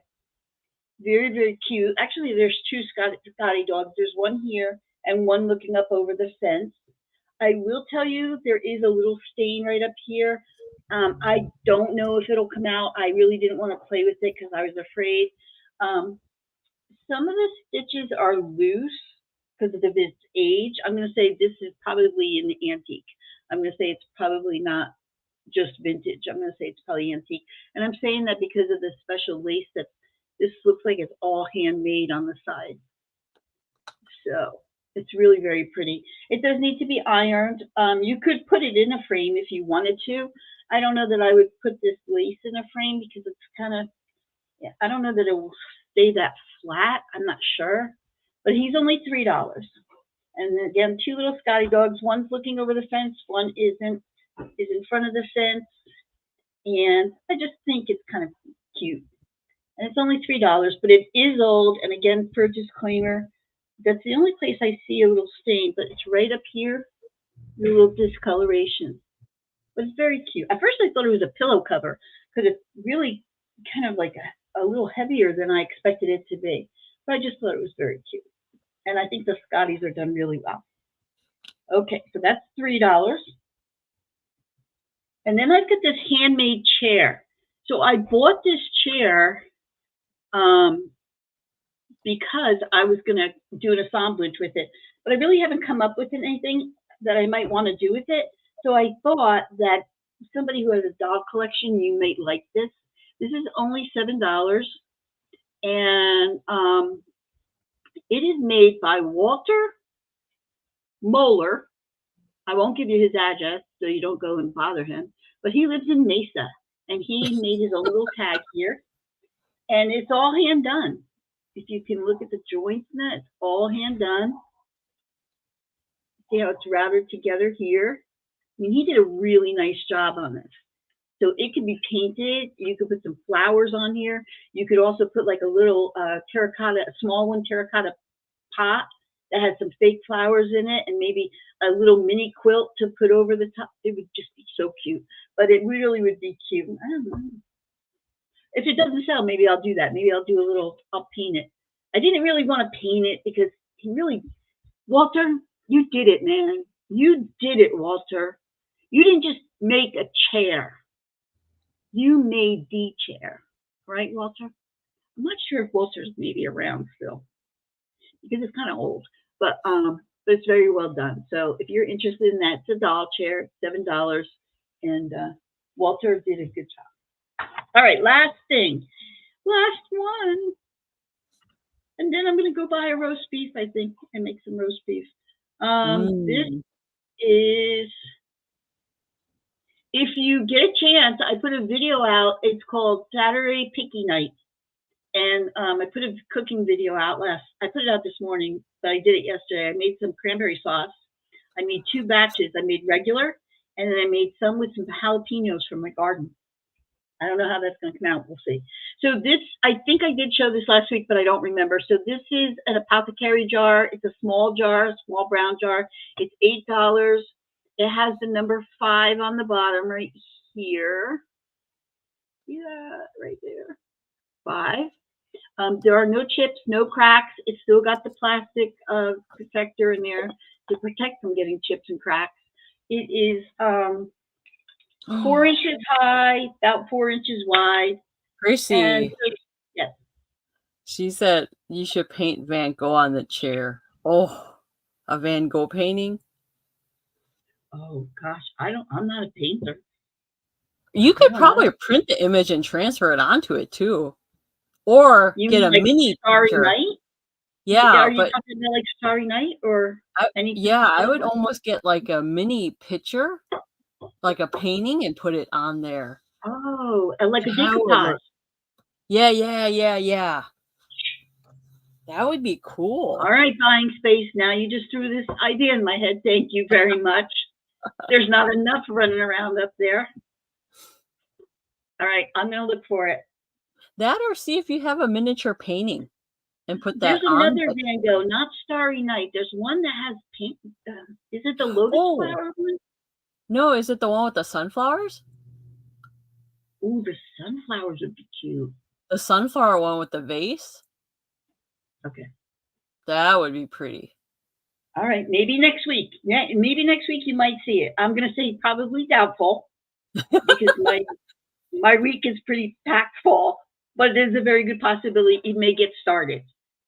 Very, very cute. Actually, there's 2 Scotty dogs. There's one here and one looking up over the fence. I will tell you there is a little stain right up here. I don't know if it'll come out. I really didn't want to play with it because I was afraid. Some of the stitches are loose because of its age. I'm going to say this is probably an antique. I'm going to say it's probably not just vintage. I'm going to say it's probably antique. And I'm saying that because of the special lace that this looks like it's all handmade on the side. So it's really very pretty. It does need to be ironed. You could put it in a frame if you wanted to. I don't know that I would put this lace in a frame because it's kind of, yeah, I don't know that it will stay that flat. I'm not sure. But he's only $3. And again, 2 little Scotty dogs. One's looking over the fence. One isn't. Is in front of the fence. And I just think it's kind of cute. And it's only $3, but it is old. And again, for a disclaimer, that's the only place I see a little stain, but it's right up here, the little discoloration. But it's very cute. At first, I thought it was a pillow cover because it's really kind of like a little heavier than I expected it to be. But I just thought it was very cute. And I think the Scotties are done really well. Okay, so that's $3. And then I've got this handmade chair. So I bought this chair because I was going to do an assemblage with it. But I really haven't come up with anything that I might want to do with it. So I thought that somebody who has a doll collection, you might like this. This is only $7. And it is made by Walter Moeller. I won't give you his address so you don't go and bother him. But he lives in Mesa. And he made his own little tag here. And it's all hand done. If you can look at the joints in that, it's all hand done. See how it's routed together here? I mean, he did a really nice job on this. So it could be painted. You could put some flowers on here. You could also put like a little terracotta, a small one terracotta pot that has some fake flowers in it and maybe a little mini quilt to put over the top. It would just be so cute. But it really would be cute. I don't know. If it doesn't sell, maybe I'll do that. Maybe I'll do a little, I'll paint it. I didn't really want to paint it because he really, Walter, you did it, man. You did it, Walter. You didn't just make a chair. You made the chair. Right, Walter? I'm not sure if Walter's maybe around still because it's kind of old, but it's very well done. So if you're interested in that, it's a doll chair, $7, and Walter did a good job. All right, last thing, last one, and then I'm going to go buy a roast beef, I think, and make some roast beef. This is, if you get a chance, I put a video out. It's called Saturday Picky Night. And I put a cooking video out I put it out this morning, but I did it yesterday. I made some cranberry sauce. I made 2 batches. I made regular, and then I made some with some jalapenos from my garden. I don't know how that's going to come out. We'll see. So this, I think I did show this last week, but I don't remember. So this is an apothecary jar. It's a small jar, a small brown jar. It's $8. It has the number 5 on the bottom right here. Yeah, right there. 5. There are no chips, no cracks. It's still got the plastic protector in there to protect from getting chips and cracks. It is 4 inches high, about 4 inches wide. Chrissy. And, yes. She said you should paint Van Gogh on the chair. Oh, a Van Gogh painting? Oh gosh, I'm not a painter. You could probably print the image and transfer it onto it too. Or You get mean a like mini Starry picture. Night? Yeah, Are you but talking about like Starry Night or anything? yeah, I would almost get like a mini picture, like a painting, and put it on there. Oh, like a decoupage. Yeah. That would be cool. All right, buying space. Now you just threw this idea in my head. Thank you very much. There's not enough running around up there. All right, I'm going to look for it. That or see if you have a miniature painting and put There's that on. another But, Van Gogh, not Starry Night. There's one that has pink. Is it the lotus oh, flower one? no, is it the one with the sunflowers? Ooh, the sunflowers would be cute. The sunflower one with the vase? Okay. That would be pretty. All right. Maybe next week. Yeah, maybe next week you might see it. I'm going to say probably doubtful because my week is pretty packed full, but there's a very good possibility it may get started,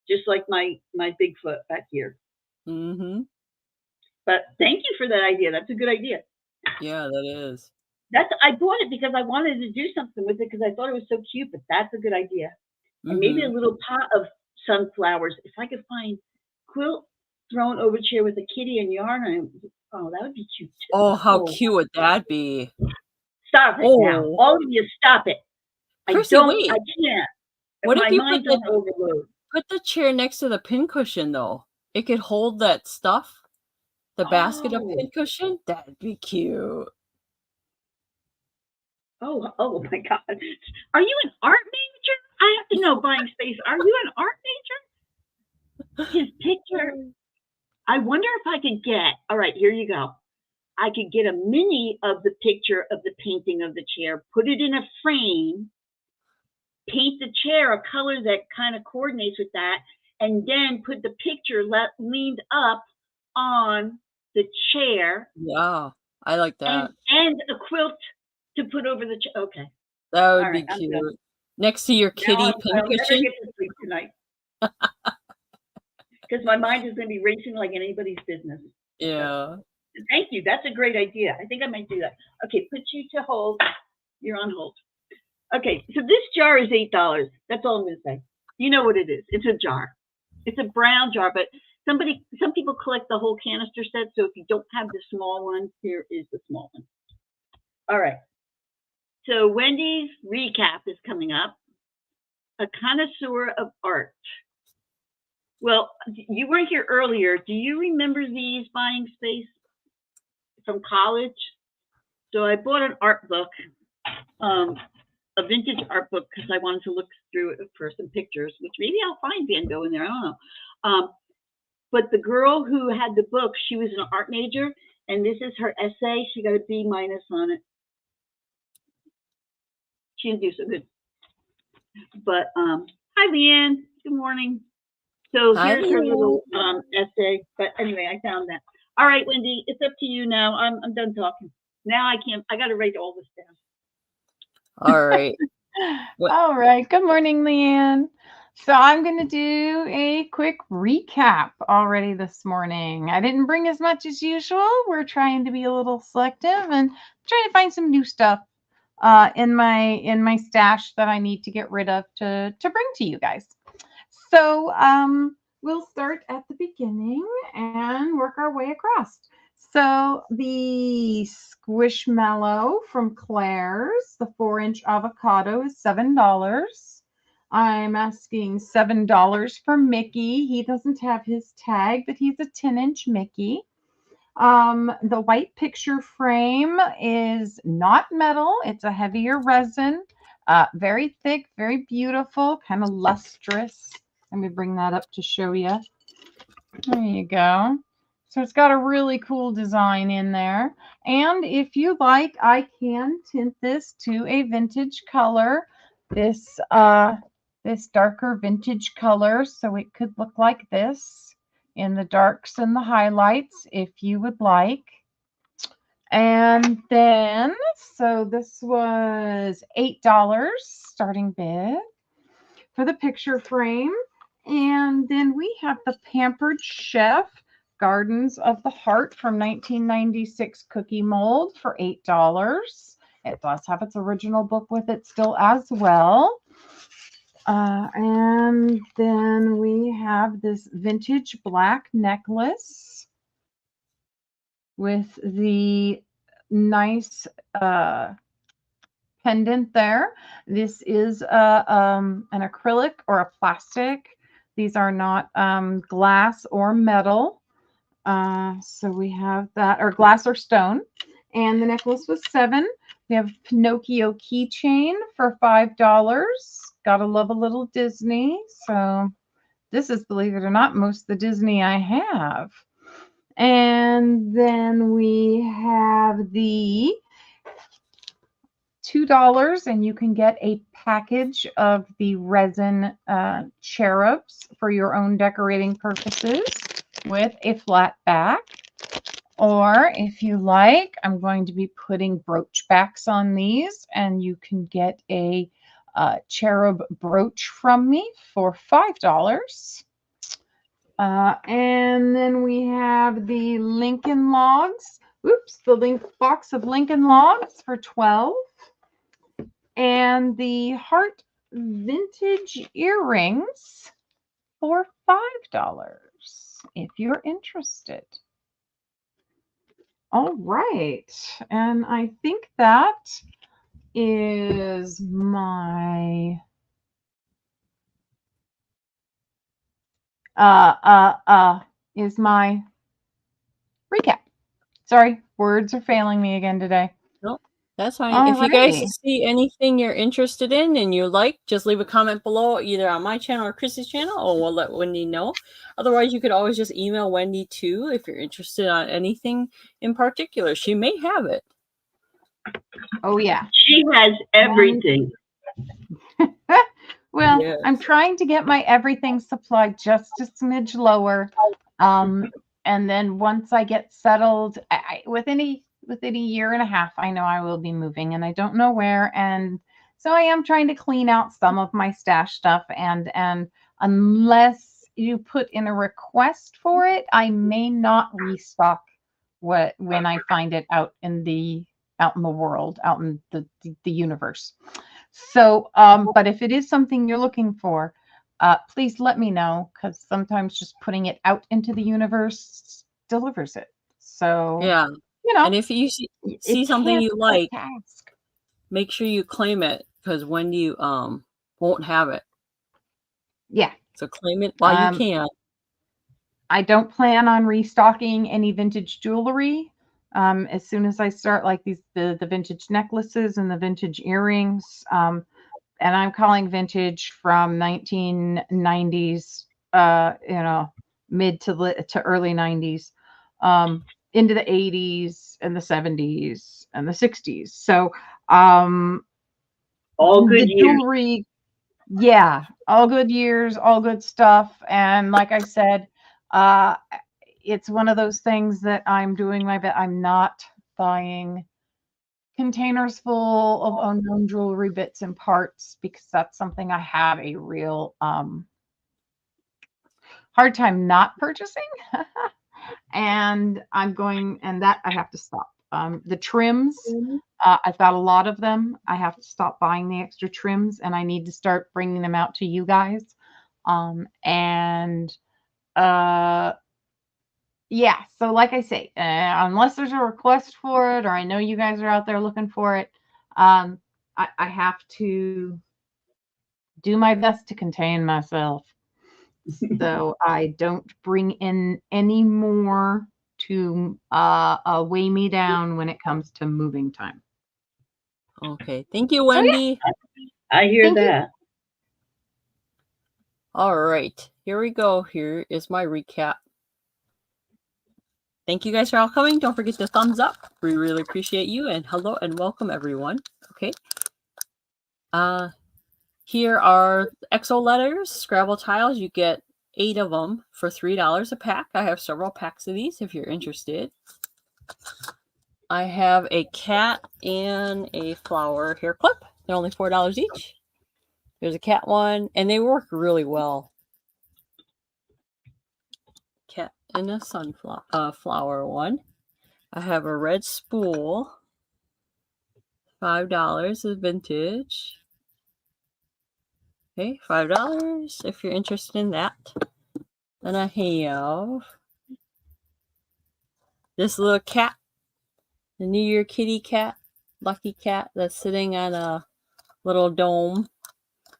just like my Bigfoot back here. Mm-hmm. But thank you for that idea. That's a good idea. Yeah, that is. I bought it because I wanted to do something with it because I thought it was so cute. But that's a good idea. And maybe a little pot of sunflowers. If I could find quilt thrown over chair with a kitty and yarn, oh, that would be cute too. Oh, how cute would that be? Stop it now. All of you, stop it. Chrissy, wait. I can't. What my if you mind's on overload. Put the chair next to the pincushion, though? It could hold that stuff. The basket of pincushion? That'd be cute. Oh my God. Are you an art major? I have to know, buying space. Are you an art major? His picture. I wonder if I could get, all right, here you go. I could get a mini of the picture of the painting of the chair, put it in a frame, paint the chair a color that kind of coordinates with that, and then put the picture leaned up on the chair. Yeah, I like that. And a quilt to put over the chair. Okay. That would be cute. Next to your kitty pincushion. I'll never get to sleep tonight. Because my mind is going to be racing like anybody's business. Yeah. Thank you. That's a great idea. I think I might do that. Okay, put you to hold. You're on hold. Okay, so this jar is $8. That's all I'm going to say. You know what it is. It's a jar. It's a brown jar, but some people collect the whole canister set, so if you don't have the small one, here is the small one. All right. So Wendy's recap is coming up. A connoisseur of art. Well, you weren't here earlier. Do you remember these buying space from college? So I bought an art book, a vintage art book, because I wanted to look through it for some pictures, which maybe I'll find Van Gogh in there. I don't know. But the girl who had the book, she was an art major, and this is her essay. She got a B- on it. She didn't do so good. But hi, Leanne. Good morning. So here's her little essay. But anyway, I found that. All right, Wendy, it's up to you now. I'm done talking. Now I can't. I got to write all this down. All right. All right. Good morning, Leanne. So I'm going to do a quick recap already this morning. I didn't bring as much as usual. We're trying to be a little selective and trying to find some new stuff in my stash that I need to get rid of to bring to you guys. So we'll start at the beginning and work our way across. So the Squishmallow from Claire's, the 4-inch avocado is $7. I'm asking $7 for Mickey. He doesn't have his tag, but he's a 10-inch Mickey. The white picture frame is not metal. It's a heavier resin, very thick, very beautiful, kind of lustrous. Let me bring that up to show you. There you go. So it's got a really cool design in there. And if you like, I can tint this to a vintage color. This darker vintage color. So it could look like this in the darks and the highlights if you would like. And then, so this was $8 starting bid for the picture frame. And then we have the Pampered Chef Gardens of the Heart from 1996 cookie mold for $8. It does have its original book with it still as well. And then we have this vintage black necklace with the nice pendant there. This is an acrylic or a plastic. These are not glass or metal. So we have that, or glass or stone. And the necklace was $7. We have Pinocchio keychain for $5. Gotta love a little Disney. So This is, believe it or not, most of the Disney I have. And then we have the $2, and you can get a package of the resin cherubs for your own decorating purposes with a flat back. Or if you like, I'm going to be putting brooch backs on these, and you can get a cherub brooch from me for $5. And then we have the Lincoln Logs. Oops, the box of Lincoln Logs for $12. And the Heart Vintage Earrings for $5 if you're interested. All right. And I think that is my recap. Sorry, words are failing me again today. Nope, that's fine. If you guys see anything you're interested in and you like, just leave a comment below, either on my channel or Chrissy's channel, or we'll let Wendy know. Otherwise, you could always just email Wendy too if you're interested on anything in particular. She may have it. Oh yeah, she has everything. Well, yes. I'm trying to get my everything supply just a smidge lower. And then once I get settled, within a year and a half, I know I will be moving, and I don't know where. And so I am trying to clean out some of my stash stuff. And unless you put in a request for it, I may not restock when I find it out in the world, out in the universe. So, but if it is something you're looking for, please let me know, because sometimes just putting it out into the universe delivers it. So yeah, you know, and if you see something you like, make sure you claim it, because Wendy won't have it. Yeah, so claim it while you can. I don't plan on restocking any vintage jewelry. As soon as I start, like the vintage necklaces and the vintage earrings, and I'm calling vintage from 1990s, mid to early 90s, into the 80s and the 70s and the 60s. So, all good jewelry, years. Yeah, all good years, all good stuff. And like I said, it's one of those things that I'm doing my best. I'm not buying containers full of unknown jewelry bits and parts, because that's something I have a real hard time not purchasing. And that I have to stop. The trims, I've got a lot of them. I have to stop buying the extra trims, and I need to start bringing them out to you guys. Yeah, so like I say, unless there's a request for it, or I know you guys are out there looking for it, I have to do my best to contain myself. So I don't bring in any more to weigh me down when it comes to moving time. Okay, thank you, Wendy. So, yeah. I hear that. All right, here we go. Here is my recap. Thank you guys for all coming. Don't forget to thumbs up. We really appreciate you. And hello and welcome, everyone. Okay. Here are EXO letters, Scrabble tiles. You get 8 of them for $3 a pack. I have several packs of these if you're interested. I have a cat and a flower hair clip. They're only $4 each. There's a cat one, and they work really well. Cat and a sunflower flower one. I have a red spool. $5 is vintage. Okay, $5 if you're interested in that. Then I have this little cat, the New Year kitty cat, lucky cat that's sitting on a little dome.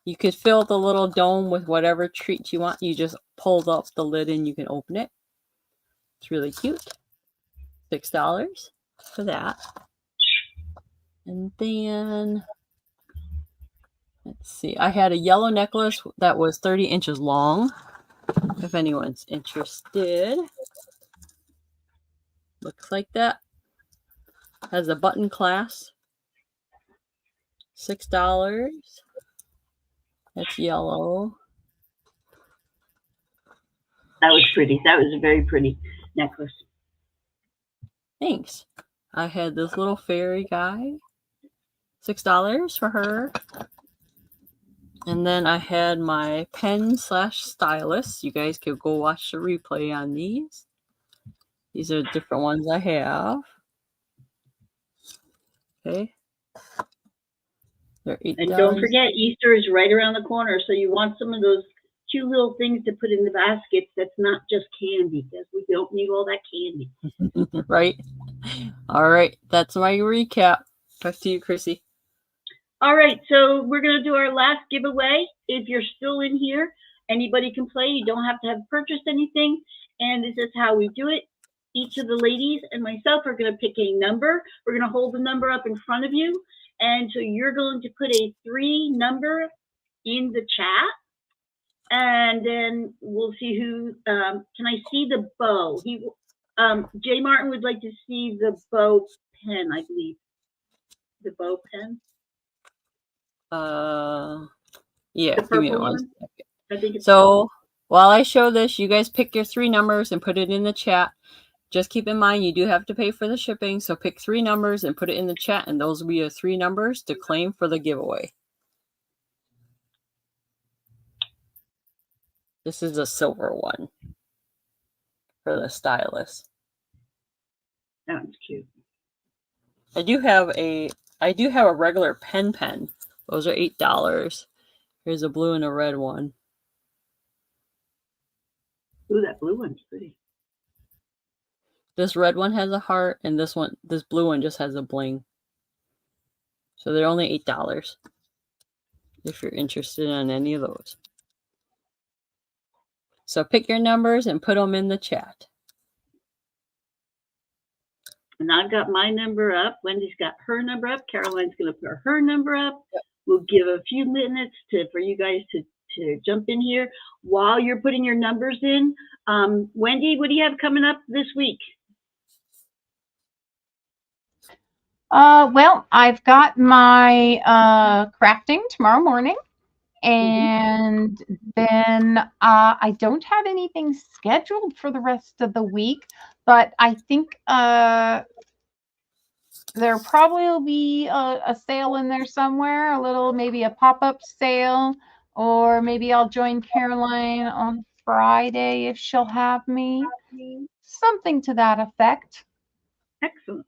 You could fill the little dome with whatever treat you want. You just pull up the lid and you can open it. It's really cute. $6 for that. And then, let's see, I had a yellow necklace that was 30 inches long. if anyone's interested. Looks like that. Has a button clasp. $6. That's yellow. That was pretty. That was a very pretty necklace. Thanks. I had this little fairy guy. $6 for her. And then I had my pen / stylus. You guys could go watch the replay on these. These are different ones I have. Okay. They're $8. And don't forget, Easter is right around the corner, so you want some of those cute little things to put in the baskets that's not just candy, because we don't need all that candy. Right? All right. That's my recap. Back to you, Chrissy. All right, so we're going to do our last giveaway. If you're still in here, anybody can play. You don't have to have purchased anything, and this is how we do it. Each of the ladies and myself are going to pick a number. We're going to hold the number up in front of you, and so you're going to put a 3 number in the chat, and then we'll see who. Can I see the bow? Jay Martin would like to see the bow pen, I believe. The bow pen. Yeah, The give me purple one one? second. I think it's So while I show this, you guys pick your 3 numbers and put it in the chat. Just keep in mind, you do have to pay for the shipping. So pick 3 numbers and put it in the chat, and those will be your 3 numbers to claim for the giveaway. This is a silver one for the stylus. that one's cute. I do have a regular pen. Those are $8. Here's a blue and a red one. Ooh, that blue one's pretty. This red one has a heart, and this blue one just has a bling. So they're only $8 if you're interested in any of those. So pick your numbers and put them in the chat. And I've got my number up. Wendy's got her number up. Caroline's going to put her number up. Yep. We'll give a few minutes for you guys to jump in here. While you're putting your numbers in, Wendy, what do you have coming up this week? Well, I've got my crafting tomorrow morning. And then I don't have anything scheduled for the rest of the week, but I think there probably will be a sale in there somewhere, maybe a pop-up sale, or maybe I'll join Caroline on Friday if she'll have me. Something to that effect. Excellent.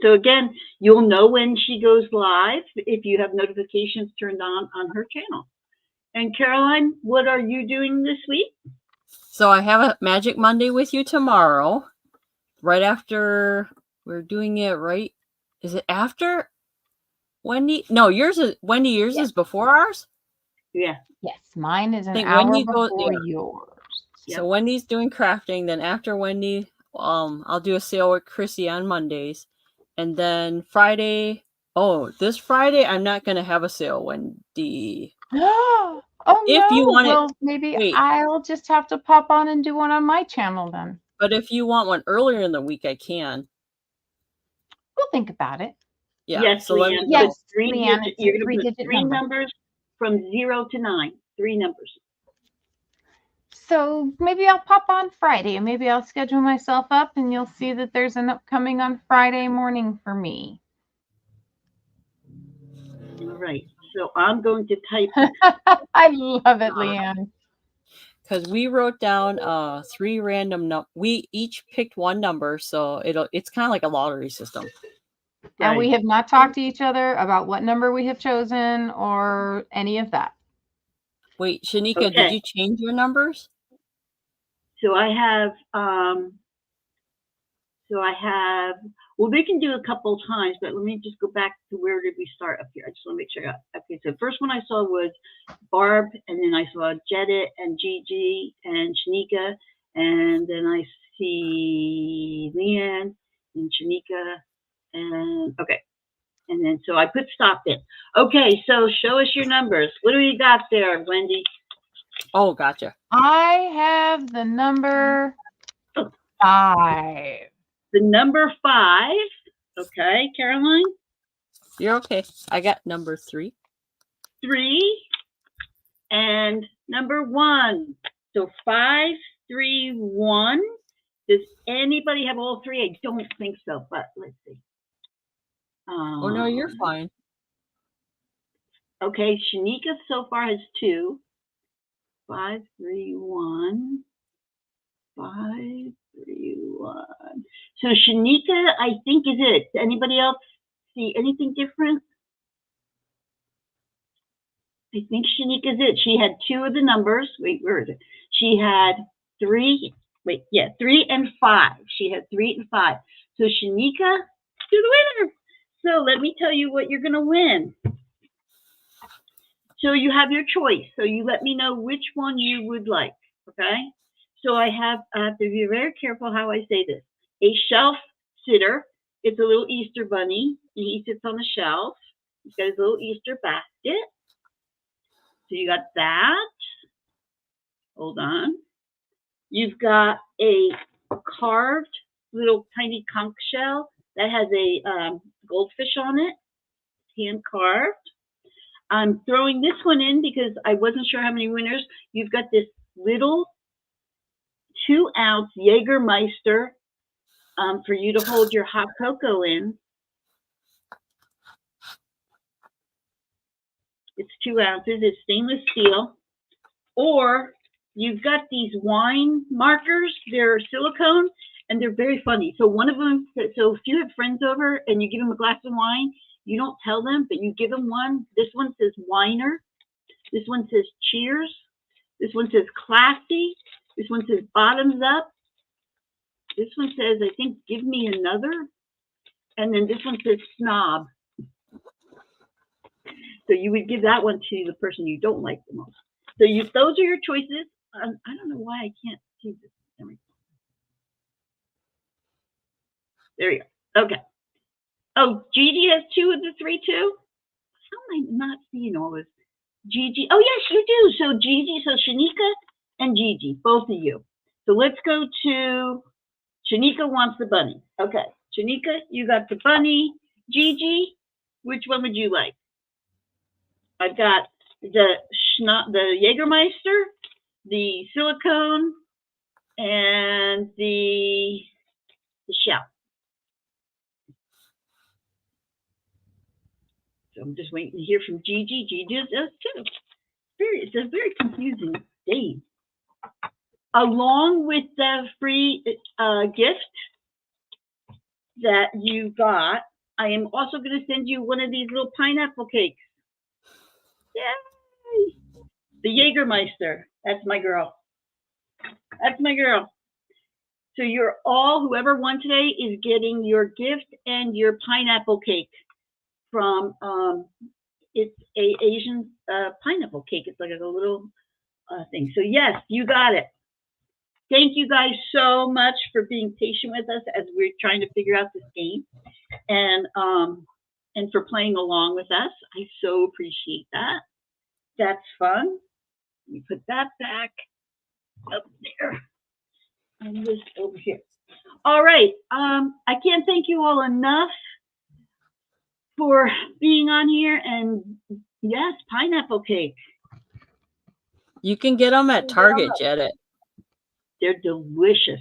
So again, you'll know when she goes live if you have notifications turned on her channel. And Caroline, what are you doing this week? So I have a Magic Monday with you tomorrow. Right after we're doing it, right? Is it after Wendy? No, yours is Wendy. Yours is before ours. Yeah. Yes, mine is an hour before yours. Yep. So Wendy's doing crafting. Then after Wendy, I'll do a sale with Chrissy on Mondays, and then Friday. Oh, this Friday I'm not gonna have a sale, Wendy. Oh, if you want it, maybe I'll just have to pop on and do one on my channel then. But if you want one earlier in the week, I can. We'll think about it. Yeah. Yes, so Leanne. Yes, Leanne, you're going to put 3 numbers from 0 to 9. 3 numbers. So maybe I'll pop on Friday, and maybe I'll schedule myself up, and you'll see that there's an upcoming on Friday morning for me. All right. So I'm going to type. I love it, Leanne. Because we wrote down 3 random we each picked one number, so it's kind of like a lottery system. And we have not talked to each other about what number we have chosen or any of that. Wait, Shanika, did you change your numbers? So I have well, we can do a couple times, but let me just go back to where did we start up here. I just want to make sure I got, okay, so the first one I saw was Barb, and then I saw Jedit and Gigi and Shanika, and then I see Leanne and Shanika, and okay. And then so I put stop in. Okay, so show us your numbers. What do you got there, Wendy? Oh, gotcha. I have the number 5. The number 5. Okay, Caroline. You're okay. I got number 3. 3 and number 1. So 5, 3, 1. Does anybody have all 3? I don't think so, but let's see. Oh no, you're fine. Okay, Shanika so far has 2. 5, 3, 1. 5, 3, 1. So Shanika, I think, is it. Anybody else see anything different? I think Shanika's it. She had 2 of the numbers. Wait, where is it? She had 3. Wait, yeah, 3 and 5. She had 3 and 5. So Shanika, you're the winner. So let me tell you what you're going to win. So you have your choice. So you let me know which one you would like, okay? So I have to be very careful how I say this. A shelf sitter. It's a little Easter bunny, and he sits on the shelf. He's got his little Easter basket. So you got that. Hold on. You've got a carved little tiny conch shell that has a goldfish on it, hand carved. I'm throwing this one in because I wasn't sure how many winners. You've got this little 2-ounce Jägermeister for you to hold your hot cocoa in. It's 2 ounces. It's stainless steel. Or you've got these wine markers. They're silicone, and they're very funny. So one of them, so if you have friends over and you give them a glass of wine, you don't tell them, but you give them one. This one says whiner. This one says cheers. This one says classy. This one says bottoms up. This one says, I think, give me another. And then this one says snob. So you would give that one to the person you don't like the most. So those are your choices. I don't know why I can't see this. There you go. Okay. Oh, Gigi has 2 of the 3 too? How am I not seeing all this? Gigi. Oh, yes, you do. So Gigi, so Shanika and Gigi, both of you. So let's go to Shanika wants the bunny. Okay. Shanika, you got the bunny. Gigi, which one would you like? I've got the Jägermeister, the silicone, and the shell. So I'm just waiting to hear from Gigi. Gigi does too. It's a very confusing day. Along with the free gift that you got, I am also going to send you one of these little pineapple cakes. Yay! The Jägermeister. That's my girl. That's my girl. So you're all, whoever won today is getting your gift and your pineapple cake from, it's a Asian pineapple cake. It's like a little thing. So yes, you got it. Thank you guys so much for being patient with us as we're trying to figure out this game, and for playing along with us. I so appreciate that. That's fun. Let me put that back up there and this over here. All right. I can't thank you all enough for being on here, and yes, pineapple cake. You can get them at Target, Janet. They're delicious.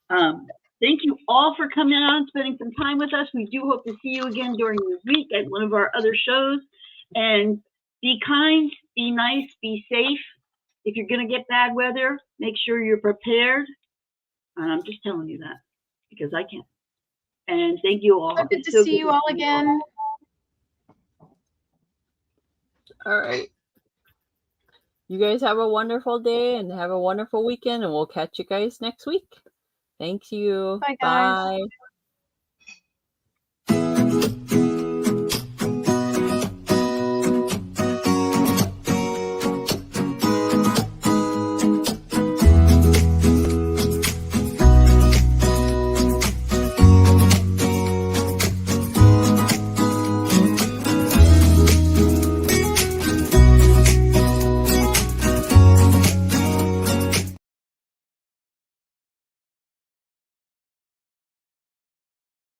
Thank you all for coming on and spending some time with us. We do hope to see you again during the week at one of our other shows. And be kind, be nice, be safe. If you're going to get bad weather, make sure you're prepared. And I'm just telling you that because I can't. And thank you all. Good to see you all again. All right. You guys have a wonderful day and have a wonderful weekend, and we'll catch you guys next week. Thank you. Bye, guys. Bye.